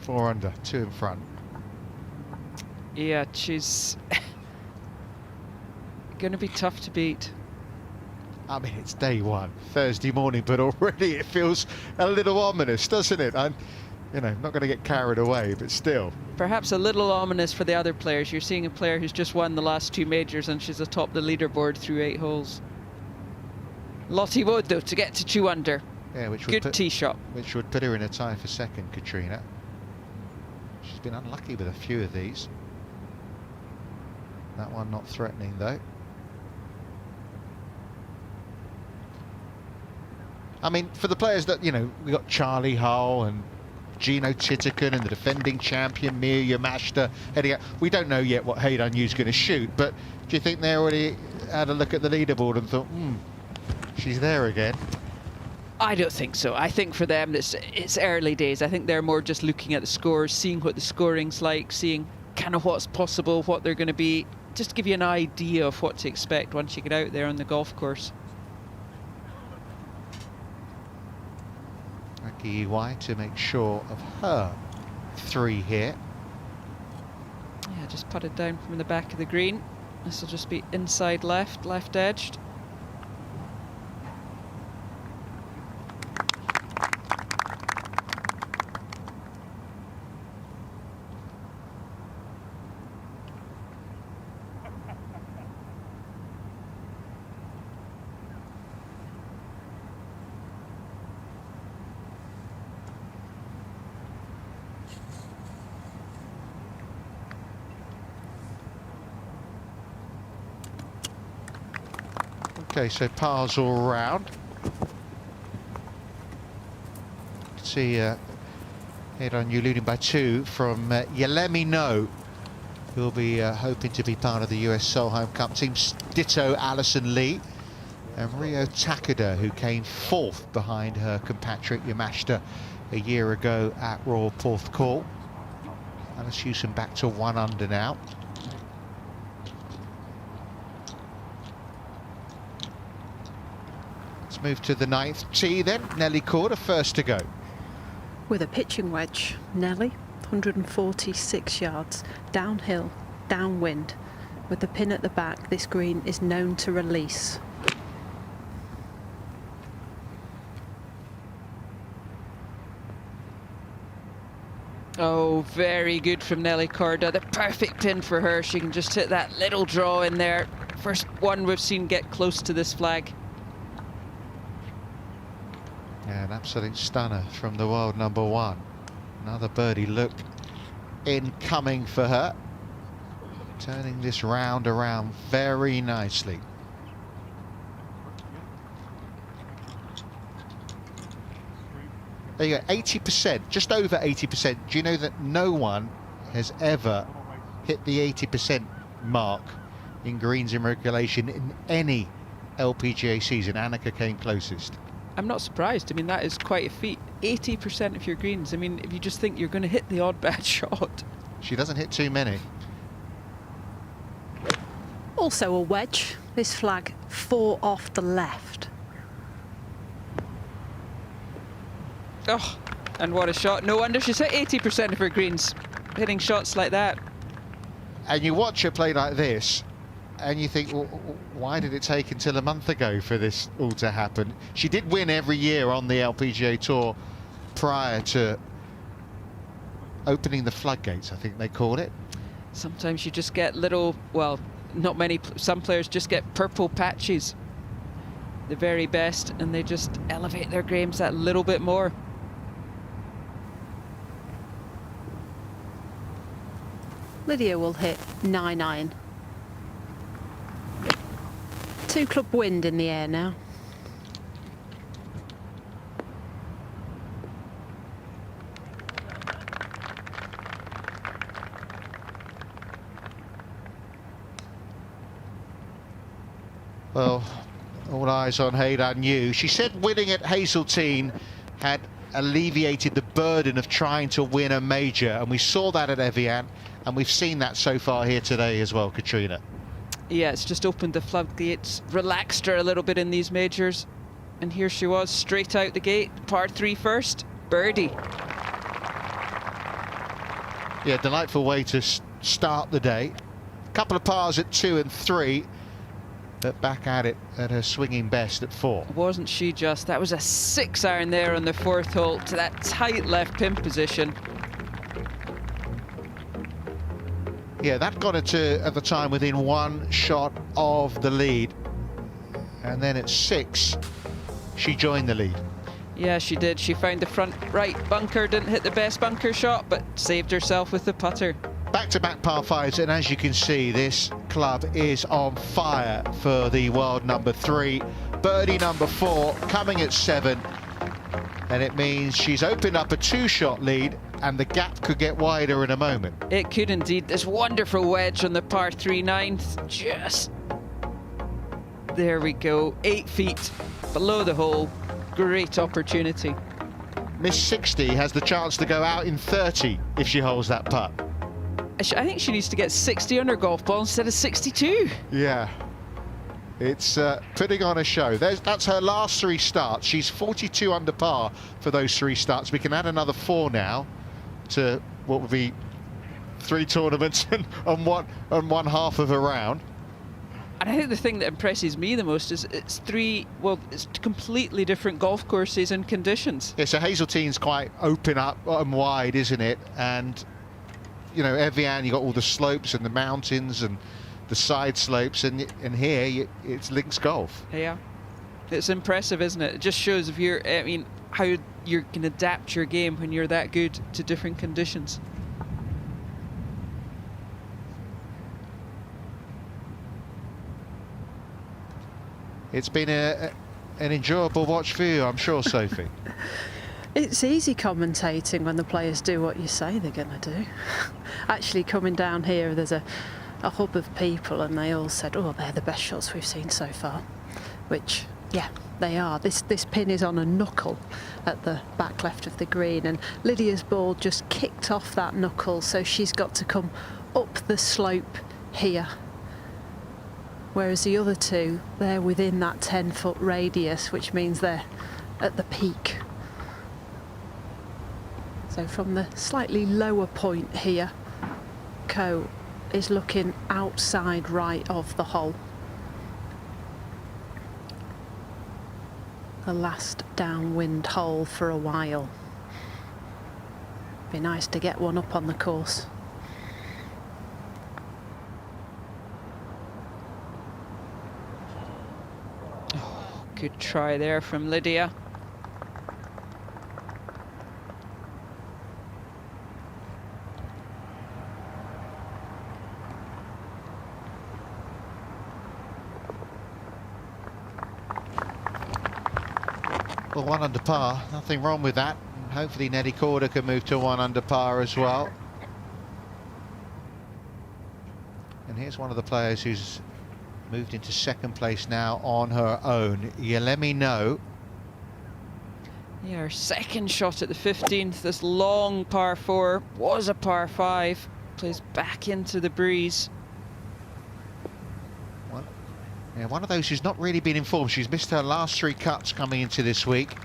4 under, 2 in front. Yeah, she's going to be tough to beat. I mean, it's day 1, Thursday morning, but already it feels a little ominous, doesn't it? I'm, you know, not going to get carried away, but still. Perhaps a little ominous for the other players. You're seeing a player who's just won the last 2 majors and she's atop the leaderboard through 8 holes. Lottie Wood, though, to get to 2 under. Yeah, which would good put, tee shot. Which would put her in a tie for second, Katrina. She's been unlucky with a few of these. That one not threatening, though. I mean, for the players that, you know, we got Charlie Hull and Gino Titican and the defending champion Mia Yamashita heading out. We don't know yet what Hei-Lan Yu's going to shoot, but do you think they already had a look at the leaderboard and thought, she's there again? I don't think so. I think for them it's early days. I think they're more just looking at the scores, seeing what the scoring's like, seeing kind of what's possible, what they're going to be, just to give you an idea of what to expect once you get out there on the golf course. EY to make sure of her 3 here. Yeah, just put it down from the back of the green. This will just be inside left, left edged. Okay, so pars all round. See head on you leading by 2 from Yelemi No, who'll be hoping to be part of the US Solheim Cup team. Ditto Alison Lee and Rio Takada, who came 4th behind her compatriot Yamashita a year ago at Royal Porthcawl. Alice Hewson back to 1 under now. Let's move to the 9th tee then. Nelly Corder first to go. With a pitching wedge, Nelly, 146 yards, downhill, downwind. With the pin at the back, this green is known to release. Oh, very good from Nelly Corda. The perfect pin for her. She can just hit that little draw in there. First one we've seen get close to this flag. Yeah, an absolute stunner from the world #1. Another birdie look incoming for her. Turning this round around very nicely. There you go, 80%, just over 80%. Do you know that no one has ever hit the 80% mark in greens in regulation in any LPGA season? Annika came closest. I'm not surprised. I mean, that is quite a feat. 80% of your greens. I mean, if you just think you're going to hit the odd bad shot. She doesn't hit too many. Also a wedge. This flag 4 off the left. Oh, and what a shot. No wonder she's hit 80% of her greens, hitting shots like that. And you watch her play like this, and you think, well, why did it take until a month ago for this all to happen? She did win every year on the LPGA Tour prior to opening the floodgates, I think they called it. Sometimes you just get little, well, not many, some players just get purple patches, the very best, and they just elevate their games that little bit more. Lydia will hit 9-iron. 2 club wind in the air now. Well, all eyes on Haydan Yu. She said winning at Hazeltine had alleviated the burden of trying to win a major, and we saw that at Evian, and we've seen that so far here today as well, Katrina. Yeah, it's just opened the floodgates, relaxed her a little bit in these majors, and here she was, straight out the gate, par 3 first, birdie. Yeah, delightful way to start the day. A couple of pars at 2 and 3, but back at it at her swinging best at 4. Wasn't she just? That was a 6-iron there on the 4th hole to that tight left pin position. Yeah, that got her to, at the time, within 1 shot of the lead. And then at 6, she joined the lead. Yeah, she did. She found the front right bunker, didn't hit the best bunker shot, but saved herself with the putter. Back-to-back par 5s, and as you can see, this club is on fire for the world #3. Birdie #4, coming at 7. And it means she's opened up a 2-shot lead, and the gap could get wider in a moment. It could indeed. This wonderful wedge on the par 3 9th. Just... there we go. 8 feet below the hole. Great opportunity. Miss 60 has the chance to go out in 30 if she holds that putt. I think she needs to get 60 on her golf ball instead of 62. Yeah. It's putting on a show. That's her last 3 starts. She's 42 under par for those 3 starts. We can add another 4 now to what would be 3 tournaments and one half of a round. And I think the thing that impresses me the most is it's completely different golf courses and conditions. Yeah, so Hazeltine's quite open up and wide, isn't it? And, you know, Evian, you got all the slopes and the mountains and the side slopes, and here it's links golf. Yeah, it's impressive, isn't it? It just shows if you're, I mean, how you can adapt your game when you're that good to different conditions. It's been an enjoyable watch for you, I'm sure, Sophie. It's easy commentating when the players do what you say they're going to do. Actually, coming down here, there's a hub of people, and they all said, oh, they're the best shots we've seen so far. Which, yeah, they are. This pin is on a knuckle at the back left of the green, and Lydia's ball just kicked off that knuckle, so she's got to come up the slope here. Whereas the other two, they're within that 10-foot radius, which means they're at the peak. So from the slightly lower point here, Ko is looking outside right of the hole. The last downwind hole for a while. Be nice to get one up on the course. Oh, good try there from Lydia. Well, 1 under par, nothing wrong with that. Hopefully Nelly Korda can move to 1 under par as well. And here's one of the players who's moved into 2nd place now on her own. You let me know. Yeah, her 2nd shot at the 15th, this long par 4 was a par 5. Plays back into the breeze. Yeah, one of those who's not really been informed. She's missed her last 3 cuts coming into this week.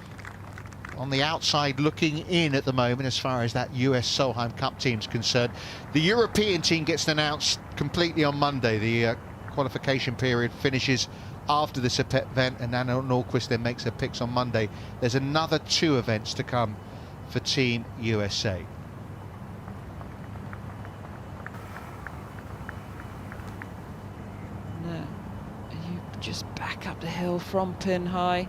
On the outside looking in at the moment as far as that US Solheim Cup team's concerned. The European team gets announced completely on Monday. The qualification period finishes after this event, and Anna Nordqvist then makes her picks on Monday. There's another 2 events to come for Team USA. Just back up the hill from pin high.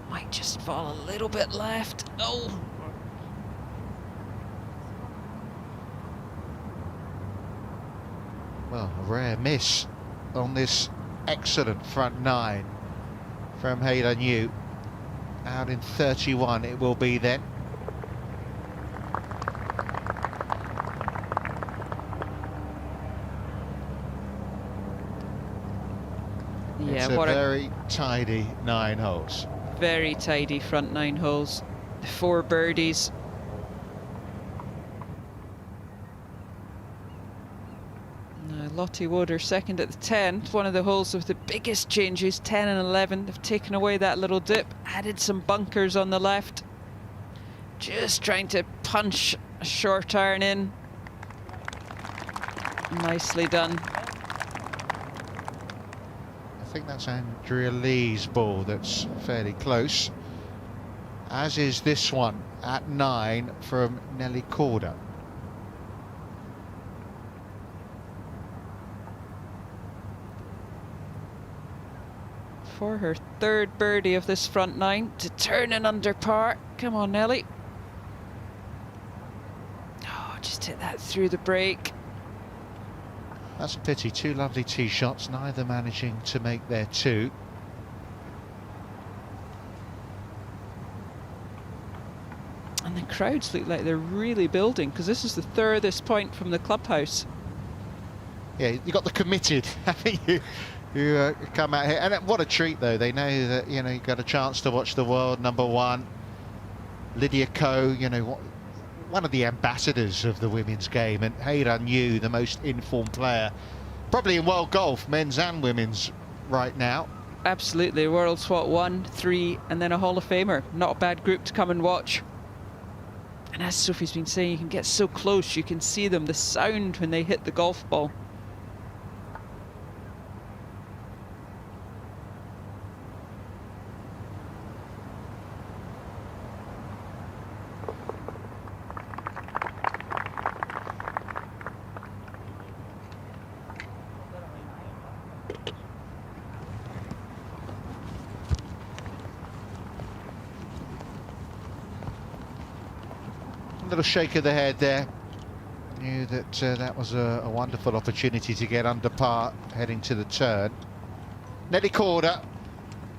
Might just fall a little bit left. Oh! Well, a rare miss on this excellent front 9 from Hayden Yu. Out in 31 it will be then. Yeah, it's a very tidy 9 holes. Very tidy front 9 holes. 4 birdies. Now, Lottie Wood are 2nd at the 10. One of the holes with the biggest changes, 10 and 11. They've taken away that little dip, added some bunkers on the left. Just trying to punch a short iron in. Nicely done. I think that's Andrea Lee's ball that's fairly close, as is this one at 9 from Nelly Korda. For her 3rd birdie of this front 9 to turn in under par. Come on, Nelly. Oh, just hit that through the break. That's a pity. 2 lovely tee shots, neither managing to make their 2. And the crowds look like they're really building, because this is the furthest point from the clubhouse. Yeah, you got the committed, haven't you? Who come out here, and what a treat though. They know that, you know, you got a chance to watch the world number 1, Lydia Ko, you know, one of the ambassadors of the women's game, and Hayden Yu, the most informed player probably in world golf, men's and women's right now. Absolutely, world's what, 1, 3, and then a Hall of Famer. Not a bad group to come and watch. And as Sophie's been saying, you can get so close, you can see them, the sound when they hit the golf ball. Little shake of the head there. Knew that that was a wonderful opportunity to get under par heading to the turn. Nelly Korda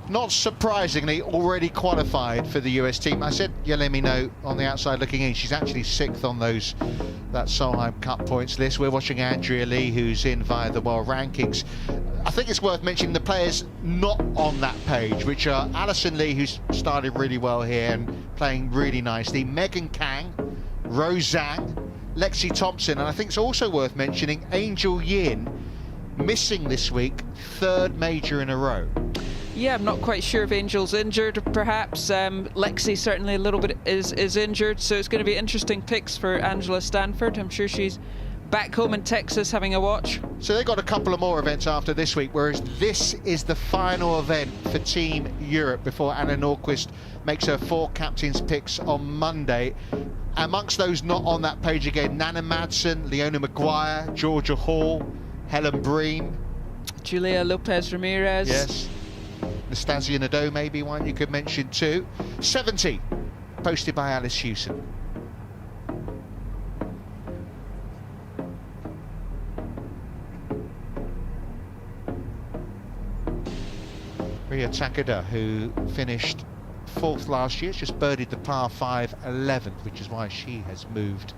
not surprisingly, already qualified for the US team. I said, yeah, let me know on the outside looking in. She's actually 6th on that Solheim Cup points list. We're watching Andrea Lee, who's in via the world rankings. I think it's worth mentioning the players not on that page, which are Alison Lee, who's started really well here and playing really nicely, Megan Kang, Rose Zhang, Lexi Thompson, and I think it's also worth mentioning Angel Yin, missing this week, 3rd major in a row. Yeah, I'm not quite sure if Angel's injured, perhaps. Lexi certainly a little bit is injured, so it's going to be interesting picks for Angela Stanford. I'm sure she's back home in Texas having a watch. So they've got a couple of more events after this week, whereas this is the final event for Team Europe before Anna Nordqvist makes her 4 captains picks on Monday. Amongst those not on that page again, Nana Madsen, Leona Maguire, Georgia Hall, Helen Breen, Julia Lopez Ramirez. Yes. Nastasia Nadeau maybe one you could mention too. 70, posted by Alice Hewson. Ria Takada, who finished 4th last year, just birdied the par 5 11th, which is why she has moved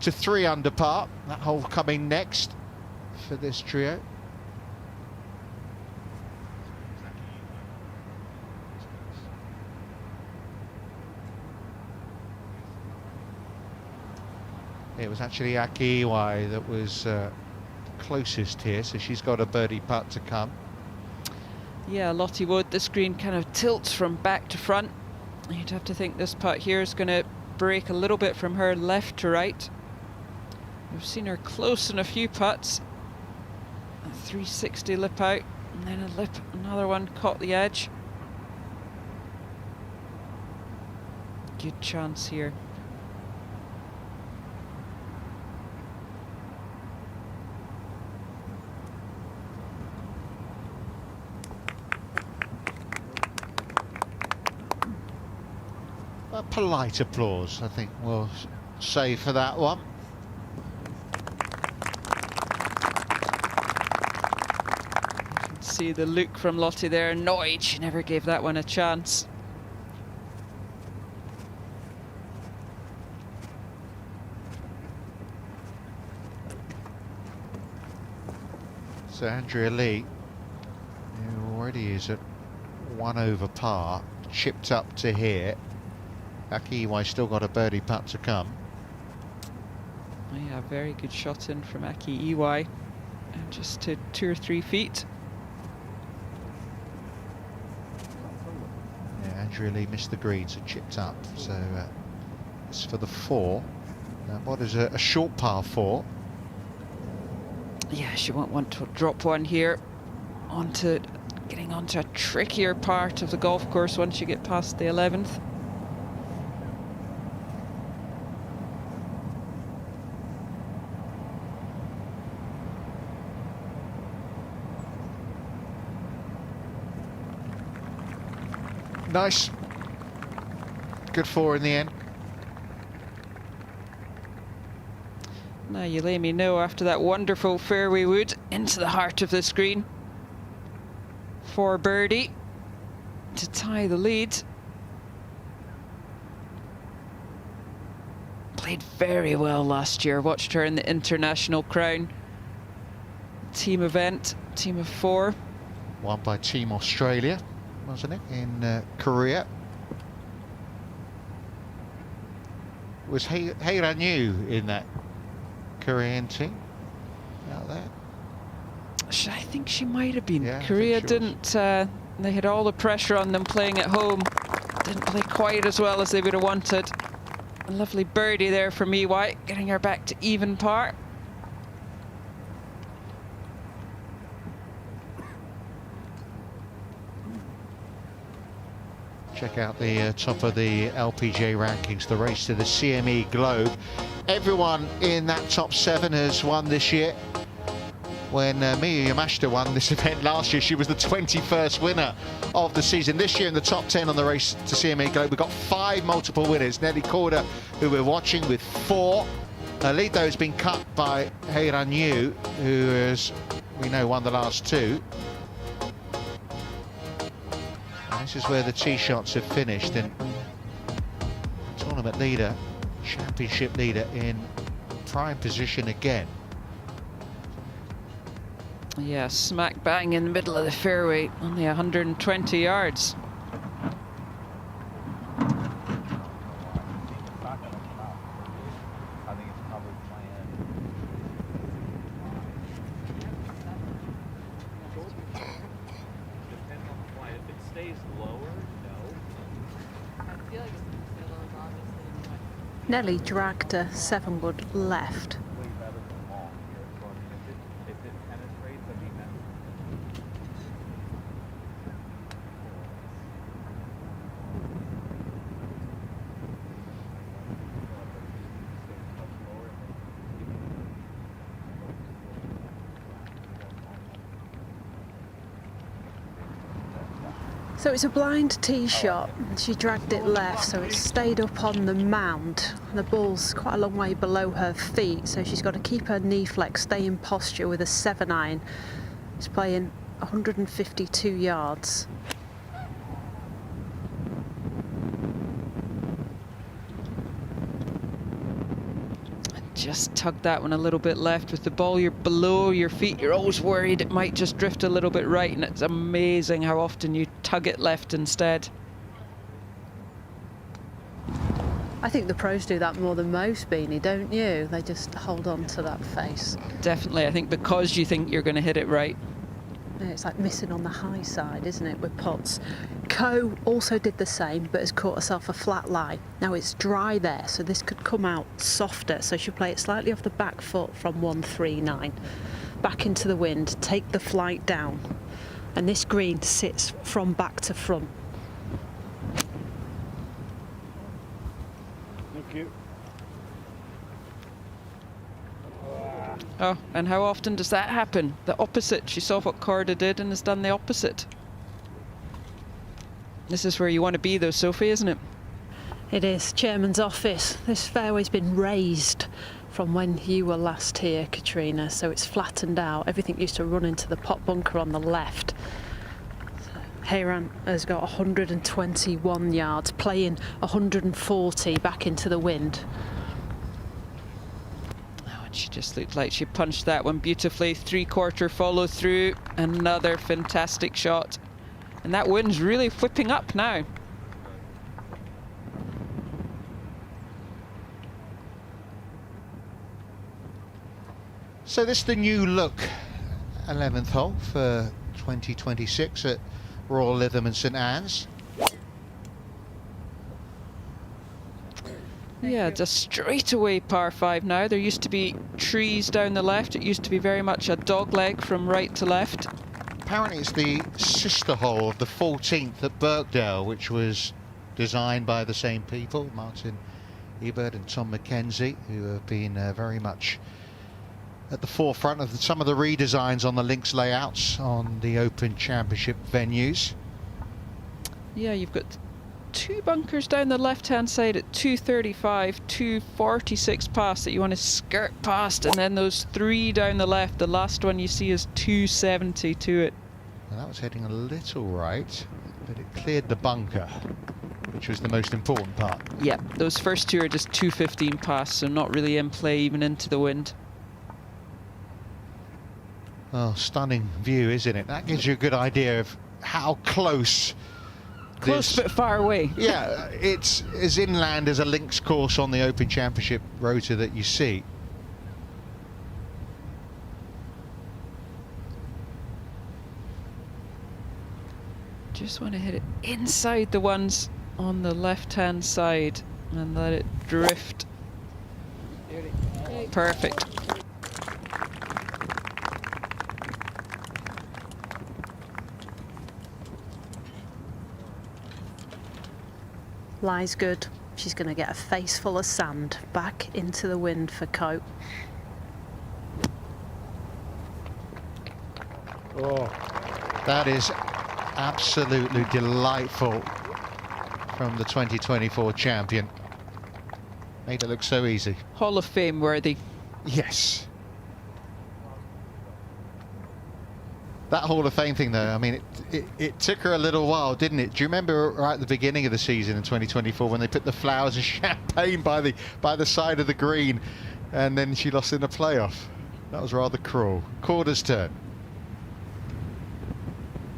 to 3 under par. That hole coming next for this trio. It was actually Aki Iwai that was closest here, so she's got a birdie putt to come. Yeah, Lottie Wood, this green kind of tilts from back to front. You'd have to think this putt here is going to break a little bit from her left to right. We've seen her close in a few putts. A 360 lip out, and then a lip, another one caught the edge. Good chance here. A polite applause, I think we'll say for that one. You can see the look from Lottie there, annoyed. She never gave that one a chance. So Andrea Lee, who already is at 1 over par, chipped up to here. Aki Iwai still got a birdie putt to come. Oh yeah, very good shot in from Aki Iwai. And just to 2 or 3 feet. Yeah, Andrea Lee missed the green, so chipped up. So it's for the 4. What is a short par 4? Yeah, she won't want to drop one here getting onto a trickier part of the golf course once you get past the 11th. Nice. Good 4 in the end. Now you let me know after that wonderful fairway wood into the heart of this green for birdie to tie the lead. Played very well last year. Watched her in the International Crown team event, team of 4. Won by Team Australia, wasn't it, in Korea. Was Heiran-Yu in that Korean team out there? I think she might have been. Yeah, Korea didn't, they had all the pressure on them playing at home. Didn't play quite as well as they would have wanted. A lovely birdie there from Iwai, getting her back to even par. Check out the top of the LPGA rankings, the race to the CME Globe. Everyone in that top 7 has won this year. When Miyu Yamashita won this event last year, she was the 21st winner of the season. This year in the top 10 on the race to CME Globe, we've got 5 multiple winners. Nelly Korda, who we're watching, with 4. Lead, though, has been cut by Heiran-Yu, who has, we know, won the last 2. This is where the tee shots have finished, and tournament leader, championship leader in prime position again. Yeah, smack bang in the middle of the fairway, only 120 yards. Nelly dragged a 7-wood left. So it's a blind tee shot. She dragged it left, so it stayed up on the mound. The ball's quite a long way below her feet, so she's got to keep her knee flex, stay in posture with a 7-iron. She's playing 152 yards. Just tug that one a little bit left. With the ball, you're below your feet, you're always worried it might just drift a little bit right, and it's amazing how often you tug it left instead. I think the pros do that more than most, Beanie, don't you? They just hold on to that face. Definitely, I think because you think you're going to hit it right. Yeah, it's like missing on the high side, isn't it, with putts. Ko also did the same, but has caught herself a flat lie. Now it's dry there, so this could come out softer. So she'll play it slightly off the back foot from 139. Back into the wind, take the flight down. And this green sits from back to front. Thank you. Oh, and how often does that happen? The opposite. She saw what Corda did and has done the opposite. This is where you want to be though, Sophie, isn't it? It is. Chairman's office. This fairway's been raised from when you were last here, Katrina, so it's flattened out. Everything used to run into the pot bunker on the left. Hayran has got 121 yards, playing 140 back into the wind. She just looked like she punched that one beautifully. 3/4 follow through. Another fantastic shot. And that wind's really whipping up now. So this is the new look 11th hole for 2026 at Royal Lytham and St Anne's. Yeah, just straight away par 5 now. There used to be trees down the left. It used to be very much a dog leg from right to left. Apparently it's the sister hole of the 14th at Birkdale, which was designed by the same people, Martin Ebert and Tom McKenzie, who have been very much at the forefront of some of the redesigns on the links layouts on the Open Championship venues. Yeah, you've got 2 bunkers down the left-hand side at 235, 246 past that you want to skirt past, and then those 3 down the left. The last one you see is 270 to it. Well, that was heading a little right, but it cleared the bunker, which was the most important part. Yeah, those first 2 are just 215 past, so not really in play even into the wind. Oh, stunning view, isn't it? That gives you a good idea of how close. Close but far away. Yeah, it's as inland as a links course on the Open Championship rotor that you see. Just want to hit it inside the ones on the left-hand side and let it drift. Perfect. Lie's good. She's going to get a face full of sand back into the wind for Ko. Oh, that is absolutely delightful from the 2024 champion. Made it look so easy. Hall of Fame worthy. Yes. That Hall of Fame thing, though, I mean, it took her a little while, didn't it? Do you remember right at the beginning of the season in 2024 when they put the flowers and champagne by the side of the green, and then she lost in the playoff? That was rather cruel. Corder's turn.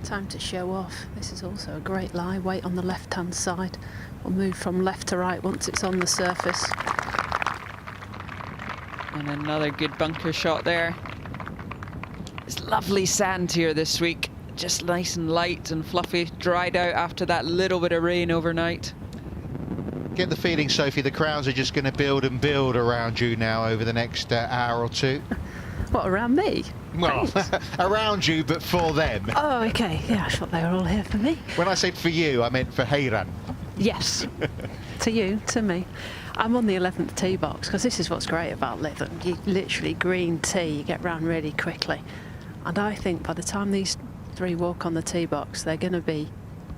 Time to show off. This is also a great lie. Weight on the left-hand side. We'll move from left to right once it's on the surface. And another good bunker shot there. It's lovely sand here this week. Just nice and light and fluffy. Dried out after that little bit of rain overnight. Get the feeling, Sophie, the crowds are just going to build and build around you now over the next hour or two. What, around me? Well, around you, but for them. Oh, okay. Yeah, I thought they were all here for me. When I said for you, I meant for Heiran. Yes. To you, to me. I'm on the 11th tee box, because this is what's great about Lytham. You literally green tee, you get round really quickly. And I think by the time these three walk on the tee box, they're going to be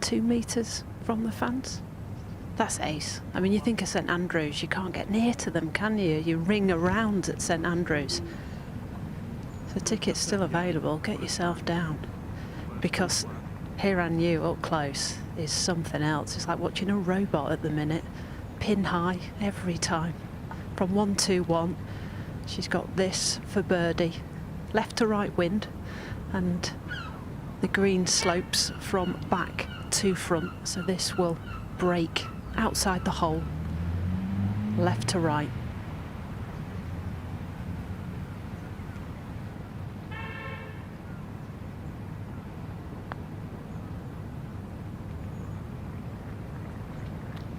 2 metres from the fans. That's ace. I mean, you think of St Andrews, you can't get near to them, can you? You ring around at St Andrews. The ticket's still available. Get yourself down, because Heiran Yu up close is something else. It's like watching a robot at the minute. Pin high every time. From 1-2-1, she's got this for birdie. Left to right wind, and the green slopes from back to front. So this will break outside the hole. Left to right.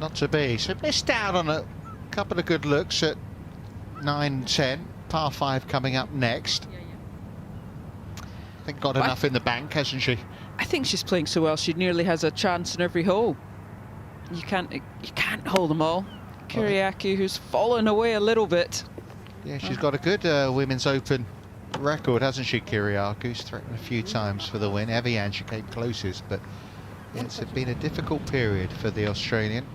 Not to be. So missed out on a couple of good looks at 9-10. Par 5 coming up next. I think got enough in the bank, hasn't she? I think she's playing so well, she nearly has a chance in every hole. You can't hold them all. Kyriaki, who's fallen away a little bit. Yeah, she's got a good Women's Open record, hasn't she, Kyriaki? Who's threatened a few times for the win. Evian, she came closest, but yeah, it's been a difficult period for the Australian.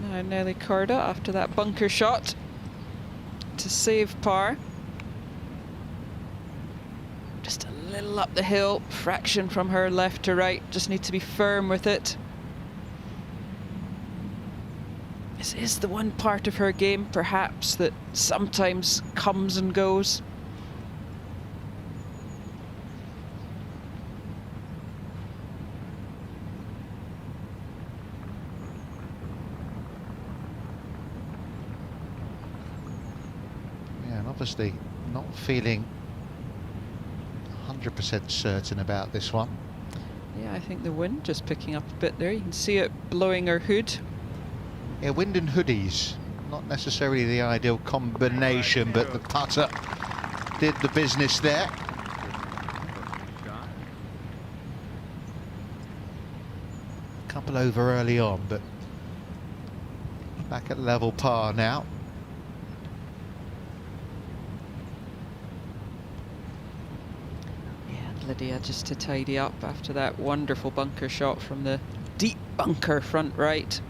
Now Nelly Corda after that bunker shot to save par. Just a little up the hill, fraction from her left to right. Just need to be firm with it. This is the one part of her game, perhaps, that sometimes comes and goes. Obviously not feeling 100% certain about this one. Yeah, I think the wind just picking up a bit there. You can see it blowing her hood. Yeah, wind and hoodies, not necessarily the ideal combination, but the putter did the business there. Couple over early on, but back at level par now. Lydia just to tidy up after that wonderful bunker shot from the deep bunker front right.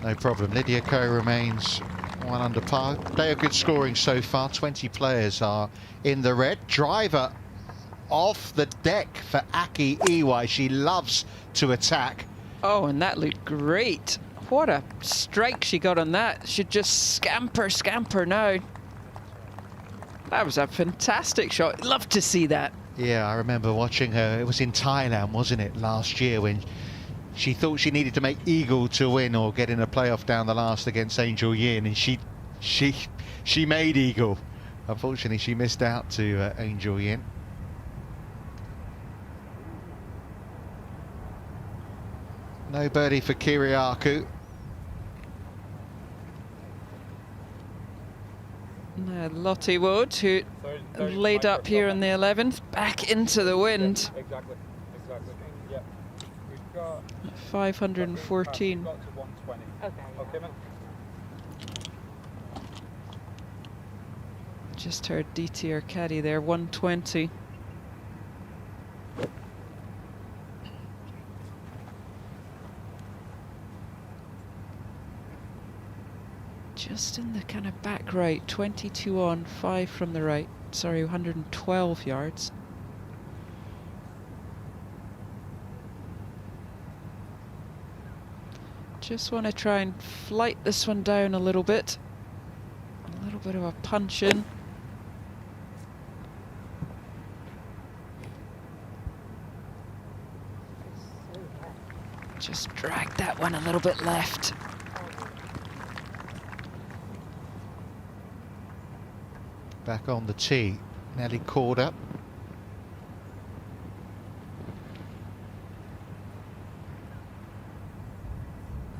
No problem. Lydia Ko remains 1 under par. Day of good scoring so far. 20 players are in the red. Driver off the deck for Aki Iwai. She loves to attack. Oh, and that looked great. What a strike she got on that. Should just scamper now. That was a fantastic shot. Love to see that. Yeah, I remember watching her. It was in Thailand, wasn't it, last year, when she thought she needed to make eagle to win or get in a playoff down the last against Angel Yin, and she made eagle. Unfortunately, she missed out to Angel Yin. No birdie for Kyriakou. Now Lottie Wood, who laid up here on the 11th, back into the wind. Exactly. Yeah. At 514. Just heard DT or caddy there, 120. Just in the kind of back right, 22 on, 5 from the right. Sorry, 112 yards. Just want to try and flight this one down a little bit. A little bit of a punch in. Just drag that one a little bit left. Back on the tee, Nelly Corder.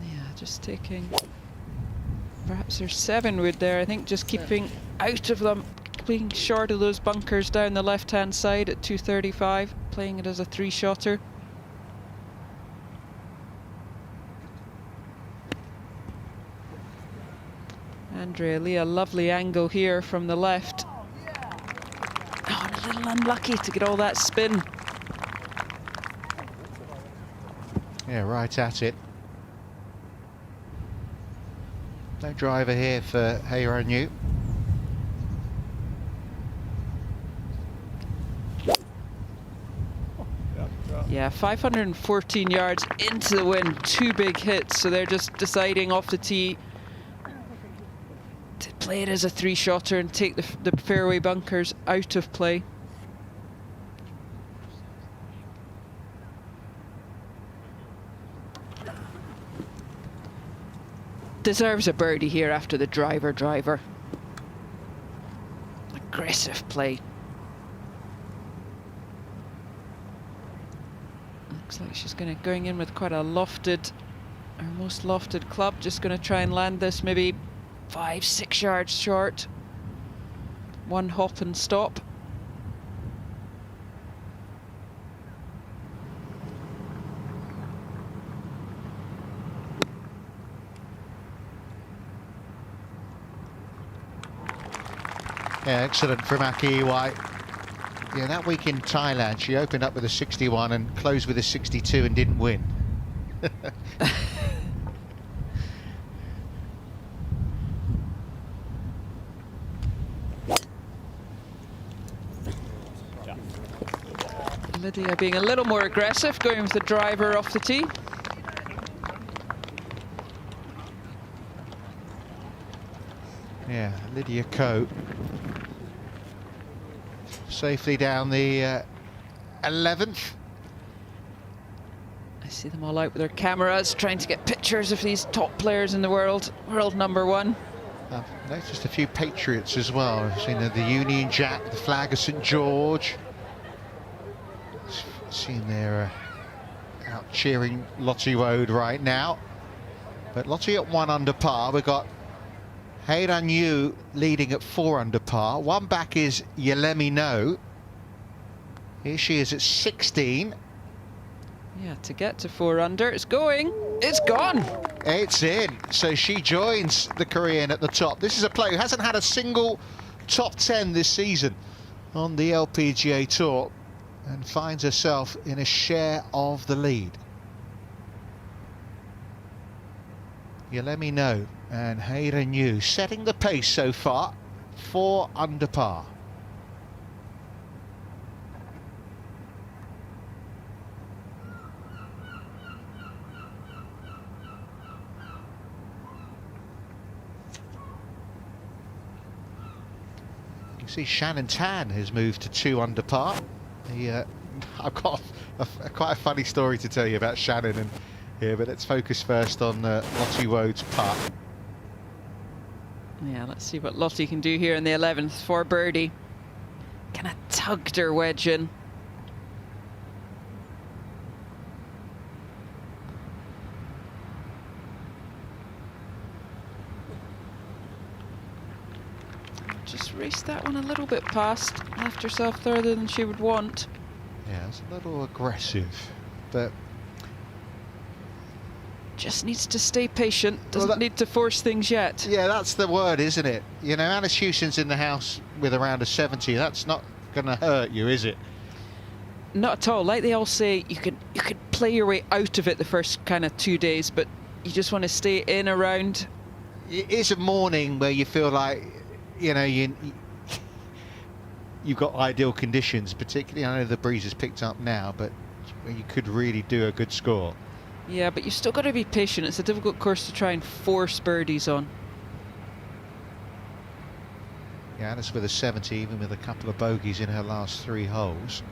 Yeah, just taking, perhaps there's 7 wood there, I think, just keeping out of them, being short of those bunkers down the left-hand side at 235, playing it as a 3-shotter. Andrea Lee, a lovely angle here from the left. Oh, and a little unlucky to get all that spin. Yeah, right at it. No driver here for Heyra New. Yeah, 514 yards into the wind, 2 big hits, so they're just deciding off the tee to play it as a 3-shotter and take the fairway bunkers out of play. Deserves a birdie here after the driver. Aggressive play. Looks like she's going in with quite a lofted, her most lofted club. Just going to try and land this maybe 5-6 yards short. 1 hop and stop. Yeah, excellent from MARQUEE. Yeah, that week in Thailand, she opened up with a 61 and closed with a 62 and didn't win. Lydia being a little more aggressive, going with the driver off the tee. Yeah, Lydia Ko safely down the 11th. I see them all out with their cameras, trying to get pictures of these top players in the world. World #1. I've noticed a few Patriots as well. I've seen the Union Jack, the flag of St George. Seen they're out cheering Lottie Woad right now. But Lottie at 1 under par. We've got Heyra New leading at 4 under par. 1 back is Yelemi No. Here she is at 16. Yeah, to get to 4 under, it's going, it's gone. It's in. So she joins the Korean at the top. This is a player who hasn't had a single top 10 this season on the LPGA Tour and finds herself in a share of the lead. You let me know. And Heyra New setting the pace so far, 4 under par. You see Shannon Tan has moved to 2 under par. I've got quite a funny story to tell you about Shannon and here, but let's focus first on Lottie Woad's putt. Yeah, let's see what Lottie can do here in the 11th for birdie. Kind of tugged her wedge in. Just raced that one a little bit past, left herself further than she would want. Yeah, it's a little aggressive, but just needs to stay patient. Doesn't need to force things yet. Yeah, that's the word, isn't it? You know, Alice Houston's in the house with around a 70. That's not going to hurt you, is it? Not at all. Like they all say, you could play your way out of it the first kind of 2 days, but you just want to stay in around. It is a morning where you feel like, you know, you've got ideal conditions, particularly, I know the breeze has picked up now, but you could really do a good score. Yeah, but you've still got to be patient. It's a difficult course to try and force birdies on. Yeah, Alice with a 70, even with a couple of bogeys in her last 3 holes.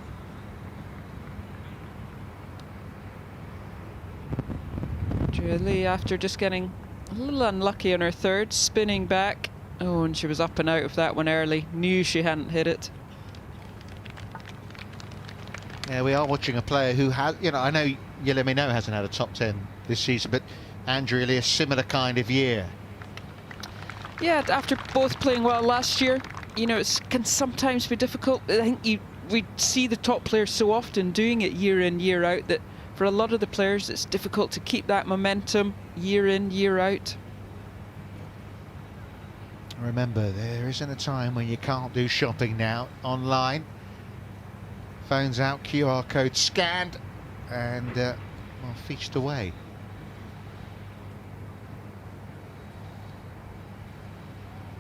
Julie, after just getting a little unlucky on her third, spinning back. Oh, and she was up and out of that one early. Knew she hadn't hit it. Yeah, we are watching a player who has, you know, I know You Let Me Know hasn't had a top 10 this season, but Andrea Lee, a similar kind of year. Yeah, after both playing well last year, you know, it can sometimes be difficult. I think we see the top players so often doing it year in, year out, that for a lot of the players, it's difficult to keep that momentum year in, year out. Remember, there isn't a time when you can't do shopping now online. Phones out, QR code scanned, and well, feast away.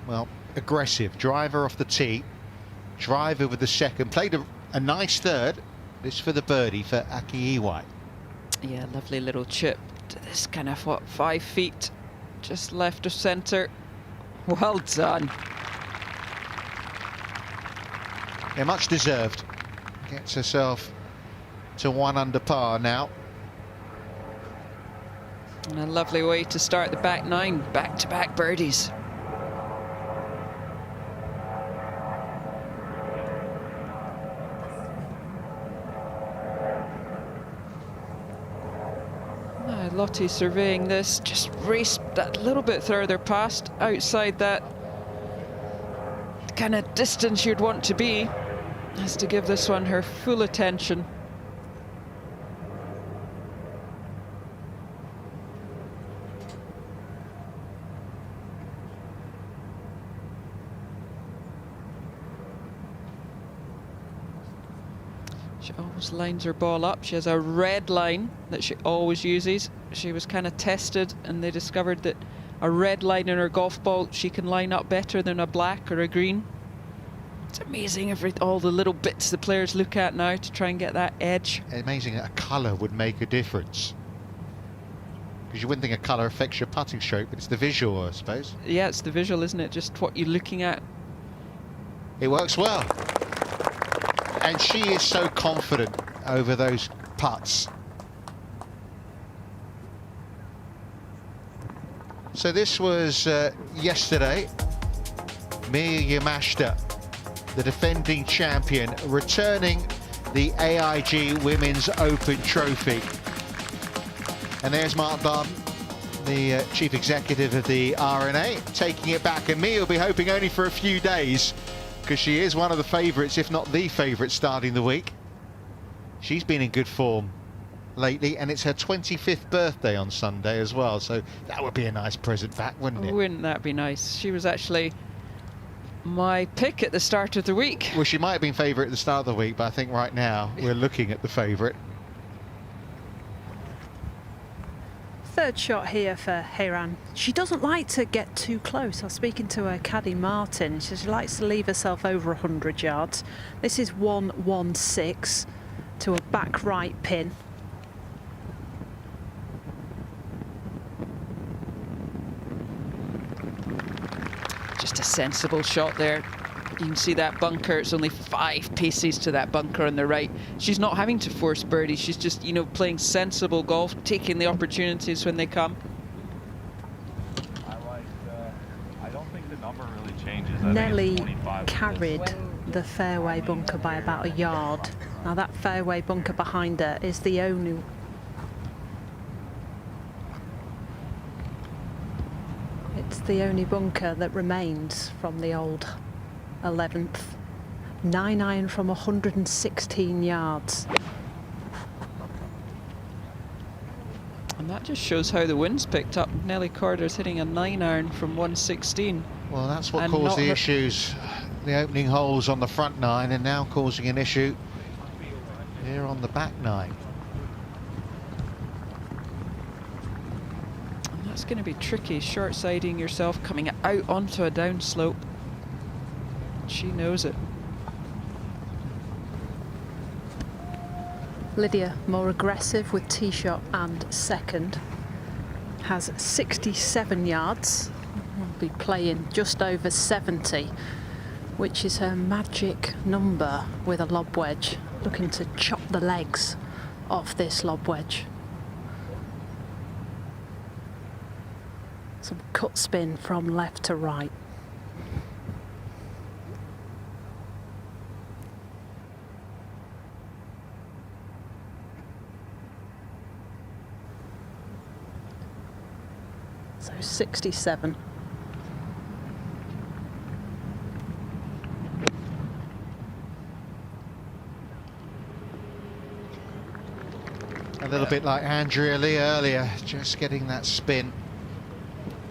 Well, aggressive driver off the tee, driver with the second, played a nice third. This for the birdie for Aki Iwai. Yeah, lovely little chip to this kind of, what, 5 feet just left of centre. Well done. Yeah, much deserved. Gets herself to 1 under par now. And a lovely way to start the back 9, back-to-back birdies. Lottie surveying this, just raced that little bit further past, outside that kind of distance you'd want to be. Has to give this one her full attention. She always lines her ball up. She has a red line that she always uses. She was kind of tested and they discovered that a red line in her golf ball she can line up better than a black or a green. It's amazing all the little bits the players look at now to try and get that edge. Amazing that a colour would make a difference. Because you wouldn't think a colour affects your putting stroke, but it's the visual, I suppose. Yeah, it's the visual, isn't it? Just what you're looking at. It works well. And she is so confident over those putts. So this was yesterday. Mia Yamashita, the defending champion, returning the AIG Women's Open Trophy. And there's Mark Barton, the chief executive of the R&A, taking it back. And Mia will be hoping only for a few days, because she is one of the favourites, if not the favourite, starting the week. She's been in good form lately, and it's her 25th birthday on Sunday as well, so that would be a nice present back, wouldn't it? Wouldn't that be nice? She was actually my pick at the start of the week. Well, she might have been favourite at the start of the week, but I think right now we're looking at the favourite. Third shot here for Heiran. She doesn't like to get too close. I was speaking to her caddy Martin. She likes to leave herself over 100 yards. This is 116 to a back right pin. Just a sensible shot there. You can see that bunker. It's only 5 paces to that bunker on the right. She's not having to force birdie. She's just, you know, playing sensible golf, taking the opportunities when they come. I don't think the number really changes. Nelly carried the fairway bunker by about a yard. Now that fairway bunker behind her is the only bunker that remains from the old 11th. 9-iron from 116 yards. And that just shows how the wind's picked up. Nelly Corder's hitting a 9-iron from 116. Well, that's what And caused not the her- issues, the opening holes on the front 9, and now causing an issue here on the back 9. And that's going to be tricky, short-siding yourself, coming out onto a downslope. She knows it. Lydia more aggressive with tee shot and second. Has 67 yards. Will be playing just over 70, which is her magic number with a lob wedge. Looking to chop the legs off this lob wedge. Some cut spin from left to right. So 67. A little bit like Andrea Lee earlier, just getting that spin.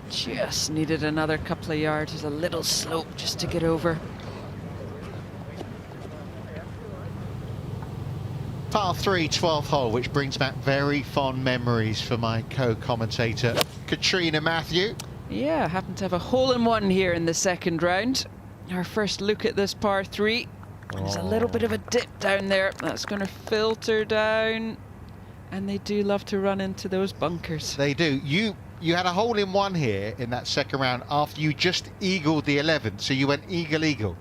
Just needed another couple of yards. There's a little slope just to get over. Par 3, 12th hole, which brings back very fond memories for my co-commentator, Katrina Matthew. Yeah, happened to have a hole-in-one here in the second round. Our first look at this par 3. There's a little bit of a dip down there. That's going to filter down. And they do love to run into those bunkers. They do. You had a hole-in-one here in that second round after you just eagled the 11, so you went eagle-eagle.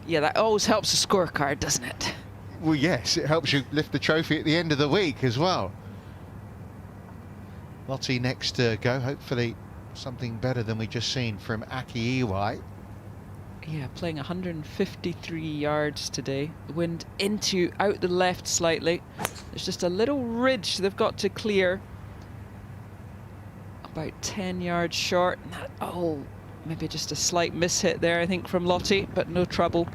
Yeah, that always helps a scorecard, doesn't it? Well, yes, it helps you lift the trophy at the end of the week as well. Lottie next to go, hopefully something better than we just seen from Aki Iwai. Yeah, playing 153 yards today. The wind out the left slightly. There's just a little ridge they've got to clear. About 10 yards short. And that, oh, maybe just a slight mishit there, I think, from Lottie, but no trouble.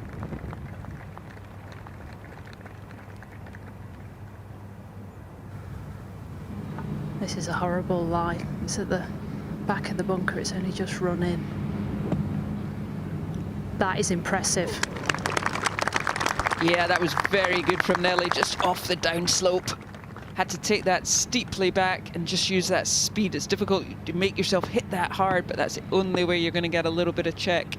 This is a horrible lie. It's at the back of the bunker. It's only just run in. That is impressive. Yeah, that was very good from Nelly, just off the downslope. Had to take that steeply back and just use that speed. It's difficult to make yourself hit that hard, but that's the only way you're going to get a little bit of check.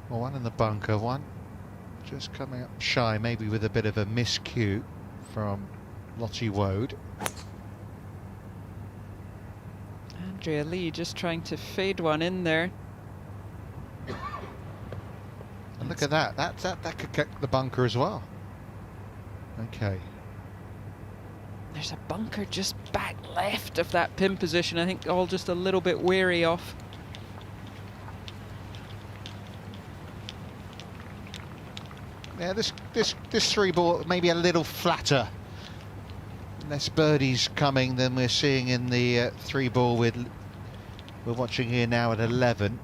Well, one in the bunker, one just coming up shy, maybe with a bit of a miscue from Lottie Woad. Andrea Lee just trying to fade one in there. And look at that. That could get the bunker as well. Okay. There's a bunker just back left of that pin position. I think all just a little bit wary off. Yeah, this 3-ball maybe a little flatter. Less birdies coming than we're seeing in the 3-ball we're watching here now at 11.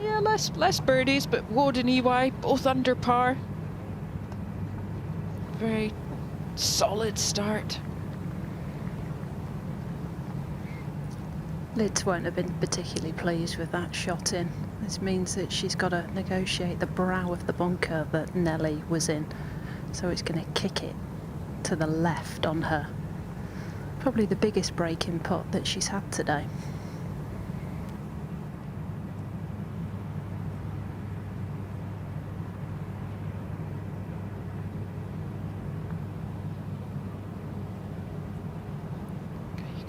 Yeah, less birdies, but Woad and EY both under par. Very solid start. Lids won't have been particularly pleased with that shot in. This means that she's got to negotiate the brow of the bunker that Nelly was in. So it's going to kick it to the left on her. Probably the biggest break-in putt that she's had today.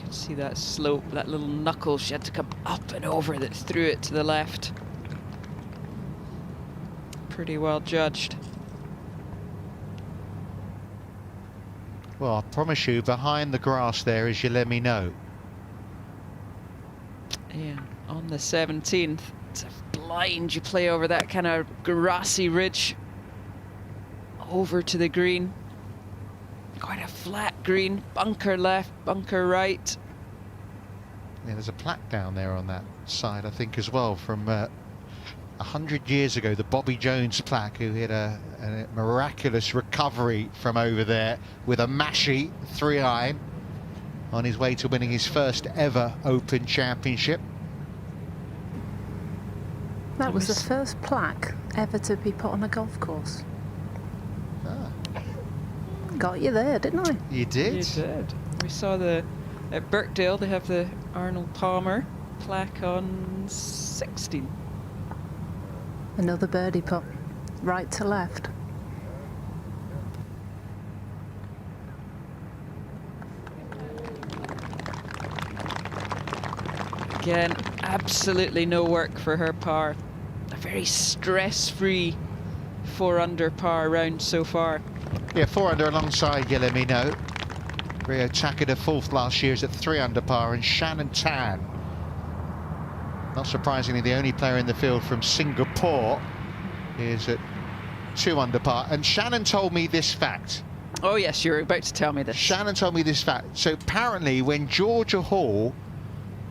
See that slope, that little knuckle, she had to come up and over that threw it to the left. Pretty well judged. Well, I promise you, behind the grass there, as you let me know. Yeah, on the 17th, it's a blind. You play over that kind of grassy ridge over to the green. Quite a flat green, bunker left, bunker right. Yeah, there's a plaque down there on that side, I think, as well, from 100 years ago, the Bobby Jones plaque, who had a miraculous recovery from over there with a mashie 3-iron on his way to winning his first ever Open Championship. That was the first plaque ever to be put on a golf course. Ah. Got you there, didn't I? You did? You did. We saw at Birkdale, they have the Arnold Palmer plaque on 16. Another birdie putt, right to left. Again, absolutely no work for her par. A very stress-free 4-under par round so far. Yeah, 4-under alongside Guillemino. Rio Takada fourth last year is at 3-under par, and Shannon Tan, not surprisingly the only player in the field from Singapore, is at 2-under par. And Shannon told me this fact. Oh yes, you're about to tell me this. Shannon told me this fact. So apparently when Georgia Hall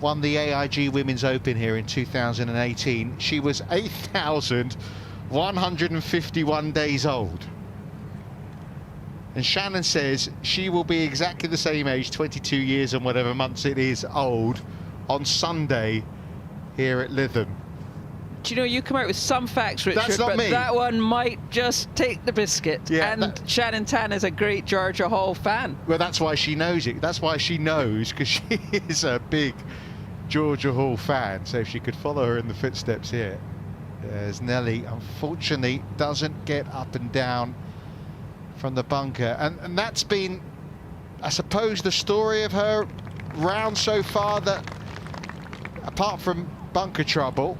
won the AIG Women's Open here in 2018, she was 8,151 days old. And Shannon says she will be exactly the same age, 22 years and whatever months it is old, on Sunday here at Lytham. Do you know, you come out with some facts, Richard, That's not but me. that one might just take the biscuit. Yeah, and Shannon Tan is a great Georgia Hall fan. Well, that's why she knows it. That's why she knows, because she is a big Georgia Hall fan. So if she could follow her in the footsteps here, as Nelly unfortunately doesn't get up and down from the bunker. And that's been, I suppose, the story of her round so far, that apart from bunker trouble,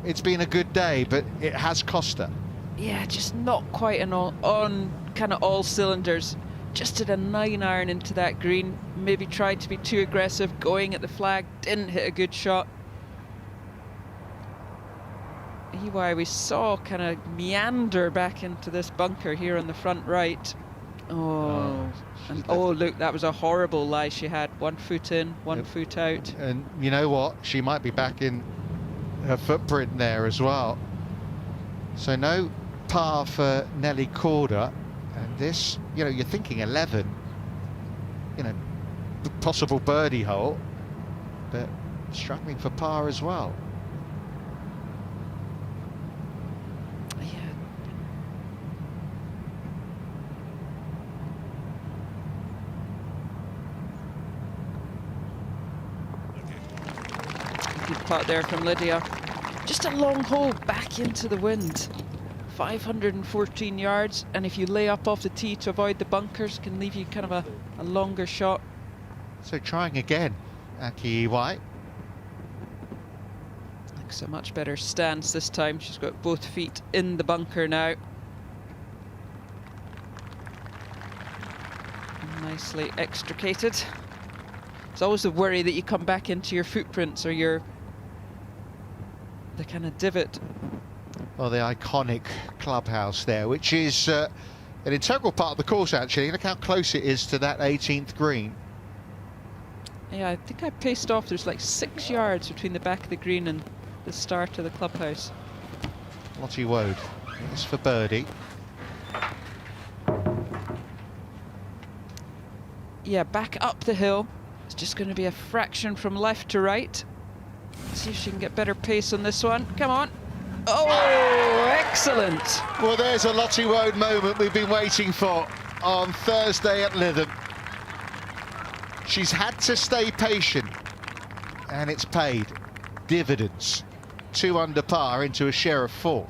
it's been a good day, but it has cost her. Yeah, just not quite on kind of all cylinders. Just did a 9-iron into that green. Maybe tried to be too aggressive going at the flag. Didn't hit a good shot. EY, we saw kind of meander back into this bunker here on the front right. Oh, look, that was a horrible lie she had. 1 foot in, 1 foot out. And you know what? She might be back in her footprint there as well. So no par for Nelly Corder. And this, you know, you're thinking 11, you know, possible birdie hole, but struggling for par as well. Good putt there from Lydia. Just a long hole back into the wind. 514 yards, and if you lay up off the tee to avoid the bunkers, can leave you kind of a longer shot. So trying again, Aki White. Looks a much better stance this time. She's got both feet in the bunker now. Nicely extricated. It's always the worry that you come back into your footprints or the kind of divot. Well, the iconic clubhouse there, which is an integral part of the course, actually. Look how close it is to that 18th green. Yeah, I think I paced off. There's like 6 yards between the back of the green and the start of the clubhouse. Lottie Woad is for birdie. Yeah, back up the hill. It's just going to be a fraction from left to right. Let's see if she can get better pace on this one. Come on. Oh, excellent. Well, there's a Lottie Woad moment we've been waiting for on Thursday at Lytham. She's had to stay patient, and it's paid dividends. 2 under par into a share of 4th.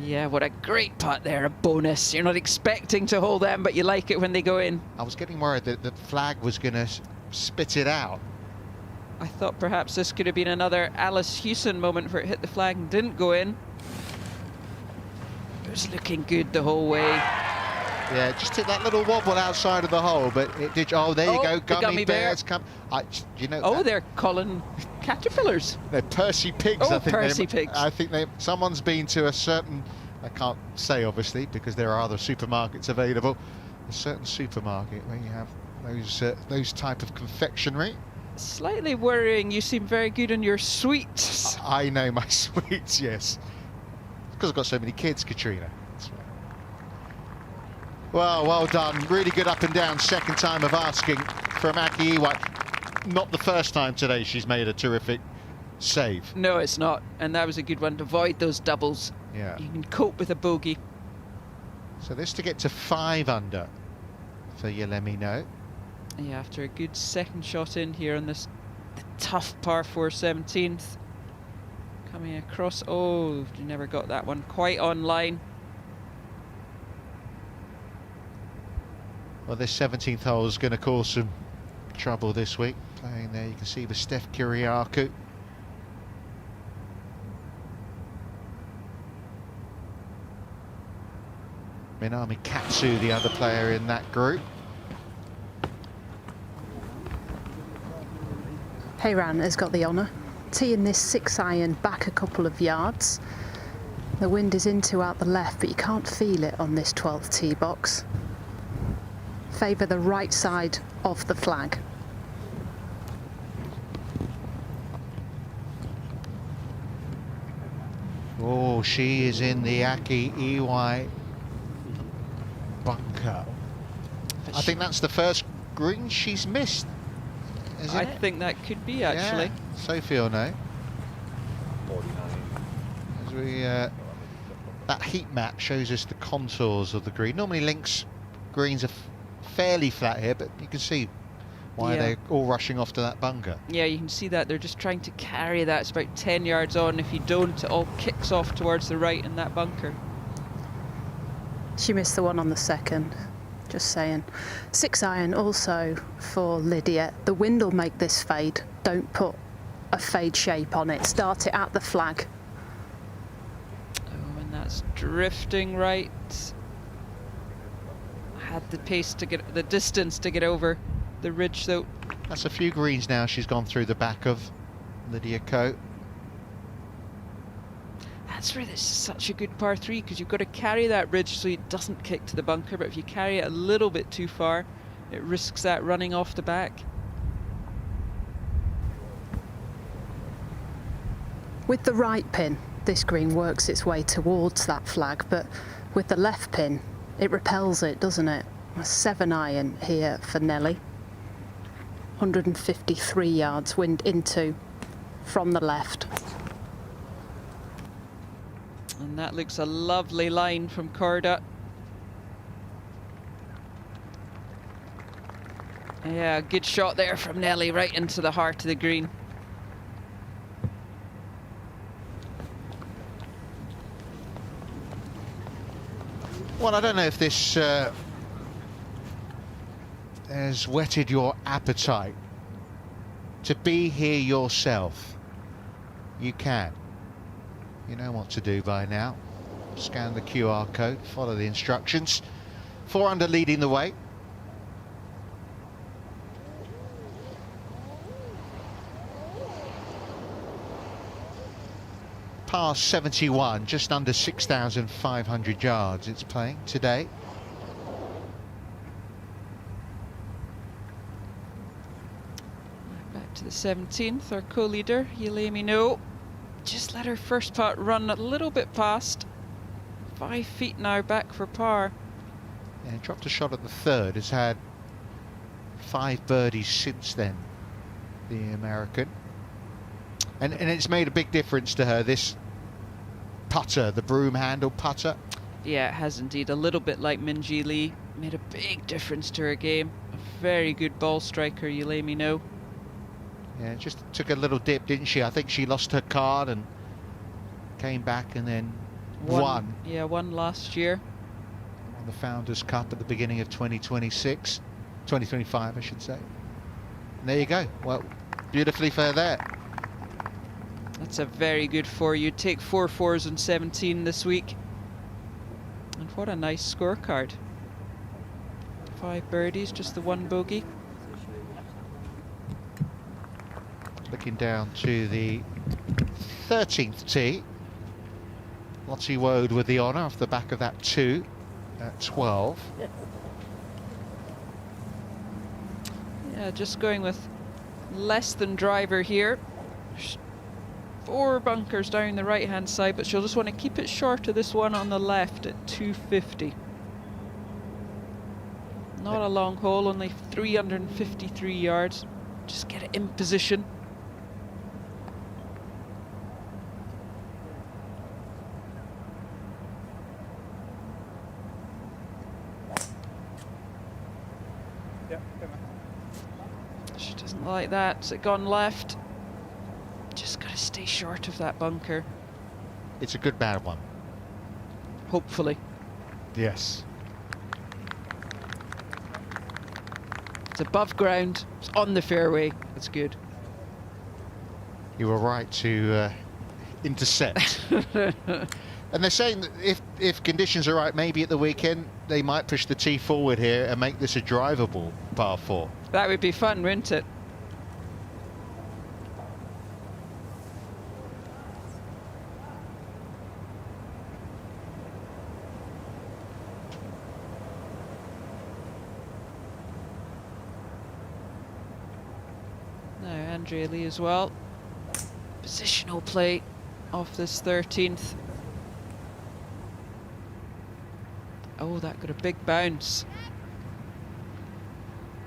Yeah, what a great putt there, a bonus. You're not expecting to hold them, but you like it when they go in. I was getting worried that the flag was going to spit it out. I thought perhaps this could have been another Alice Hewson moment where it hit the flag and didn't go in. It was looking good the whole way. Yeah, just took that little wobble outside of the hole, but it did. Oh, there you go, the gummy bears come. You know. Oh, they're calling caterpillars. They're Percy pigs. Oh, I think Percy pigs. I think someone's been to a certain. I can't say obviously because there are other supermarkets available. A certain supermarket where you have those type of confectionery. Slightly worrying. You seem very good on your sweets. I know my sweets, yes. Because I've got so many kids, Katrina. Well done. Really good up and down. Second time of asking from MARQUEE. Not the first time today she's made a terrific save. No, it's not. And that was a good one to avoid those doubles. Yeah. You can cope with a bogey. So this to get to 5 under for Lytham. Yeah, after a good second shot in here on this tough par 4 17th. Coming across. Oh, you never got that one quite on line. Well, this 17th hole is going to cause some trouble this week. Playing there, you can see with Steph Kyriakou. Minami Katsu, the other player in that group. Heyran has got the honour. Teeing this 6-iron back a couple of yards. The wind is into out the left, but you can't feel it on this 12th tee box. Favour the right side of the flag. Oh, she is in the Aki EY bunker. I think that's the first green she's missed. I think that could be, actually. Yeah. Sophie will know. As we, that heat map shows us the contours of the green. Normally links greens are fairly flat here, but you can see why they're all rushing off to that bunker. Yeah, you can see that they're just trying to carry that. It's about 10 yards on. If you don't, it all kicks off towards the right in that bunker. She missed the one on the second. Just saying. 6-iron also for Lydia. The wind will make this fade. Don't put a fade shape on it. Start it at the flag. Oh, and that's drifting right. Had the pace to get, the distance to get over the ridge though. That's a few greens now she's gone through the back of, Lydia Ko. That's where this is such a good par 3, because you've got to carry that ridge so it doesn't kick to the bunker, but if you carry it a little bit too far, it risks that running off the back. With the right pin, this green works its way towards that flag, but with the left pin, it repels it, doesn't it? A 7-iron here for Nelly. 153 yards, wind into from the left. And that looks a lovely line from Corda. Yeah, good shot there from Nelly, right into the heart of the green. Well, I don't know if this has whetted your appetite to be here yourself. You can. You know what to do by now. Scan the QR code, follow the instructions. 4 under leading the way. Par 71, just under 6,500 yards it's playing today. Back to the 17th, our co-leader, Lytham. Just let her first putt run a little bit past. 5 feet now back for par. Yeah, dropped a shot at the third. Has had 5 birdies since then, the American. And it's made a big difference to her, this putter, the broom handle putter. Yeah, it has indeed. A little bit like Minjee Lee. Made a big difference to her game. A very good ball striker, Lytham. Yeah, just took a little dip, didn't she? I think she lost her card and came back and then won. Yeah, won last year. On the Founders Cup at the beginning of 2026. 2025, I should say. And there you go. Well, beautifully for her there. That's a very good 4. You take 4 4s and 17 this week. And what a nice scorecard. 5 birdies, just the 1 bogey. Looking down to the 13th tee. Lottie Woad with the honour off the back of that 2 at 12. Yeah, just going with less than driver here. 4 bunkers down the right hand side, but she'll just want to keep it short of this one on the left at 250. Not a long hole, only 353 yards. Just get it in position. She doesn't like that. Has it gone left? Just got to stay short of that bunker. It's a good bad one. Hopefully. Yes. It's above ground. It's on the fairway. That's good. You were right to intercept. And they're saying that if conditions are right, maybe at the weekend, they might push the tee forward here and make this a drivable par 4. That would be fun, wouldn't it? Andrea Lee as well. Positional play off this 13th. Oh, that got a big bounce.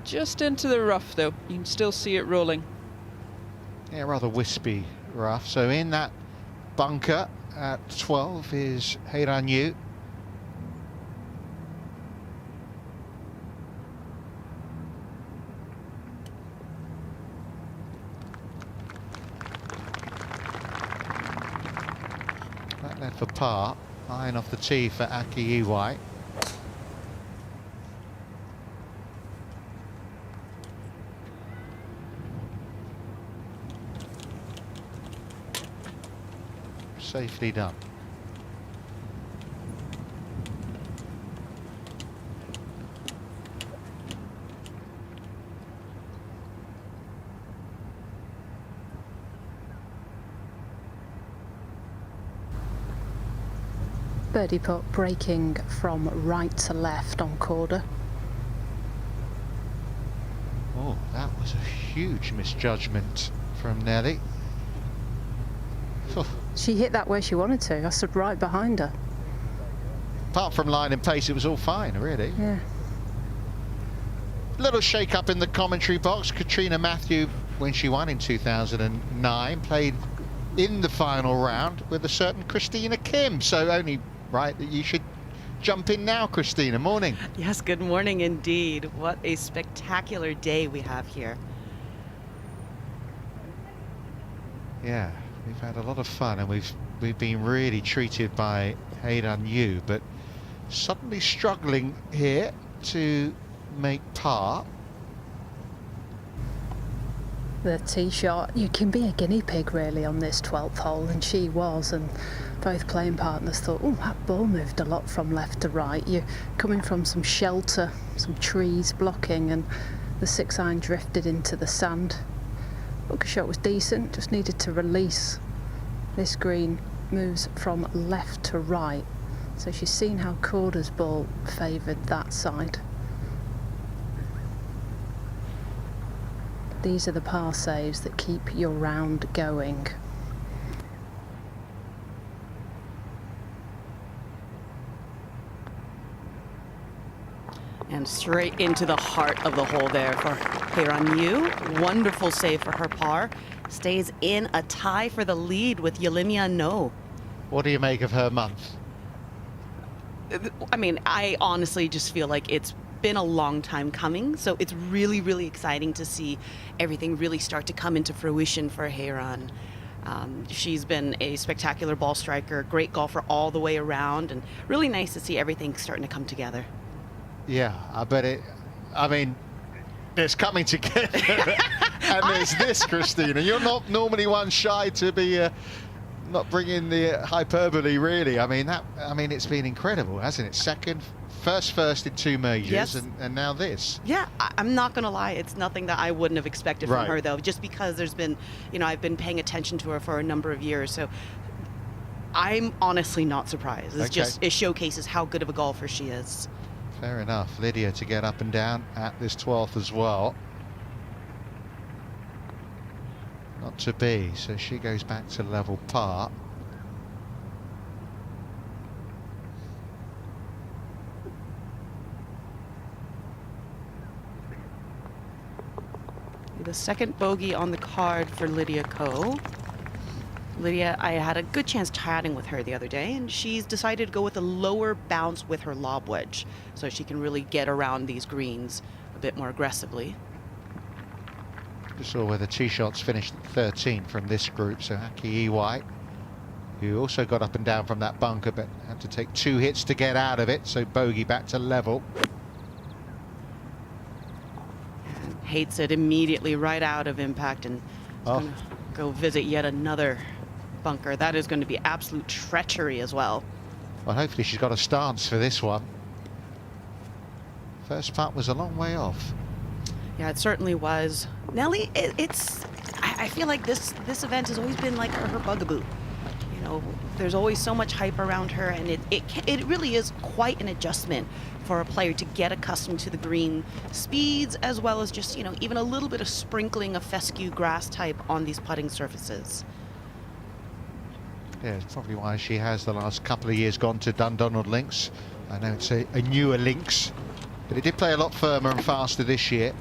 Just into the rough though. You can still see it rolling. Yeah, rather wispy rough. So in that bunker at 12 is Heiran Yu. Left for par, iron off the tee for Aki Iwai. Safely done. Birdie putt breaking from right to left on Corder. Oh, that was a huge misjudgment from Nelly. Oh. She hit that where she wanted to. I stood right behind her. Apart from line and pace, it was all fine, really. Yeah. Little shake up in the commentary box. Katrina Matthew, when she won in 2009, played in the final round with a certain Christina Kim. So only right that you should jump in now, Christina. Morning. Yes, good morning indeed. What a spectacular day we have here. Yeah, we've had a lot of fun, and we've been really treated by Heiran Yu, but suddenly struggling here to make par. The tee shot, you can be a guinea pig really on this 12th hole, and she was, and both playing partners thought, oh, that ball moved a lot from left to right. You're coming from some shelter, some trees blocking, and the 6-iron drifted into the sand. Bunker shot was decent, just needed to release. This green moves from left to right, so she's seen how Corder's ball favoured that side. These are the par saves that keep your round going. And straight into the heart of the hole there for Heiran Yu. Wonderful save for her par. Stays in a tie for the lead with Yelimia No. What do you make of her month? I mean, I honestly just feel like it's been a long time coming, so it's really, really exciting to see everything really start to come into fruition for Heiran. She's been a spectacular ball striker, great golfer all the way around, and really nice to see everything starting to come together. Yeah, I bet it. I mean, it's coming together. And there's this, Christina. You're not normally one shy to be not bringing the hyperbole, really. I mean, it's been incredible, hasn't it? First in 2 majors, yes. and now this. Yeah, I'm not going to lie. It's nothing that I wouldn't have expected from her, though, just because there's been, I've been paying attention to her for a number of years. So I'm honestly not surprised. It showcases how good of a golfer she is. Fair enough. Lydia to get up and down at this 12th as well. not to be, so she goes back to level par. The second bogey on the card for Lydia Ko. Lydia, I had a good chance chatting with her the other day, and she's decided to go with a lower bounce with her lob wedge, so she can really get around these greens a bit more aggressively. Just saw where the tee shots finished 13 from this group, so Aki White, who also got up and down from that bunker, but had to take 2 hits to get out of it, so bogey back to level. Hates it immediately right out of impact, and going to go visit yet another bunker. That is going to be absolute treachery as well. Well, hopefully she's got a stance for this one. First putt was a long way off. Yeah, it certainly was. Nelly, I feel like this event has always been like her bugaboo. You know, there's always so much hype around her, and it really is quite an adjustment for a player to get accustomed to the green speeds, as well as just, you know, even a little bit of sprinkling of fescue grass type on these putting surfaces. Yeah, it's probably why she has the last couple of years gone to Dundonald Links. I know it's a newer links, but it did play a lot firmer and faster this year.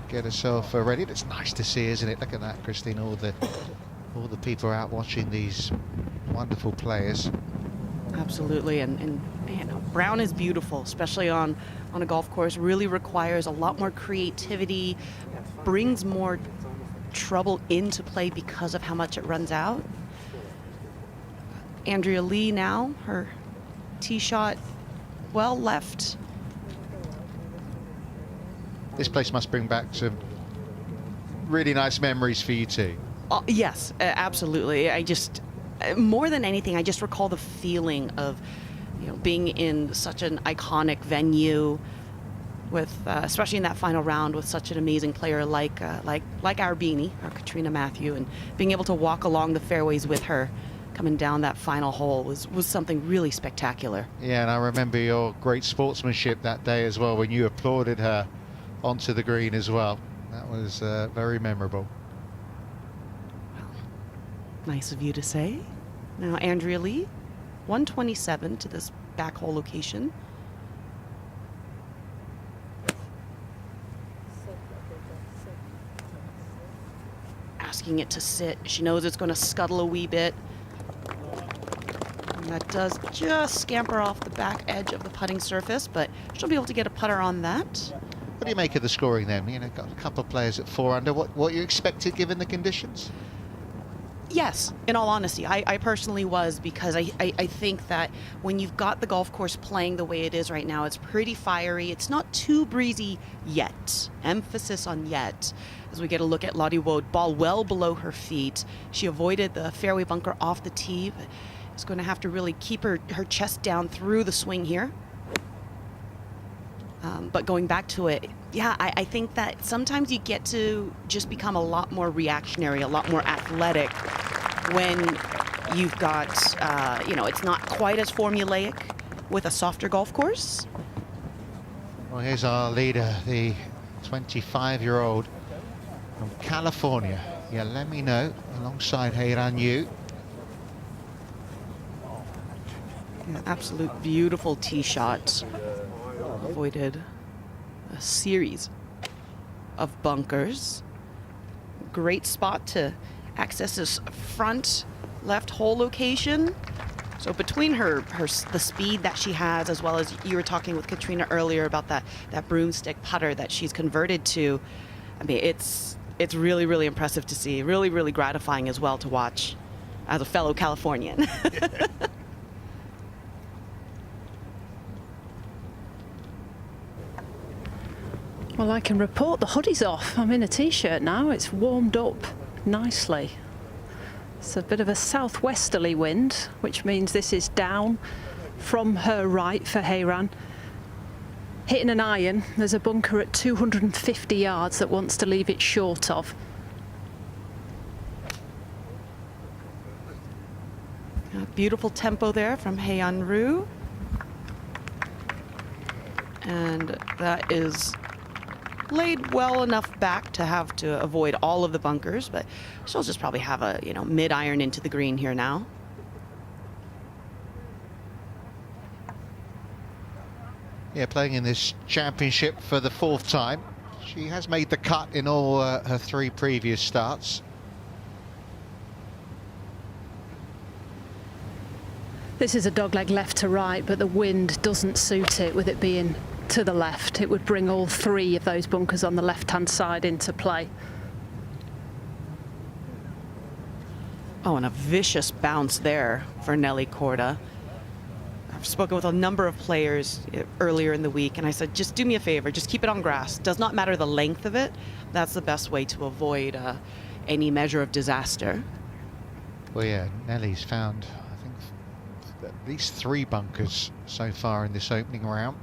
Get herself ready. It's nice to see, isn't it? Look at that, Christine. All the people are out watching these wonderful players. Absolutely, and you know, brown is beautiful, especially on a golf course. Really requires a lot more creativity, brings more trouble into play because of how much it runs out. Andrea Lee now, her tee shot well left. This place must bring back some really nice memories for you too. Yes, absolutely. I just, more than anything, I just recall the feeling of, you know, being in such an iconic venue with, especially in that final round, with such an amazing player like our Beanie, our Katrina Matthew, and being able to walk along the fairways with her coming down that final hole was something really spectacular. Yeah, and I remember your great sportsmanship that day as well, when you applauded her onto the green as well. That was very memorable. Nice of you to say. Now Andrea Lee, 127 to this back hole location. Asking it to sit. She knows it's going to scuttle a wee bit. And that does just scamper off the back edge of the putting surface, but she'll be able to get a putter on that. What do you make of the scoring then? You know, got a couple of players at 4 under. What you expected given the conditions? Yes, in all honesty, I personally was, because I think that when you've got the golf course playing the way it is right now, it's pretty fiery. It's not too breezy yet. Emphasis on yet. As we get a look at Lottie Wood, ball well below her feet. She avoided the fairway bunker off the tee, but is going to have to really keep her chest down through the swing here. But going back to it, yeah, I think that sometimes you get to just become a lot more reactionary, a lot more athletic when you've got, you know, it's not quite as formulaic with a softer golf course. Well, here's our leader, the 25-year-old from California. Yeah, let me know, alongside Heiran Yu. Yeah, absolute beautiful tee shot. Avoided a series of bunkers. Great spot to access this front left hole location. So between the speed that she has, as well as you were talking with Katrina earlier about that broomstick putter that she's converted to, I mean, it's really, really impressive to see. Really, really gratifying as well to watch as a fellow Californian. Well, I can report the hoodie's off. I'm in a t-shirt now. It's warmed up nicely. It's a bit of a southwesterly wind, which means this is down from her right for Heiran. Hitting an iron. There's a bunker at 250 yards that wants to leave it short of. Beautiful tempo there from Heian Ryu. And that is laid well enough back to have to avoid all of the bunkers, but she'll just probably have a, you know, mid-iron into the green here now. Yeah, playing in this championship for the 4th time. She has made the cut in all her 3 previous starts. This is a dogleg left to right, but the wind doesn't suit it with it being to the left. It would bring all 3 of those bunkers on the left-hand side into play. Oh, and a vicious bounce there for Nelly Korda. I've spoken with a number of players earlier in the week, and I said, just do me a favor, just keep it on grass. Does not matter the length of it. That's the best way to avoid any measure of disaster. Well, yeah, Nelly's found, I think, at least 3 bunkers so far in this opening round.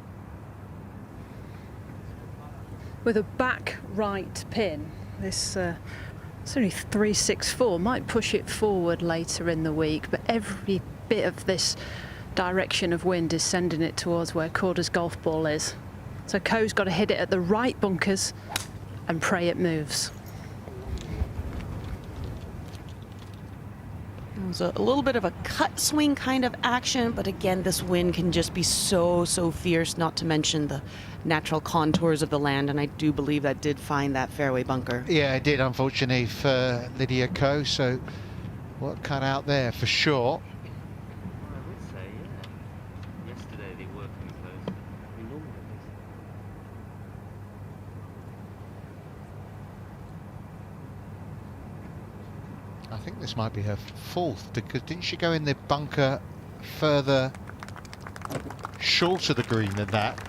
With a back right pin, this it's only 364, might push it forward later in the week, but every bit of this direction of wind is sending it towards where Korda's golf ball is. So Ko's got to hit it at the right bunkers and pray it moves. It was a little bit of a cut swing kind of action, but again, this wind can just be so fierce, not to mention the natural contours of the land, and I do believe that did find that fairway bunker. Yeah, it did, unfortunately, for Lydia Ko, so what cut out there for sure. I think this might be her 4th, because didn't she go in the bunker further short of the green than that?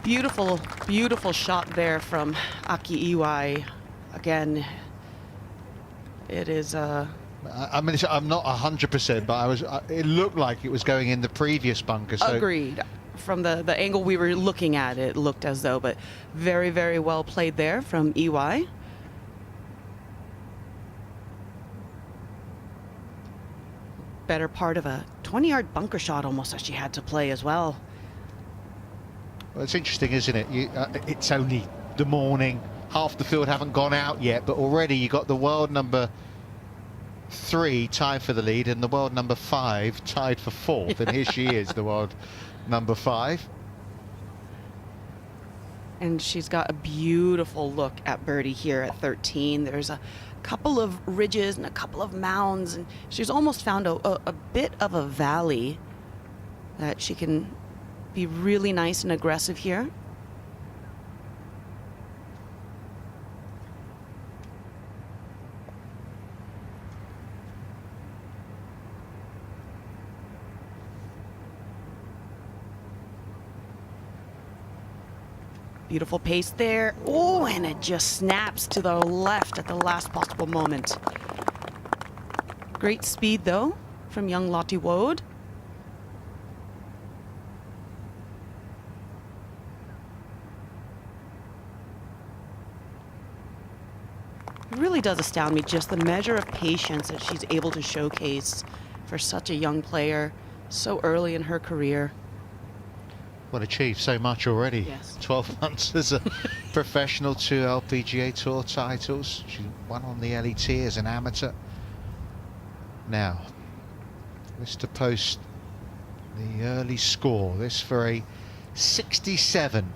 Beautiful, beautiful shot there from Aki Iwai. Again, it is I mean, I'm not 100%, but it looked like it was going in the previous bunker. So. Agreed. From the angle we were looking at, it looked as though, but very, very well played there from Iwai. Better part of a 20-yard bunker shot almost that she had to play as well. Well, it's interesting, isn't it? It's only the morning. Half the field haven't gone out yet, but already you got the world number 3 tied for the lead and the world number 5 tied for 4th. And here she is, the world number 5. And she's got a beautiful look at birdie here at 13. There's a couple of ridges and a couple of mounds, and she's almost found a bit of a valley that she can be really nice and aggressive here. Beautiful pace there. Oh, and it just snaps to the left at the last possible moment. Great speed, though, from young Lottie Woad. It really does astound me just the measure of patience that she's able to showcase for such a young player so early in her career. Well, achieved so much already. Yes. 12 months as a professional, 2 LPGA Tour titles. She won on the LET as an amateur. Now, this to post the early score. This for a 67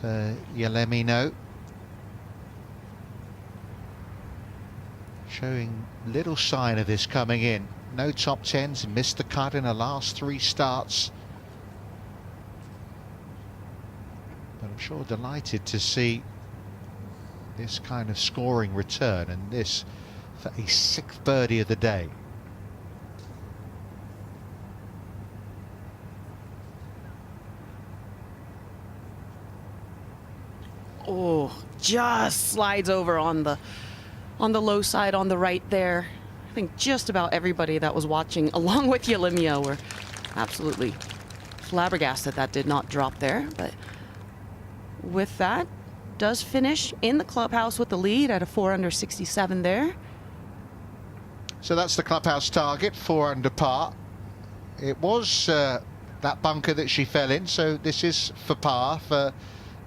for Yelemino. Showing little sign of this coming in. No top 10s, missed the cut in her last 3 starts. But I'm sure delighted to see this kind of scoring return, and this for a 6th birdie of the day. Oh, just slides over on the low side on the right there. I think just about everybody that was watching along with Yelemia were absolutely flabbergasted that did not drop there, but with that, does finish in the clubhouse with the lead at a 4 under 67 there. So that's the clubhouse target, 4 under par. It was that bunker that she fell in, so this is for par for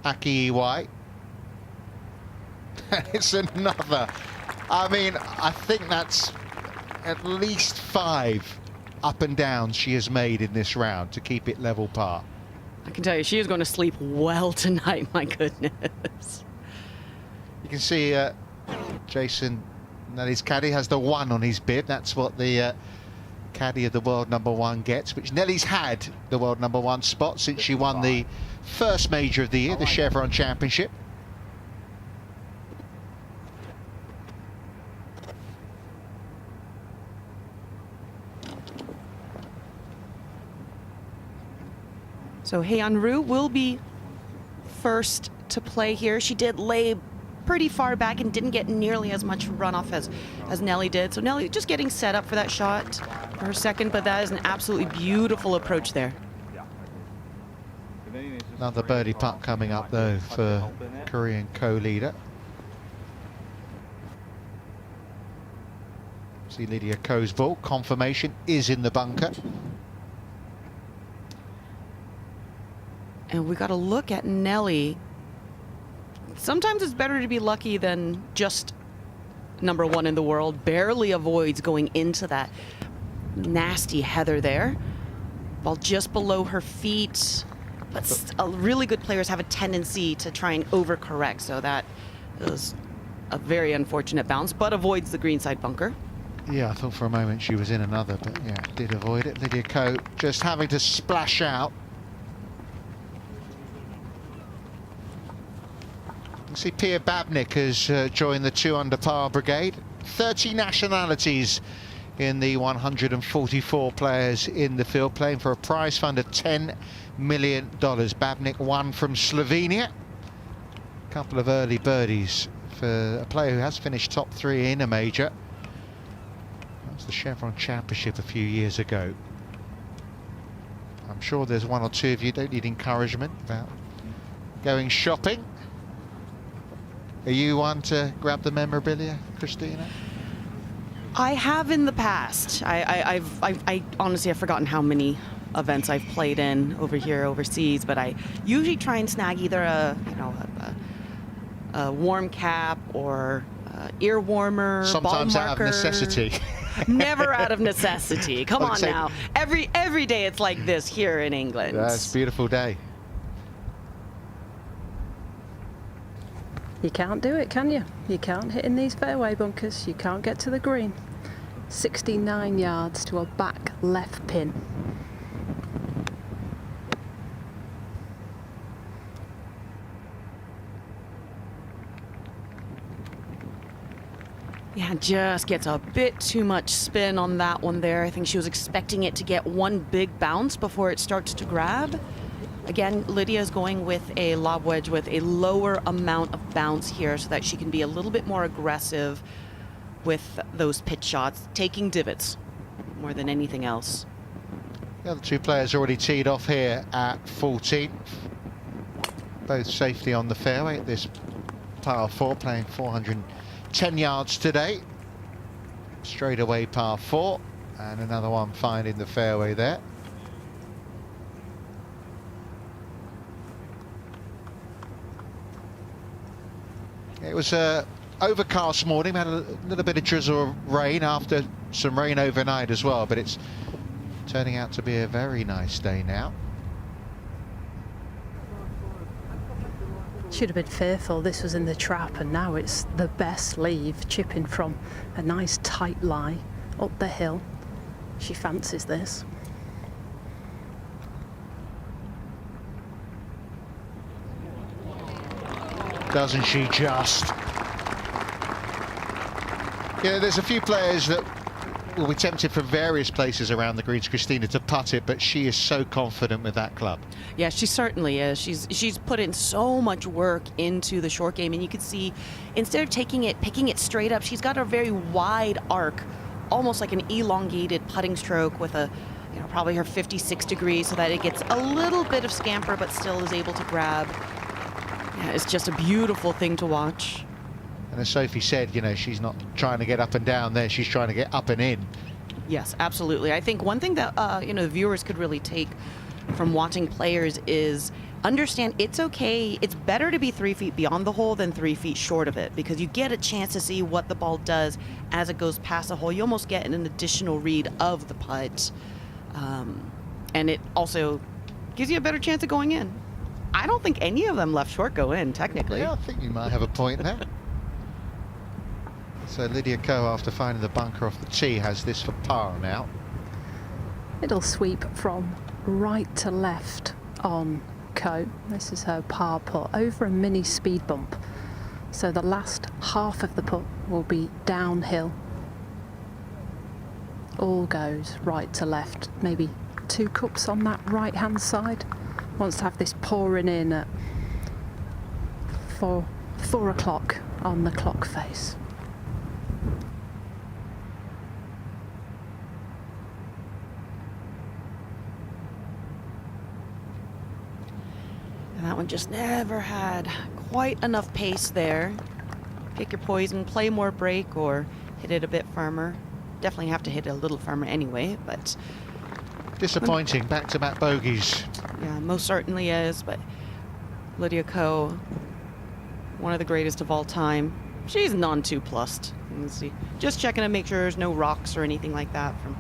Akiiwai. It's another. I mean, I think that's at least 5 up and downs she has made in this round to keep it level par. I can tell you, she is going to sleep well tonight, my goodness. You can see Jason Nelly's caddy has the 1 on his bib. That's what the caddy of the world #1 gets, which Nelly's had the world #1 spot since she won the first major of the year, the Chevron Championship. So Hyun-Roo will be first to play here. She did lay pretty far back and didn't get nearly as much runoff as Nelly did. So Nelly just getting set up for that shot for her second, but that is an absolutely beautiful approach there. Another birdie putt coming up though for Korean co-leader. See Lydia Ko's ball, confirmation is in the bunker. And we got to look at Nelly. Sometimes it's better to be lucky than just #1 in the world. Barely avoids going into that nasty heather there. Ball just below her feet. But really good players have a tendency to try and overcorrect. So that is a very unfortunate bounce, but avoids the greenside bunker. Yeah, I thought for a moment she was in another, but yeah, did avoid it. Lydia Ko just having to splash out. You see Pia Babnik has joined the 2 under par brigade. 30 nationalities in the 144 players in the field, playing for a prize fund of $10 million. Babnik won from Slovenia. A couple of early birdies for a player who has finished top 3 in a major. That was the Chevron Championship a few years ago. I'm sure there's 1 or 2 of you don't need encouragement about going shopping. Are you one to grab the memorabilia, Christina? I have in the past. I honestly have forgotten how many events I've played in over here overseas, but I usually try and snag either a warm cap or ear warmer, sometimes ball out marker. of necessity. Never out of necessity. Come on say, now. Every day it's like this here in England. That's a beautiful day. You can't do it, can you? You can't hit in these fairway bunkers. You can't get to the green. 69 yards to a back left pin. Yeah, just gets a bit too much spin on that one there. I think she was expecting it to get one big bounce before it starts to grab. Again, Lydia is going with a lob wedge with a lower amount of bounce here so that she can be a little bit more aggressive with those pitch shots, taking divots more than anything else. The other 2 players already teed off here at 14. Both safely on the fairway at this par 4, playing 410 yards today. Straight away par 4, and another one finding the fairway there. It was a overcast morning. We had a little bit of drizzle of rain after some rain overnight as well, but it's turning out to be a very nice day now. Should have been fearful this was in the trap, and now it's the best leave, chipping from a nice tight lie up the hill. She fancies this. Doesn't she just? Yeah, there's a few players that will be tempted from various places around the greens, Christina, to putt it, but she is so confident with that club. Yeah, she certainly is. She's put in so much work into the short game, and you can see instead of picking it straight up, she's got a very wide arc, almost like an elongated putting stroke with a, probably her 56 degrees, so that it gets a little bit of scamper, but still is able to grab. Yeah, it's just a beautiful thing to watch. And as Sophie said, she's not trying to get up and down there, she's trying to get up and in. Yes, absolutely. I think one thing that, the viewers could really take from watching players is understand it's okay. It's better to be 3 feet beyond the hole than 3 feet short of it, because you get a chance to see what the ball does as it goes past the hole. You almost get an additional read of the putt. And it also gives you a better chance of going in. I don't think any of them left short go in, technically. Yeah, I think you might have a point there. So Lydia Ko, after finding the bunker off the tee, has this for par now. It'll sweep from right to left on Ko. This is her par putt over a mini speed bump. So the last half of the putt will be downhill. All goes right to left. Maybe 2 cups on that right hand side. Wants to have this pouring in at 4 o'clock on the clock face. And that one just never had quite enough pace there. Pick your poison, play more break, or hit it a bit firmer. Definitely have to hit it a little firmer anyway, but disappointing. Back-to-back bogeys. Yeah, most certainly is, but Lydia Ko, one of the greatest of all time. She's non-2+. Let's see. Just checking to make sure there's no rocks or anything like that from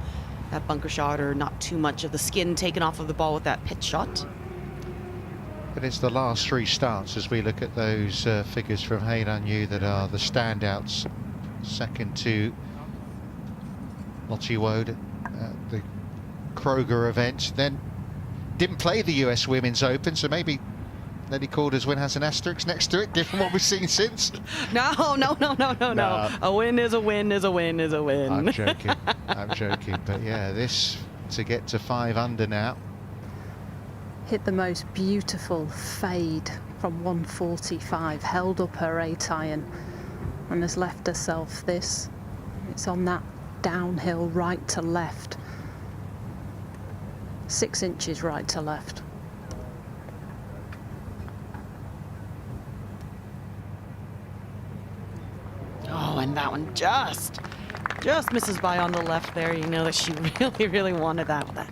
that bunker shot, or not too much of the skin taken off of the ball with that pitch shot. But it's the last 3 starts as we look at those figures from Heyran Yu that are the standouts. Second to Lottie Wood at the Kroger event. Then didn't play the US Women's Open, so maybe Nelly Calder's win has an asterisk next to it, given what we've seen since. No. A win is a win is a win is a win. I'm joking. I'm joking. But yeah, this to get to 5 under now. Hit the most beautiful fade from 145, held up her 8 iron and has left herself this. It's on that downhill right to left. 6 inches right to left. Oh, and that one just misses by on the left there. You know that she really wanted that with that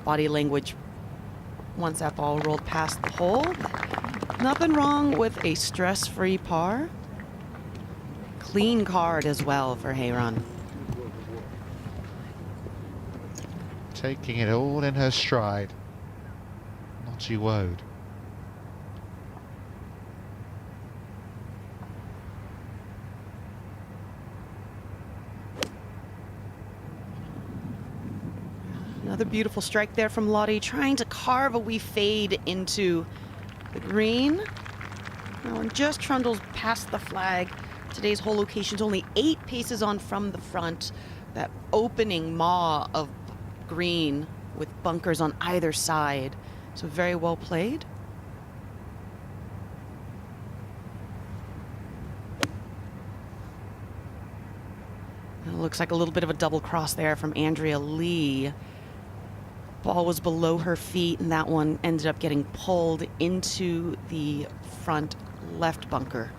body language once that ball rolled past the hole. Nothing wrong with a stress-free par. Clean card as well for Heyran. Taking it all in her stride. Lottie Wood. Another beautiful strike there from Lottie, trying to carve a wee fade into the green. That one just trundles past the flag. Today's hole location's only 8 paces on from the front. That opening maw of green with bunkers on either side. So very well played. It looks like a little bit of a double cross there from Andrea Lee. Ball was below her feet, and that one ended up getting pulled into the front left bunker.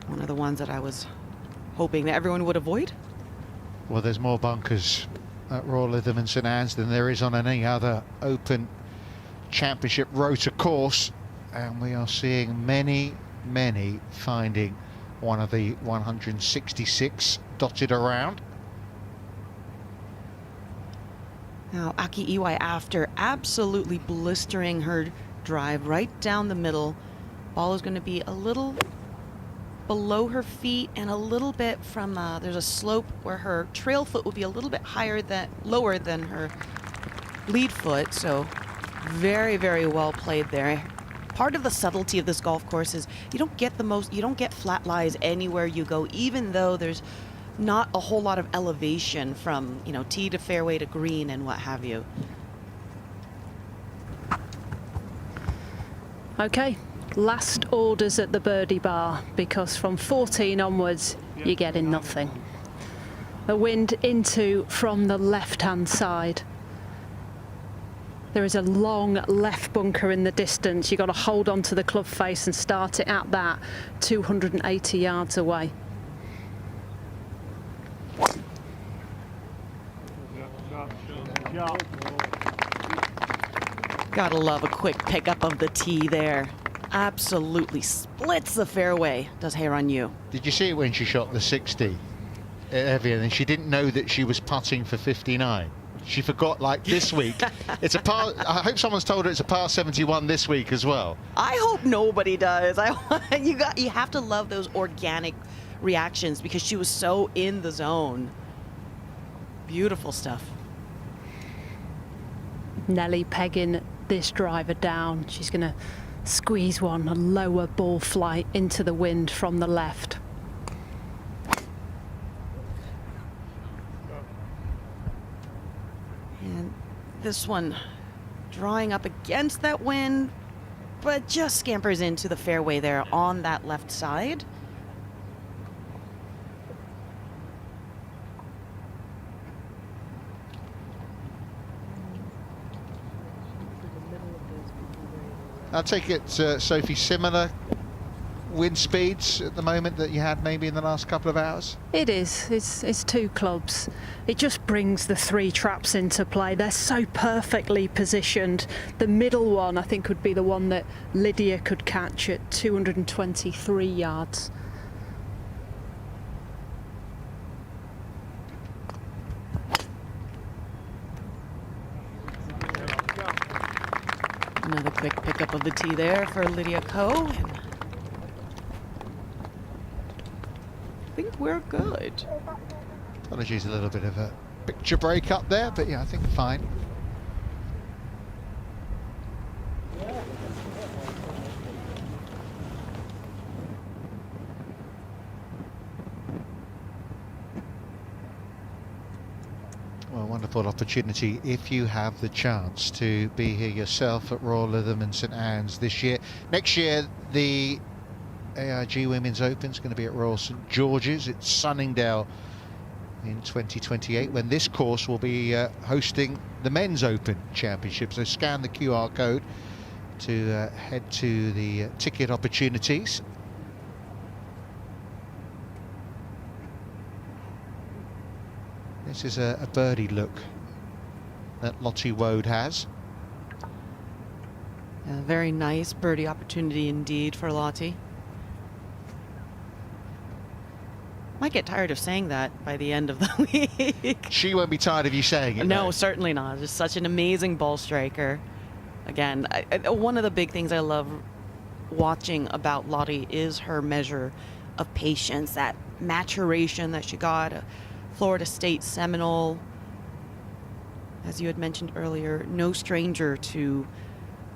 One of the ones that I was hoping that everyone would avoid. Well, there's more bunkers at Royal Lytham and St Anne's than there is on any other Open Championship rota course, and we are seeing many finding one of the 166 dotted around. Now, Aki Iwai, after absolutely blistering her drive right down the middle, ball is going to be a little below her feet and a little bit from, there's a slope where her trail foot will be a little bit lower than her lead foot. So very well played there. Part of the subtlety of this golf course is you don't get flat lies anywhere you go, even though there's not a whole lot of elevation from, you know, tee to fairway to green and what have you. Okay, last orders at the birdie bar, because from 14 onwards you're getting nothing. The wind into from the left-hand side. There is a long left bunker in the distance. You've got to hold on to the club face and start it at that 280 yards away. Gotta love a quick pickup of the tee there. Absolutely splits the fairway, does Heyran Yu. Did you see it when she shot the 60 at Evian and she didn't know that she was putting for 59? She forgot, like, this week. It's a par. I hope someone's told her it's a par 71 this week as well. I hope nobody does. You have to love those organic reactions because she was so in the zone. Beautiful stuff. Nelly pegging this driver down. She's going to squeeze one, a lower ball flight into the wind from the left. And this one drawing up against that wind, but just scampers into the fairway there on that left side. I take it, Sophie, similar wind speeds at the moment that you had maybe in the last couple of hours? It is. It's two clubs. It just brings the three traps into play. They're so perfectly positioned. The middle one, I think, would be the one that Lydia could catch at 223 yards. Another quick pickup of the tee there for Lydia Ko. And I think we're good. Apologies, a little bit of a picture break up there, but yeah, I think fine. Well, wonderful opportunity if you have the chance to be here yourself at Royal Lytham and St Anne's this year. Next year, the AIG Women's Open is going to be at Royal St George's. It's Sunningdale in 2028, when this course will be hosting the Men's Open Championship. So scan the QR code to head to the ticket opportunities. This is a birdie look that Lottie Woad has. A very nice birdie opportunity indeed for Lottie. Might get tired of saying that by the end of the week. She won't be tired of you saying it. No, though. certainly not. Just such an amazing ball striker. Again, one of the big things I love watching about Lottie is her measure of patience, that maturation that she got. Florida State Seminole, as you had mentioned earlier, no stranger to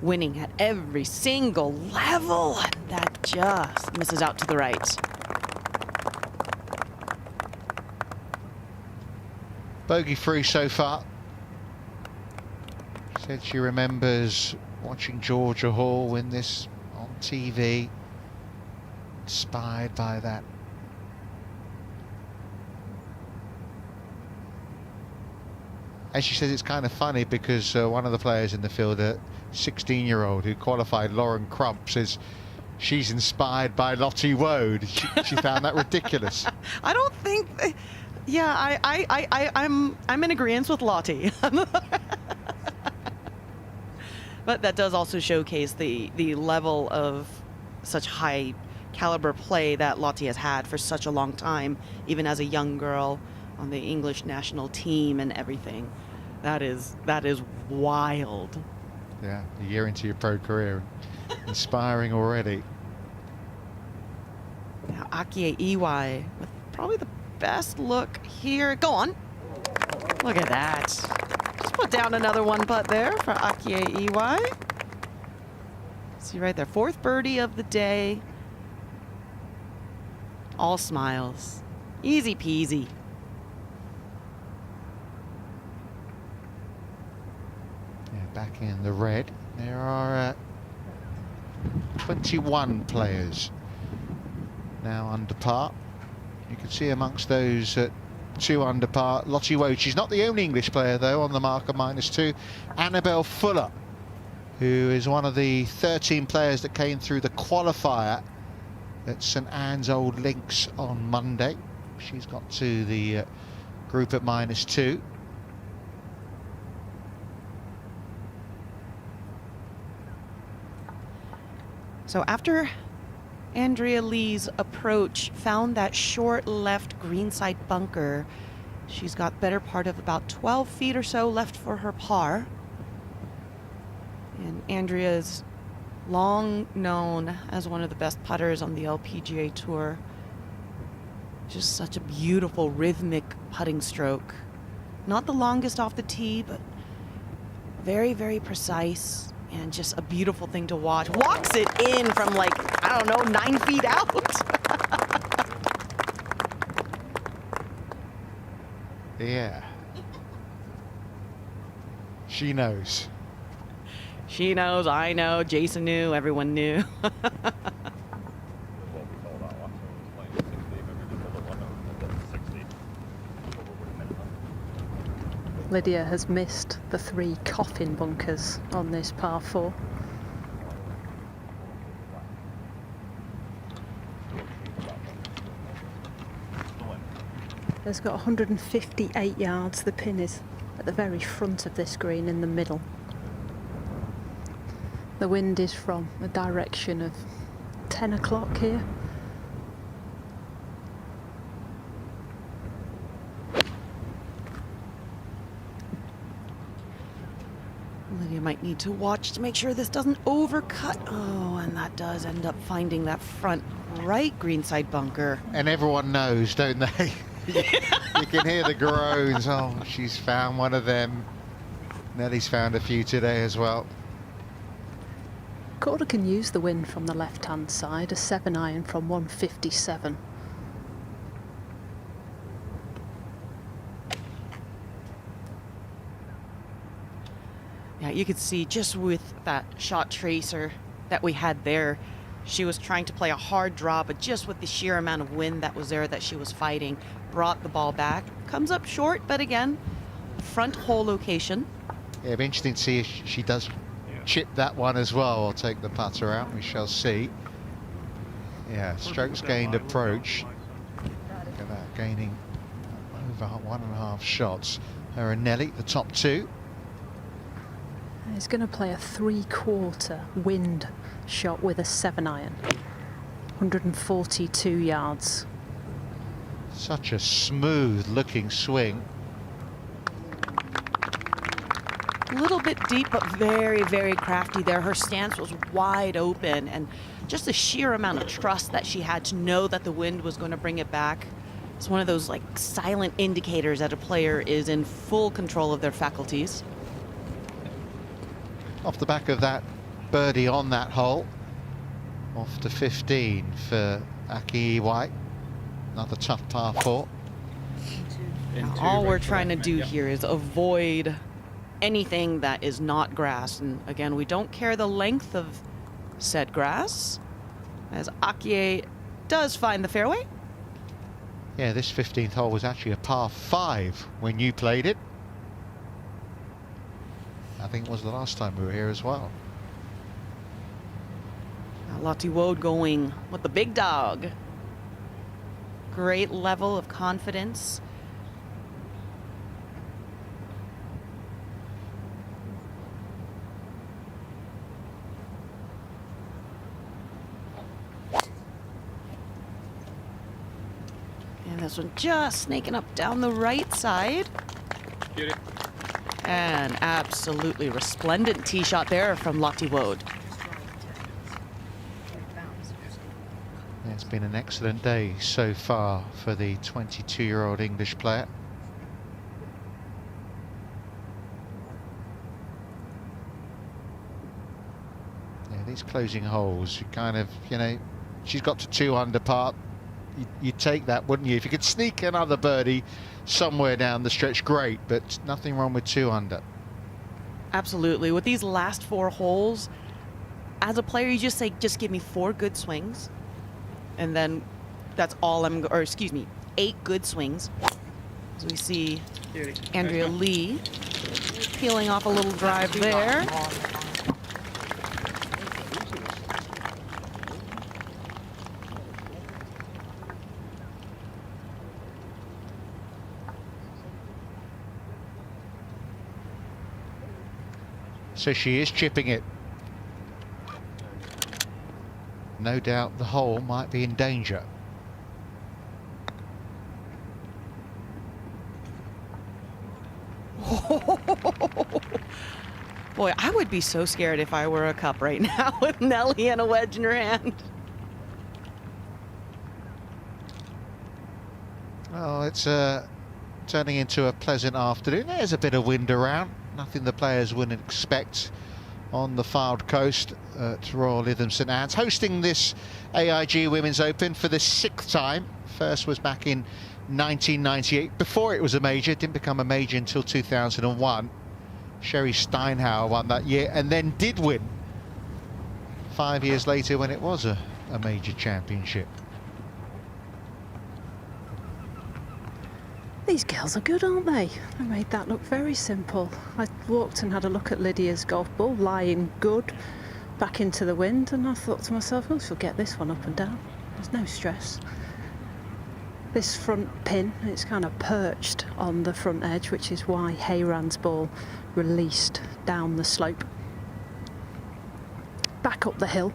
winning at every single level. That just misses out to the right. Bogey free so far. Said she remembers watching Georgia Hall win this on TV. Inspired by that. And she says it's kind of funny because one of the players in the field, a 16-year-old who qualified, Lauren Crump, says she's inspired by Lottie Woad. She found that ridiculous. I don't think. Yeah, I'm in agreement with Lottie. But that does also showcase the level of such high caliber play that Lottie has had for such a long time, even as a young girl on the English national team and everything. That is wild. Yeah, a year into your pro career. Inspiring already. Now Akie Iwai with probably the best look here. Go on. Look at that. Just put down another one putt there for Akie Iwai. See right there, fourth birdie of the day. All smiles. Easy peasy. Back in the red. There are 21 players now under par. You can see amongst those 2 under par, Lottie Woad. She's not the only English player though on the marker -2. Annabelle Fuller, who is one of the 13 players that came through the qualifier at St Anne's Old Links on Monday. She's got to the group at -2. So after Andrea Lee's approach found that short left greenside bunker, she's got better part of about 12 feet or so left for her par. And Andrea's long known as one of the best putters on the LPGA Tour. Just such a beautiful rhythmic putting stroke. Not the longest off the tee, but very, very precise and just a beautiful thing to watch. Walks it in from like, I don't know, 9 feet out. Yeah. She knows. She knows, I know, Jason knew, everyone knew. Lydia has missed the 3 coffin bunkers on this par 4. It's got 158 yards. The pin is at the very front of this green in the middle. The wind is from the direction of 10 o'clock here. Lydia might need to watch to make sure this doesn't overcut. Oh, and that does end up finding that front right greenside bunker. And everyone knows, don't they? You can hear the groans. Oh, she's found one of them. Nellie's found a few today as well. Corder can use the wind from the left-hand side, a 7-iron from 157. Yeah, you could see just with that shot tracer that we had there, she was trying to play a hard draw, but just with the sheer amount of wind that was there that she was fighting, brought the ball back. Comes up short, but again, front hole location. Yeah, it'll be interesting to see if she does chip that one as well, or take the putter out. We shall see. Yeah, strokes gained approach. Look at that, gaining over 1.5 shots. Her and Nelly, the top 2. He's going to play a 3/4 wind shot with a 7-iron. 142 yards. Such a smooth looking swing. A little bit deep, but very, very crafty there. Her stance was wide open, and just the sheer amount of trust that she had to know that the wind was going to bring it back. It's one of those like silent indicators that a player is in full control of their faculties. Off the back of that birdie on that hole, off to 15 for Aki White. Another tough par 4. Now, all we're trying to do here is avoid anything that is not grass. And again, we don't care the length of said grass, as Akie does find the fairway. Yeah, this 15th hole was actually a par 5 when you played it. I think it was the last time we were here as well. Now, Lottie Woad going with the big dog. Great level of confidence. And this one just snaking up down the right side. Beauty. An absolutely resplendent tee shot there from Lottie Woad. It's been an excellent day so far for the 22-year-old English player. Yeah, these closing holes, you kind of, you know, she's got to 2 under par. You'd take that, wouldn't you? If you could sneak another birdie somewhere down the stretch, great, but nothing wrong with 2 under. Absolutely. With these last 4 holes, as a player, you just say, just give me 4 good swings. And then that's all or excuse me, 8 good swings. So we see Andrea Lee peeling off a little drive there. So she is chipping it. no doubt the hole might be in danger. Boy, I would be so scared if I were a cup right now with Nelly and a wedge in her hand. Well, it's turning into a pleasant afternoon. There's a bit of wind around, nothing the players wouldn't expect on the Fylde coast at Royal Lytham St Anne's, hosting this AIG Women's Open for the 6th time. First was back in 1998, before it was a major. It didn't become a major until 2001. Sherry Steinhauer won that year and then did win 5 years later when it was a major championship. These girls are good, aren't they? They made that look very simple. I walked and had a look at Lydia's golf ball, lying good, back into the wind, and I thought to myself, oh, she'll get this one up and down. There's no stress. This front pin, it's kind of perched on the front edge, which is why Hayran's ball released down the slope. Back up the hill.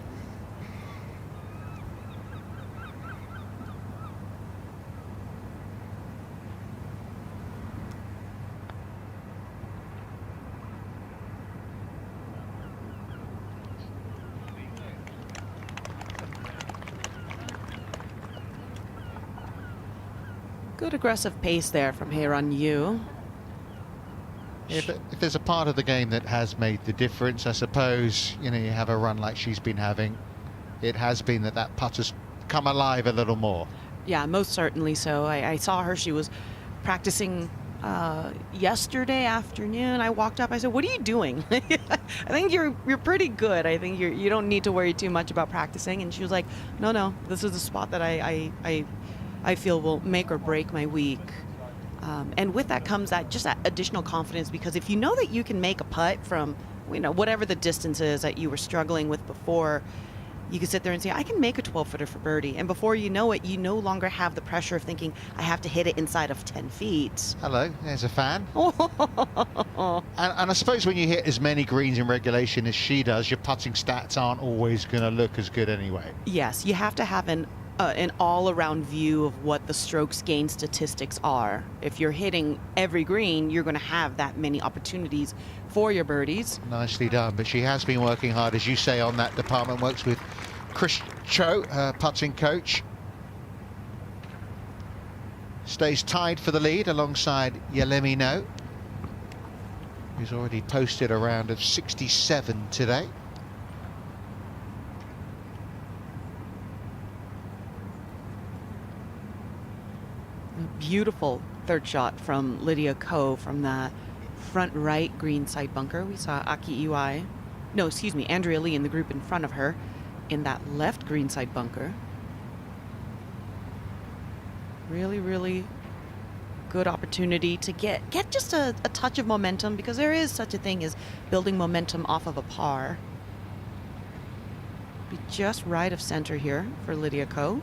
Good aggressive pace there from Hayran Yu. If there's a part of the game that has made the difference, I suppose, you know, you have a run like she's been having, it has been that putt has come alive a little more. Yeah, most certainly so. I saw her, she was practicing yesterday afternoon. I walked up, I said, what are you doing? I think you're pretty good. I think you don't need to worry too much about practicing. And she was like, no, this is a spot that I feel will make or break my week. And with that comes that additional confidence, because if you know that you can make a putt from, you know, whatever the distance is that you were struggling with before, you can sit there and say, I can make a 12-footer for birdie. And before you know it, you no longer have the pressure of thinking, I have to hit it inside of 10 feet. Hello, there's a fan. and I suppose when you hit as many greens in regulation as she does, your putting stats aren't always going to look as good anyway. Yes, you have to have an all-around view of what the strokes gain statistics are. If you're hitting every green, you're going to have that many opportunities for your birdies. Nicely done, but she has been working hard, as you say, on that department. Works with Chris Cho, her putting coach. Stays tied for the lead alongside Yelemi No, who's already posted a round of 67 today. Beautiful third shot from Lydia Ko from that front right green side bunker. We saw Andrea Lee in the group in front of her in that left green side bunker. Really, really good opportunity to get just a touch of momentum, because there is such a thing as building momentum off of a par. Be just right of center here for Lydia Ko.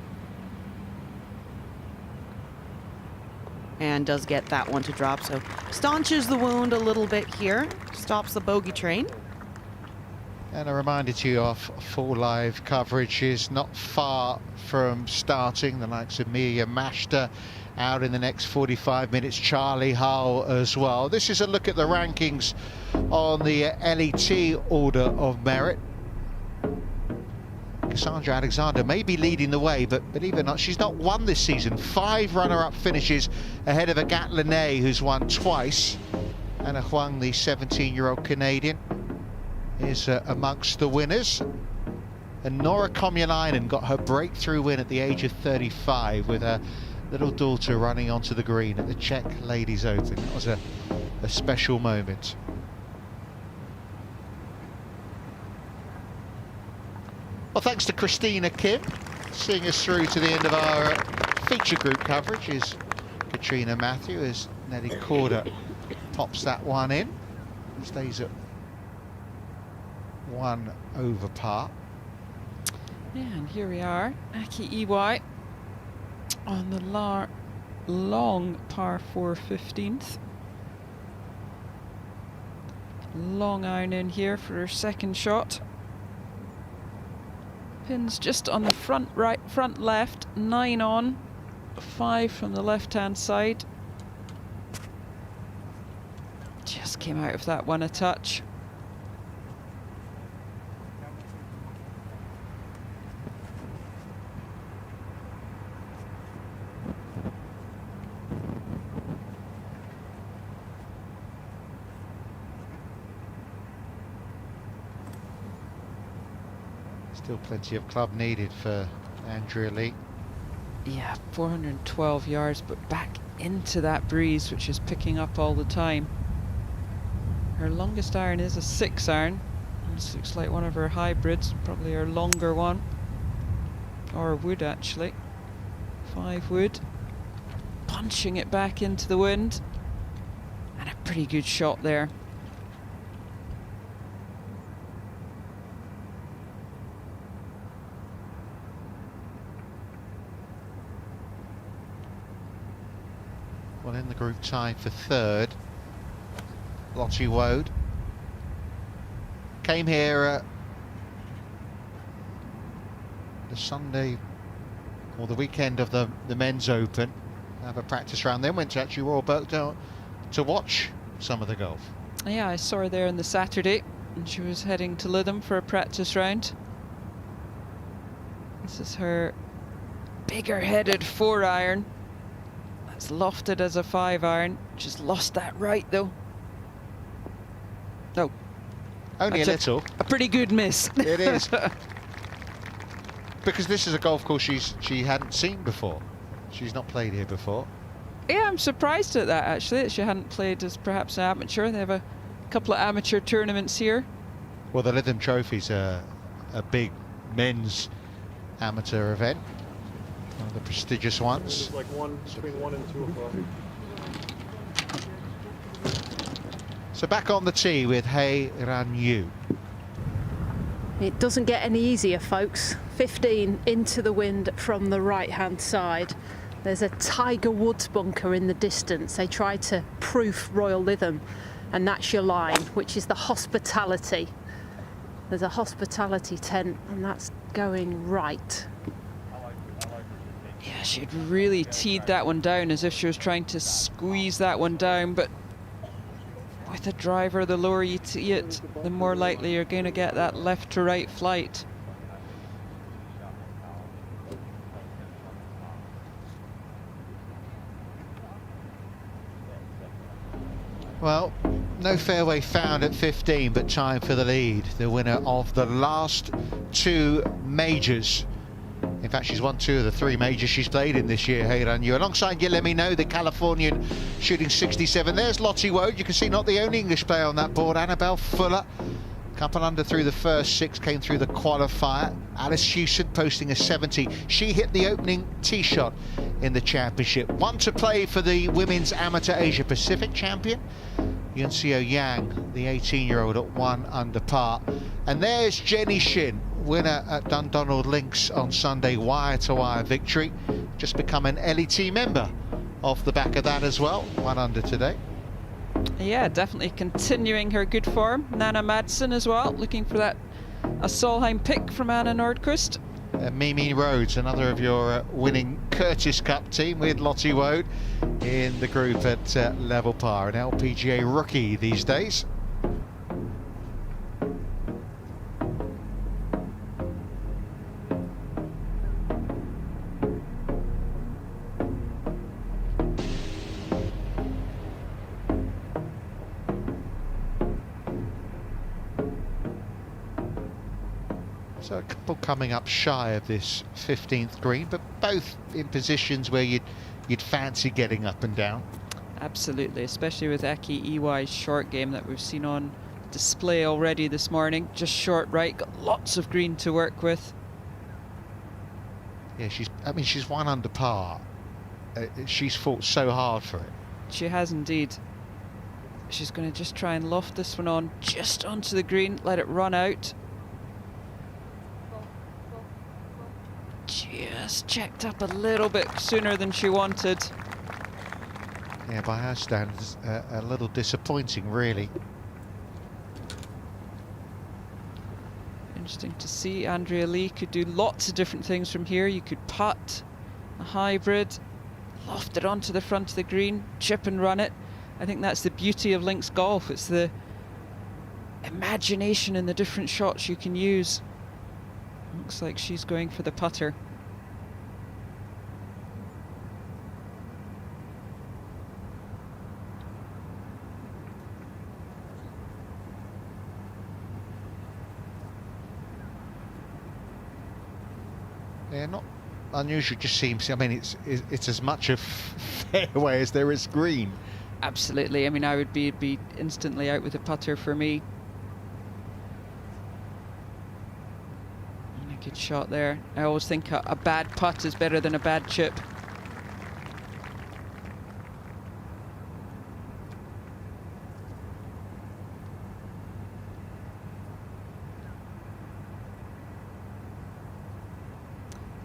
And does get that one to drop, so staunches the wound a little bit here, stops the bogey train. And a reminder to you of full live coverage is not far from starting. The likes of Mia Mashta out in the next 45 minutes, Charlie Hull as well. This is a look at the rankings on the LET order of merit. Cassandra Alexander may be leading the way, but believe it or not, she's not won this season. 5 runner-up finishes ahead of Agathe Lene, who's won twice. Anna Huang, the 17-year-old Canadian, is amongst the winners. And Nora Komulainen got her breakthrough win at the age of 35 with her little daughter running onto the green at the Czech Ladies Open. That was a special moment. Well, thanks to Christina Kim, seeing us through to the end of our feature group coverage is Katrina Matthew, as Nelly Corder pops that one in. Stays at 1 over par. Yeah, and here we are, Aki Iwai on the long par 4 15th. Long iron in here for her second shot. Pins just on the front left, 9 on, 5 from the left-hand side. Just came out of that one a touch. Still plenty of club needed for Andrea Lee. Yeah, 412 yards, but back into that breeze, which is picking up all the time. Her longest iron is a 6-iron. This looks like one of her hybrids, probably her longer one. Or wood, actually. 5 wood. Punching it back into the wind. And a pretty good shot there. Well, in the group tied for 3rd, Lottie Woad. Came here the Sunday or the weekend of the men's open, have a practice round, then went to actually Royal Birkdale to watch some of the golf. Yeah, I saw her there on the Saturday, and she was heading to Lytham for a practice round. This is her bigger headed 4-iron. It's lofted as a 5-iron. She's lost that right though. No. Only a little. A pretty good miss. It is. Because this is a golf course she hadn't seen before. She's not played here before. Yeah, I'm surprised at that actually, that she hadn't played as perhaps an amateur. They have a couple of amateur tournaments here. Well, the Lytham Trophy's a big men's amateur event. One of the prestigious ones. It's like between 1 and 2 o'clock. So back on the tee with Hei Ran Yu. It doesn't get any easier, folks. 15 into the wind from the right-hand side. There's a Tiger Woods bunker in the distance. They try to proof Royal Lytham, and that's your line, which is the hospitality. There's a hospitality tent, and that's going right. Yeah, she'd really teed that one down as if she was trying to squeeze that one down, but with a driver, the lower you tee it, the more likely you're going to get that left to right flight. Well, no fairway found at 15, but time for the lead. The winner of the last 2 majors. In fact, she's won 2 of the 3 majors she's played in this year, Hei Ran Yu. Alongside you, let me know, the Californian shooting 67. There's Lottie Woad. You can see not the only English player on that board. Annabelle Fuller, couple under through the first 6, came through the qualifier. Alice Hewson posting a 70. She hit the opening tee shot in the championship. 1 to play for the Women's Amateur Asia Pacific champion, Yunseo Yang, the 18-year-old, at 1 under par. And there's Jenny Shin, winner at Dundonald Links on Sunday, wire-to-wire victory. Just become an LET member off the back of that as well. 1 under today. Yeah, definitely continuing her good form. Nana Madsen as well, looking for that a Solheim pick from Anna Nordqvist. Mimi Rhodes, another of your winning Curtis Cup team, with Lottie Woad in the group at level par. An LPGA rookie these days. So a couple coming up shy of this 15th green, but both in positions where you'd fancy getting up and down. Absolutely, especially with Eki Iwai's short game that we've seen on display already this morning. Just short right, got lots of green to work with. Yeah, she's 1 under par. She's fought so hard for it. She has indeed. She's going to just try and loft this one on just onto the green, let it run out. Just checked up a little bit sooner than she wanted. Yeah, by her standards, a little disappointing, really. Interesting to see. Andrea Lee could do lots of different things from here. You could putt, a hybrid, loft it onto the front of the green, chip and run it. I think that's the beauty of links golf. It's the imagination in the different shots you can use. Looks like she's going for the putter. Yeah, not unusual, just seems, I mean, it's as much a fairway as there is green. Absolutely. I mean, I would be instantly out with a putter for me. And a good shot there. I always think a bad putt is better than a bad chip.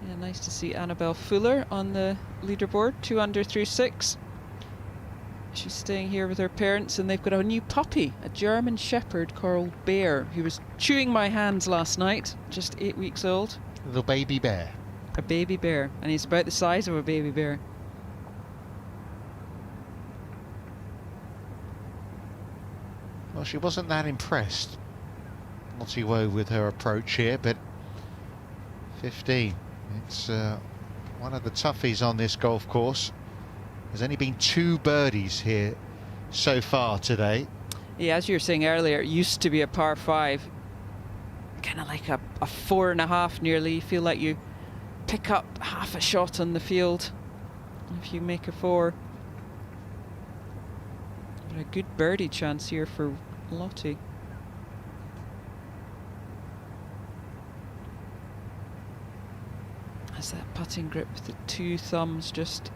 Yeah, nice to see Annabelle Fuller on the leaderboard, 2 under through 6. She's staying here with her parents, and they've got a new puppy, a German Shepherd called Bear, who was chewing my hands last night, just 8 weeks old. Little baby bear. A baby bear, and he's about the size of a baby bear. Well, she wasn't that impressed, Lottie Woe, with her approach here, but 15. It's one of the toughies on this golf course. There's only been 2 birdies here so far today. Yeah, as you were saying earlier, it used to be a par 5. Kind of like a 4.5 nearly. You feel like you pick up half a shot on the field if you make a 4. But a good birdie chance here for Lottie. Has that putting grip with the 2 thumbs just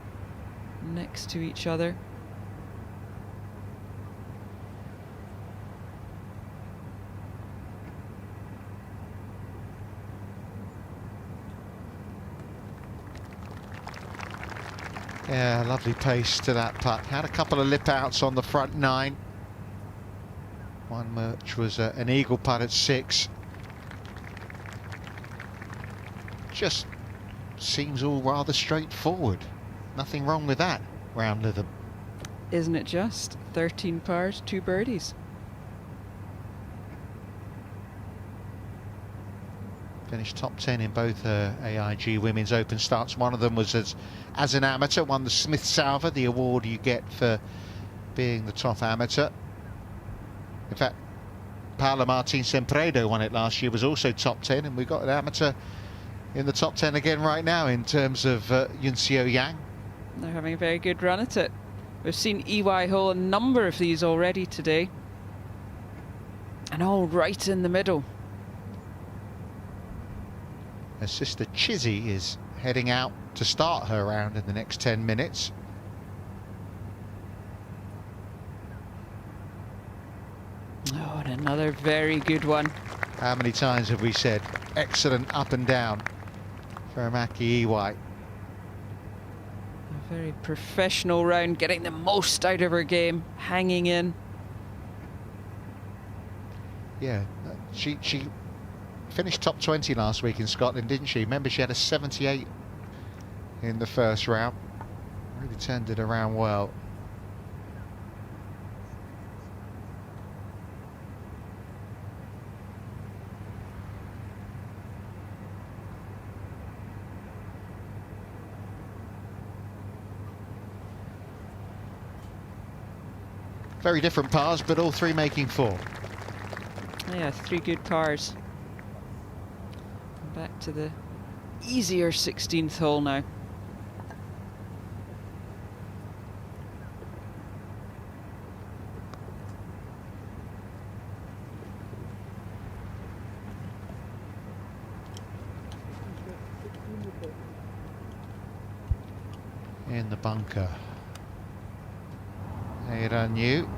next to each other. Yeah, lovely pace to that putt. Had a couple of lip outs on the front 9. One which was an eagle putt at 6. Just seems all rather straightforward. Nothing wrong with that round Lytham. Isn't it just? 13 pars, 2 birdies. Finished top 10 in both her AIG Women's Open starts. One of them was as an amateur, won the Smith Salver, the award you get for being the top amateur. In fact, Paola Martin Sempredo won it last year, was also top 10, and we've got an amateur in the top 10 again right now in terms of Yunxiu Yang. They're having a very good run at it. We've seen EY hole a number of these already today. And all right in the middle. Her sister Chizzy is heading out to start her round in the next 10 minutes. Oh, and another very good one. How many times have we said excellent up and down for MARQUEE EY? A very professional round, getting the most out of her game, hanging in. Yeah, she finished top 20 last week in Scotland, didn't she? Remember, she had a 78 in the first round. Really turned it around well. Very different pars, but all 3 making 4. Yeah, 3 good pars. Back to the easier 16th hole now. In the bunker. New.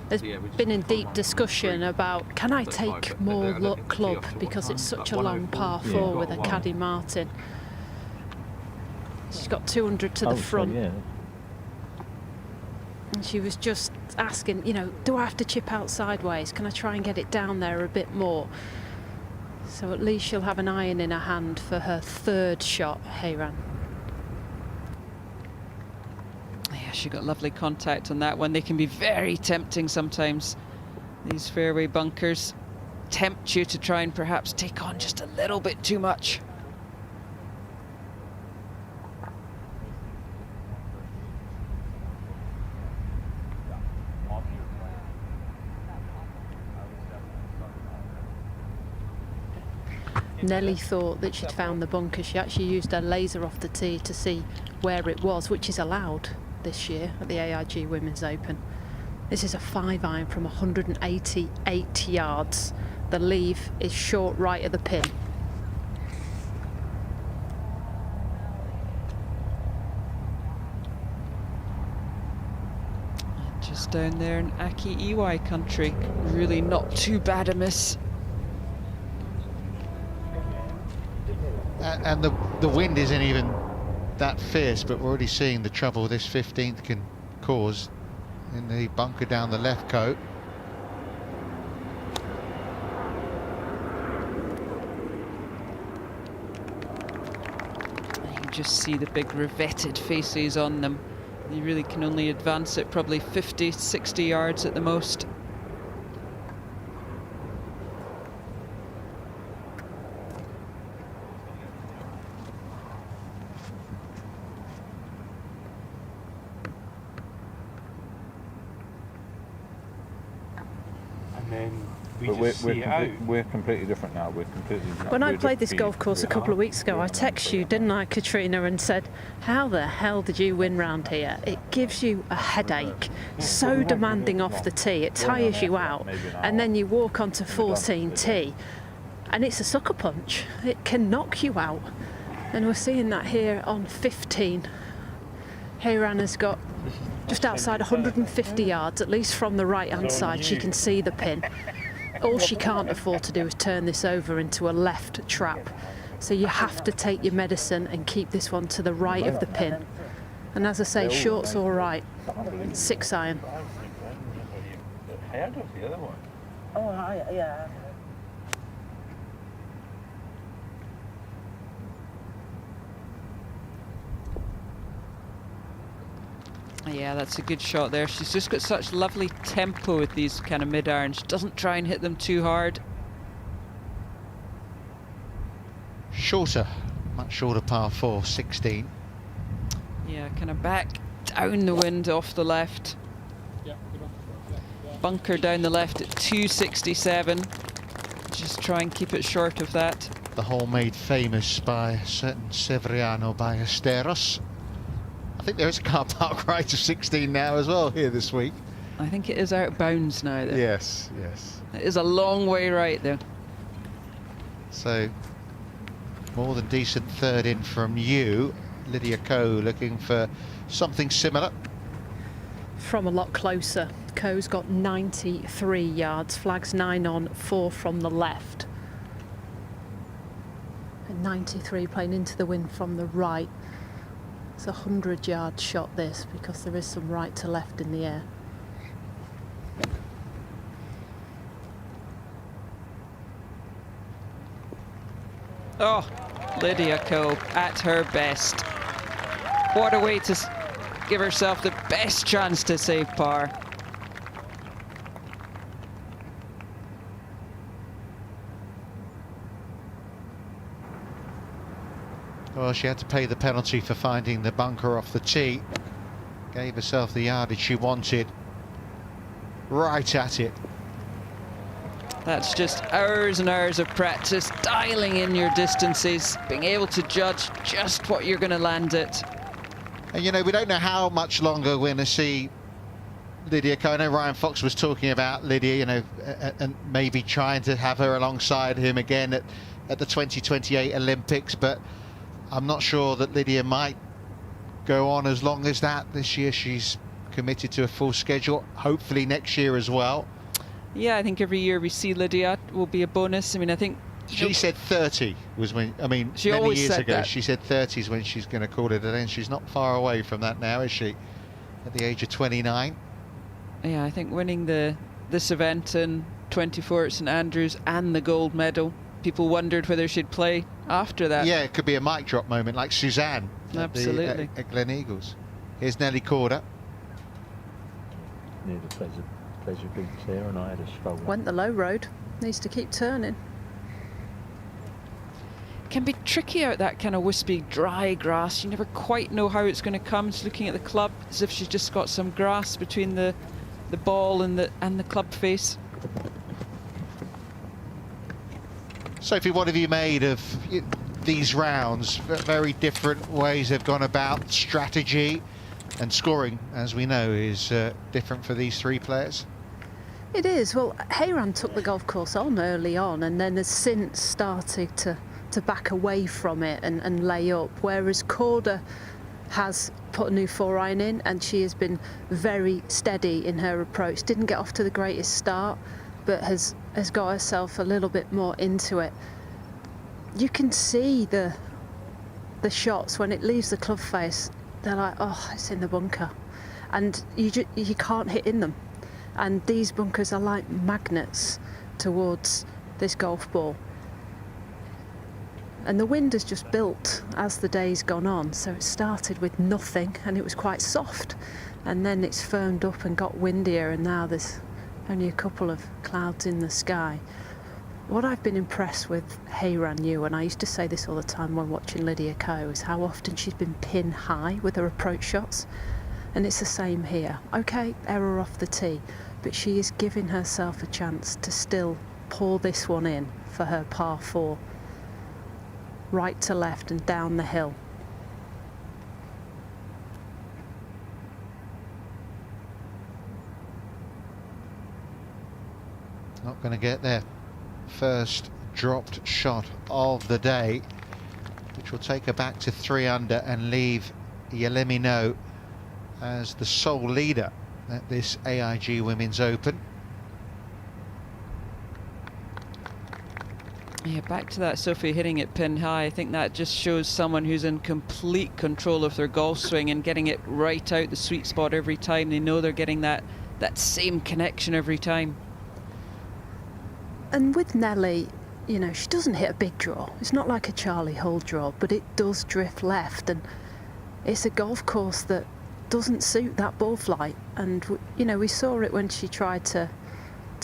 There's been a deep discussion about, can I take more luck club because it's such a long par 4 with a Caddy Martin. She's got 200 to the front. and she was just asking, you know, do I have to chip out sideways? Can I try and get it down there a bit more? So at least she'll have an iron in her hand for her third shot, Hayran. Yeah, she got lovely contact on that one. They can be very tempting sometimes. These fairway bunkers tempt you to try and perhaps take on just a little bit too much. Nelly thought that she'd found the bunker. She actually used her laser off the tee to see where it was, which is allowed this year at the AIG Women's Open. This is a 5-iron from 188 yards. The leave is short right of the pin. And just down there in Aki Iwai country, really not too bad a miss. And the wind isn't even that fierce, but we're already seeing the trouble this 15th can cause in the bunker down the left coat. You can just see the big revetted faces on them. You really can only advance it probably 50, 60 yards at the most. We're completely different now. We're completely. When I played this golf course a couple of weeks ago, I texted you, didn't I, Katrina, and said, how the hell did you win round here? It gives you a headache. So demanding off the tee, it tires you out. And then you walk onto 14T, and it's a sucker punch. It can knock you out. And we're seeing that here on 15. Hayran has got just outside 150 yards, at least from the right-hand side. She can see the pin. All she can't afford to do is turn this over into a left trap. So you have to take your medicine and keep this one to the right of the pin. And as I say, short's all right. 6-iron. Oh, yeah. Yeah, that's a good shot there. She's just got such lovely tempo with these kind of mid-irons. She doesn't try and hit them too hard. Shorter, much shorter par 4, 16. Yeah, kind of back down the wind off the left. Bunker down the left at 267. Just try and keep it short of that. The hole made famous by a certain Severiano Ballesteros. I think there is a car park right to 16 now as well here this week. I think it is out of bounds now, though. Yes, yes. It is a long way right, though. So, more than decent third in from you. Lydia Ko looking for something similar. From a lot closer. Ko's got 93 yards, flags 9 on, 4 from the left. And 93 playing into the wind from the right. It's a 100-yard shot, this, because there is some right to left in the air. Oh, Lydia Ko at her best. What a way to give herself the best chance to save par. Well, she had to pay the penalty for finding the bunker off the tee. Gave herself the yardage she wanted. Right at it. That's just hours and hours of practice, dialing in your distances, being able to judge just what you're going to land it. And, you know, we don't know how much longer we're going to see Lydia Ko. I know Ryan Fox was talking about Lydia, you know, and maybe trying to have her alongside him again at the 2028 Olympics, but I'm not sure that Lydia might go on as long as that. This year she's committed to a full schedule, hopefully next year as well. Yeah, I think every year we see Lydia will be a bonus. I mean, I think... She said 30 was when, I mean, she many always years said ago, that. she said 30 is when she's going to call it an end. She's not far away from that now, is she? At the age of 29. Yeah, I think winning this event in 24 at St Andrews and the gold medal, people wondered whether she'd play after that. Yeah, it could be a mic drop moment like Suzanne Absolutely. at Glen Eagles. Here's Nelly Corder. Near the pleasure beach there, and I had a stroll. Went the low road, needs to keep turning. Can be tricky out that kind of wispy, dry grass. You never quite know how it's going to come. Just looking at the club, as if she's just got some grass between the ball and the club face. Sophie, what have you made of these rounds? Very different ways they've gone about strategy, and scoring, as we know, is different for these three players. It is. Well, Hayran took the golf course on early on and then has since started to back away from it and lay up, whereas Corder has put a new 4-iron in and she has been very steady in her approach. Didn't get off to the greatest start, but has got herself a little bit more into it. You can see the shots when it leaves the club face. They're like, oh, it's in the bunker, and you can't hit in them. And these bunkers are like magnets towards this golf ball. And the wind has just built as the day's gone on, so it started with nothing and it was quite soft, and then it's firmed up and got windier, and now there's only a couple of clouds in the sky. What I've been impressed with Hayran Yu, and I used to say this all the time when watching Lydia Ko, is how often she's been pin high with her approach shots, and it's the same here. Okay, error off the tee, but she is giving herself a chance to still pour this one in for her par 4. Right to left and down the hill. Not going to get their first dropped shot of the day, which will take her back to 3 under and leave Yelemino as the sole leader at this AIG Women's Open. Yeah, back to that Sophie hitting it pin high. I think that just shows someone who's in complete control of their golf swing and getting it right out the sweet spot every time. They know they're getting that same connection every time. And with Nelly, you know, she doesn't hit a big draw. It's not like a Charlie Hull draw, but it does drift left, and it's a golf course that doesn't suit that ball flight. And you know, we saw it when she tried to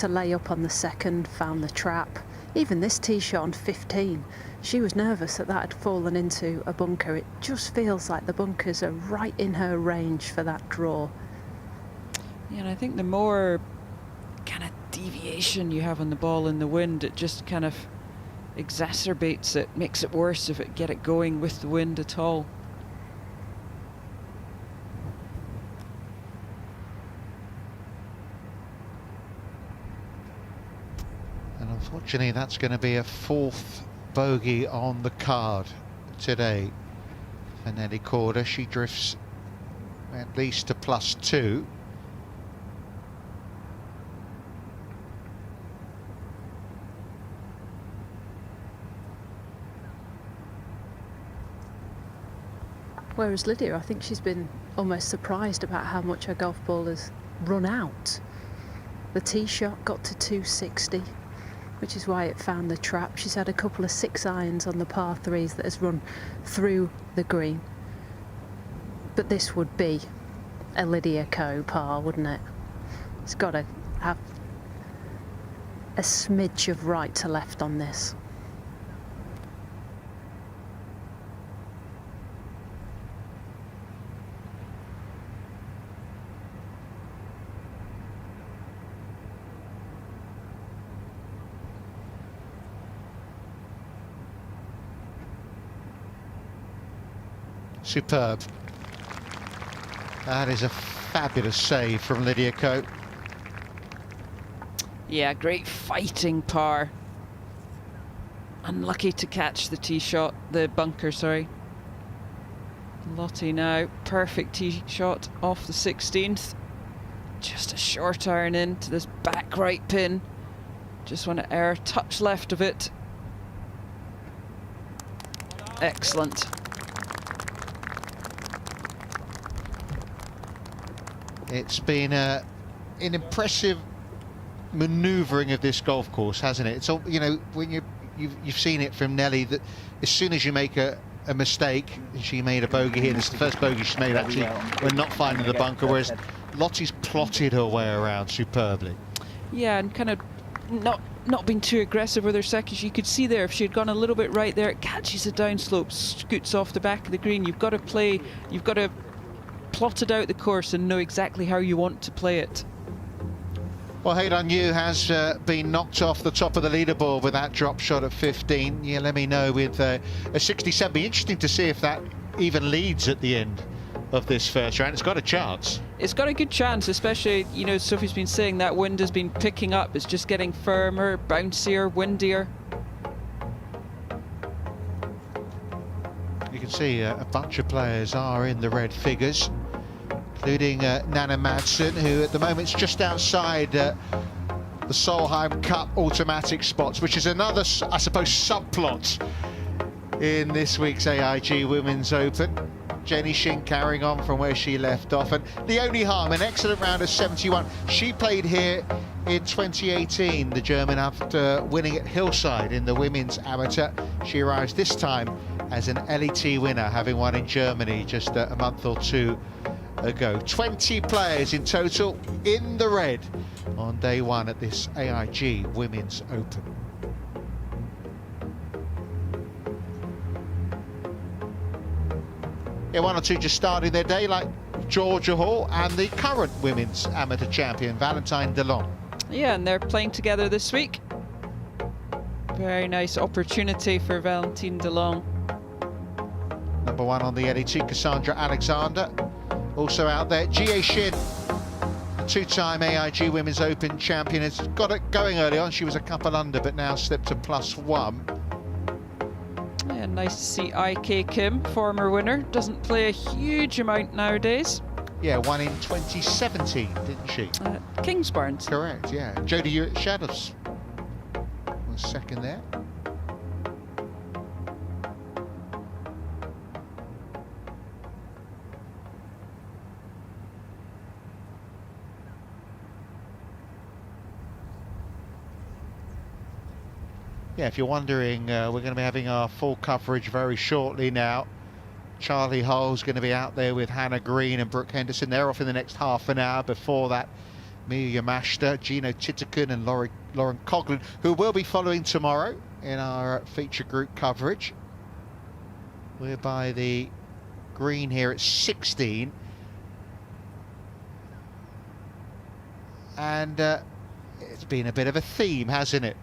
lay up on the second, found the trap. Even this tee shot on 15, she was nervous that had fallen into a bunker. It just feels like the bunkers are right in her range for that draw. Yeah, and I think the more kind of deviation you have on the ball in the wind, it just kind of exacerbates it, makes it worse if it get it going with the wind at all. And unfortunately, that's going to be a 4th bogey on the card today for Nelly Corder. She drifts at least to +2. Whereas Lydia, I think she's been almost surprised about how much her golf ball has run out. The tee shot got to 260, which is why it found the trap. She's had a couple of 6-irons on the par 3s that has run through the green. But this would be a Lydia Ko par, wouldn't it? It's got to have a smidge of right to left on this. Superb. That is a fabulous save from Lydia Ko. Yeah, great fighting par. Unlucky to catch the tee shot, the bunker, sorry. Lottie now, perfect tee shot off the 16th. Just a short iron into this back right pin. Just want to err a touch left of it. Excellent. It's been a an impressive manoeuvring of this golf course, hasn't it? It's all, you know, when you've seen it from Nelly, that as soon as you make a mistake, she made a bogey here. This is the first bogey she's made actually when not finding the bunker, whereas Lottie's plotted her way around superbly. Yeah, and kind of not being too aggressive with her seconds. You could see there if she had gone a little bit right there, it catches a downslope, scoots off the back of the green. You've got to play, you've got to plot it out the course and know exactly how you want to play it. Well, Haydan Yu has been knocked off the top of the leaderboard with that drop shot at 15. Yeah, let me know with a 67. Be interesting to see if that even leads at the end of this first round. It's got a chance. It's got a good chance, especially, you know, Sophie's been saying that wind has been picking up. It's just getting firmer, bouncier, windier. You can see a bunch of players are in the red figures, including Nana Madsen, who at the moment is just outside the Solheim Cup automatic spots, which is another, I suppose, subplot in this week's AIG Women's Open. Jenny Shin carrying on from where she left off, and Leonie Harm, an excellent round of 71. She played here in 2018, the German, after winning at Hillside in the women's amateur. She arrives this time as an LET winner, having won in Germany just a month or two ago. 20 players in total in the red on day one at this AIG Women's Open. Yeah, one or two just starting their day, like Georgia Hall and the current women's amateur champion, Valentine Delon. Yeah, and they're playing together this week. Very nice opportunity for Valentine Delon. Number one on the LET, Cassandra Alexander, also out there. Jie Shin, two-time AIG Women's Open champion, has got it going early on. She was a couple under, but now slipped to +1. Yeah, nice to see IK Kim, former winner. Doesn't play a huge amount nowadays. Yeah, won in 2017, didn't she? Kingsbarns. Correct, yeah. Jodie Shadows was second there. Yeah, if you're wondering, we're going to be having our full coverage very shortly now. Charlie Hull's going to be out there with Hannah Green and Brooke Henderson. They're off in the next half an hour. Before that, Mia Yamashita, Gino Titican and Lauren Coughlin, who will be following tomorrow in our feature group coverage. We're by the green here at 16. And it's been a bit of a theme, hasn't it,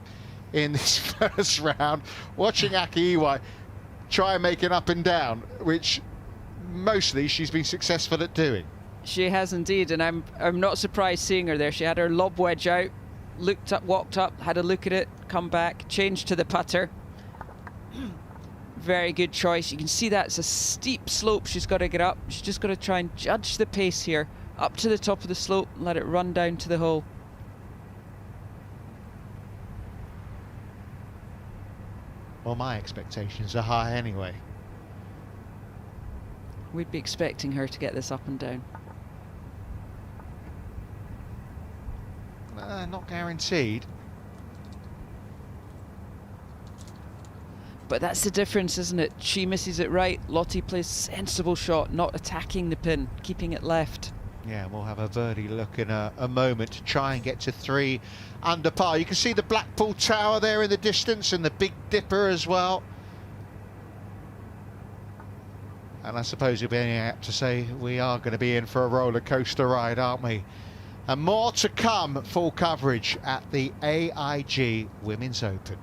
in this first round, watching Aki Iwai try and make it up and down, which mostly she's been successful at doing. She has indeed, and I'm not surprised seeing her there. She had her lob wedge out, looked up, walked up, had a look at it, come back, changed to the putter. Very good choice. You can see that's a steep slope she's got to get up. She's just got to try and judge the pace here, up to the top of the slope and let it run down to the hole. Well, my expectations are high anyway. We'd be expecting her to get this up and down. Not guaranteed. But that's the difference, isn't it? She misses it right. Lottie plays a sensible shot, not attacking the pin, keeping it left. Yeah, we'll have a birdie look in a moment to try and get to 3 under par. You can see the Blackpool Tower there in the distance and the Big Dipper as well. And I suppose you'll be apt to say we are going to be in for a roller coaster ride, aren't we? And more to come. Full coverage at the AIG Women's Open.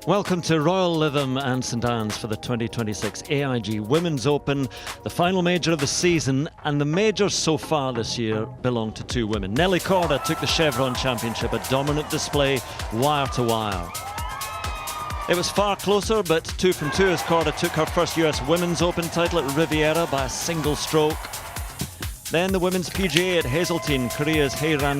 Welcome to Royal Lytham and St Anne's for the 2026 AIG Women's Open, the final major of the season, and the majors so far this year belong to two women. Nelly Korda took the Chevron Championship, a dominant display, wire to wire. It was far closer, but 2 from 2 as Korda took her first US Women's Open title at Riviera by a single stroke. Then the Women's PGA at Hazeltine, Korea's Hye-Ran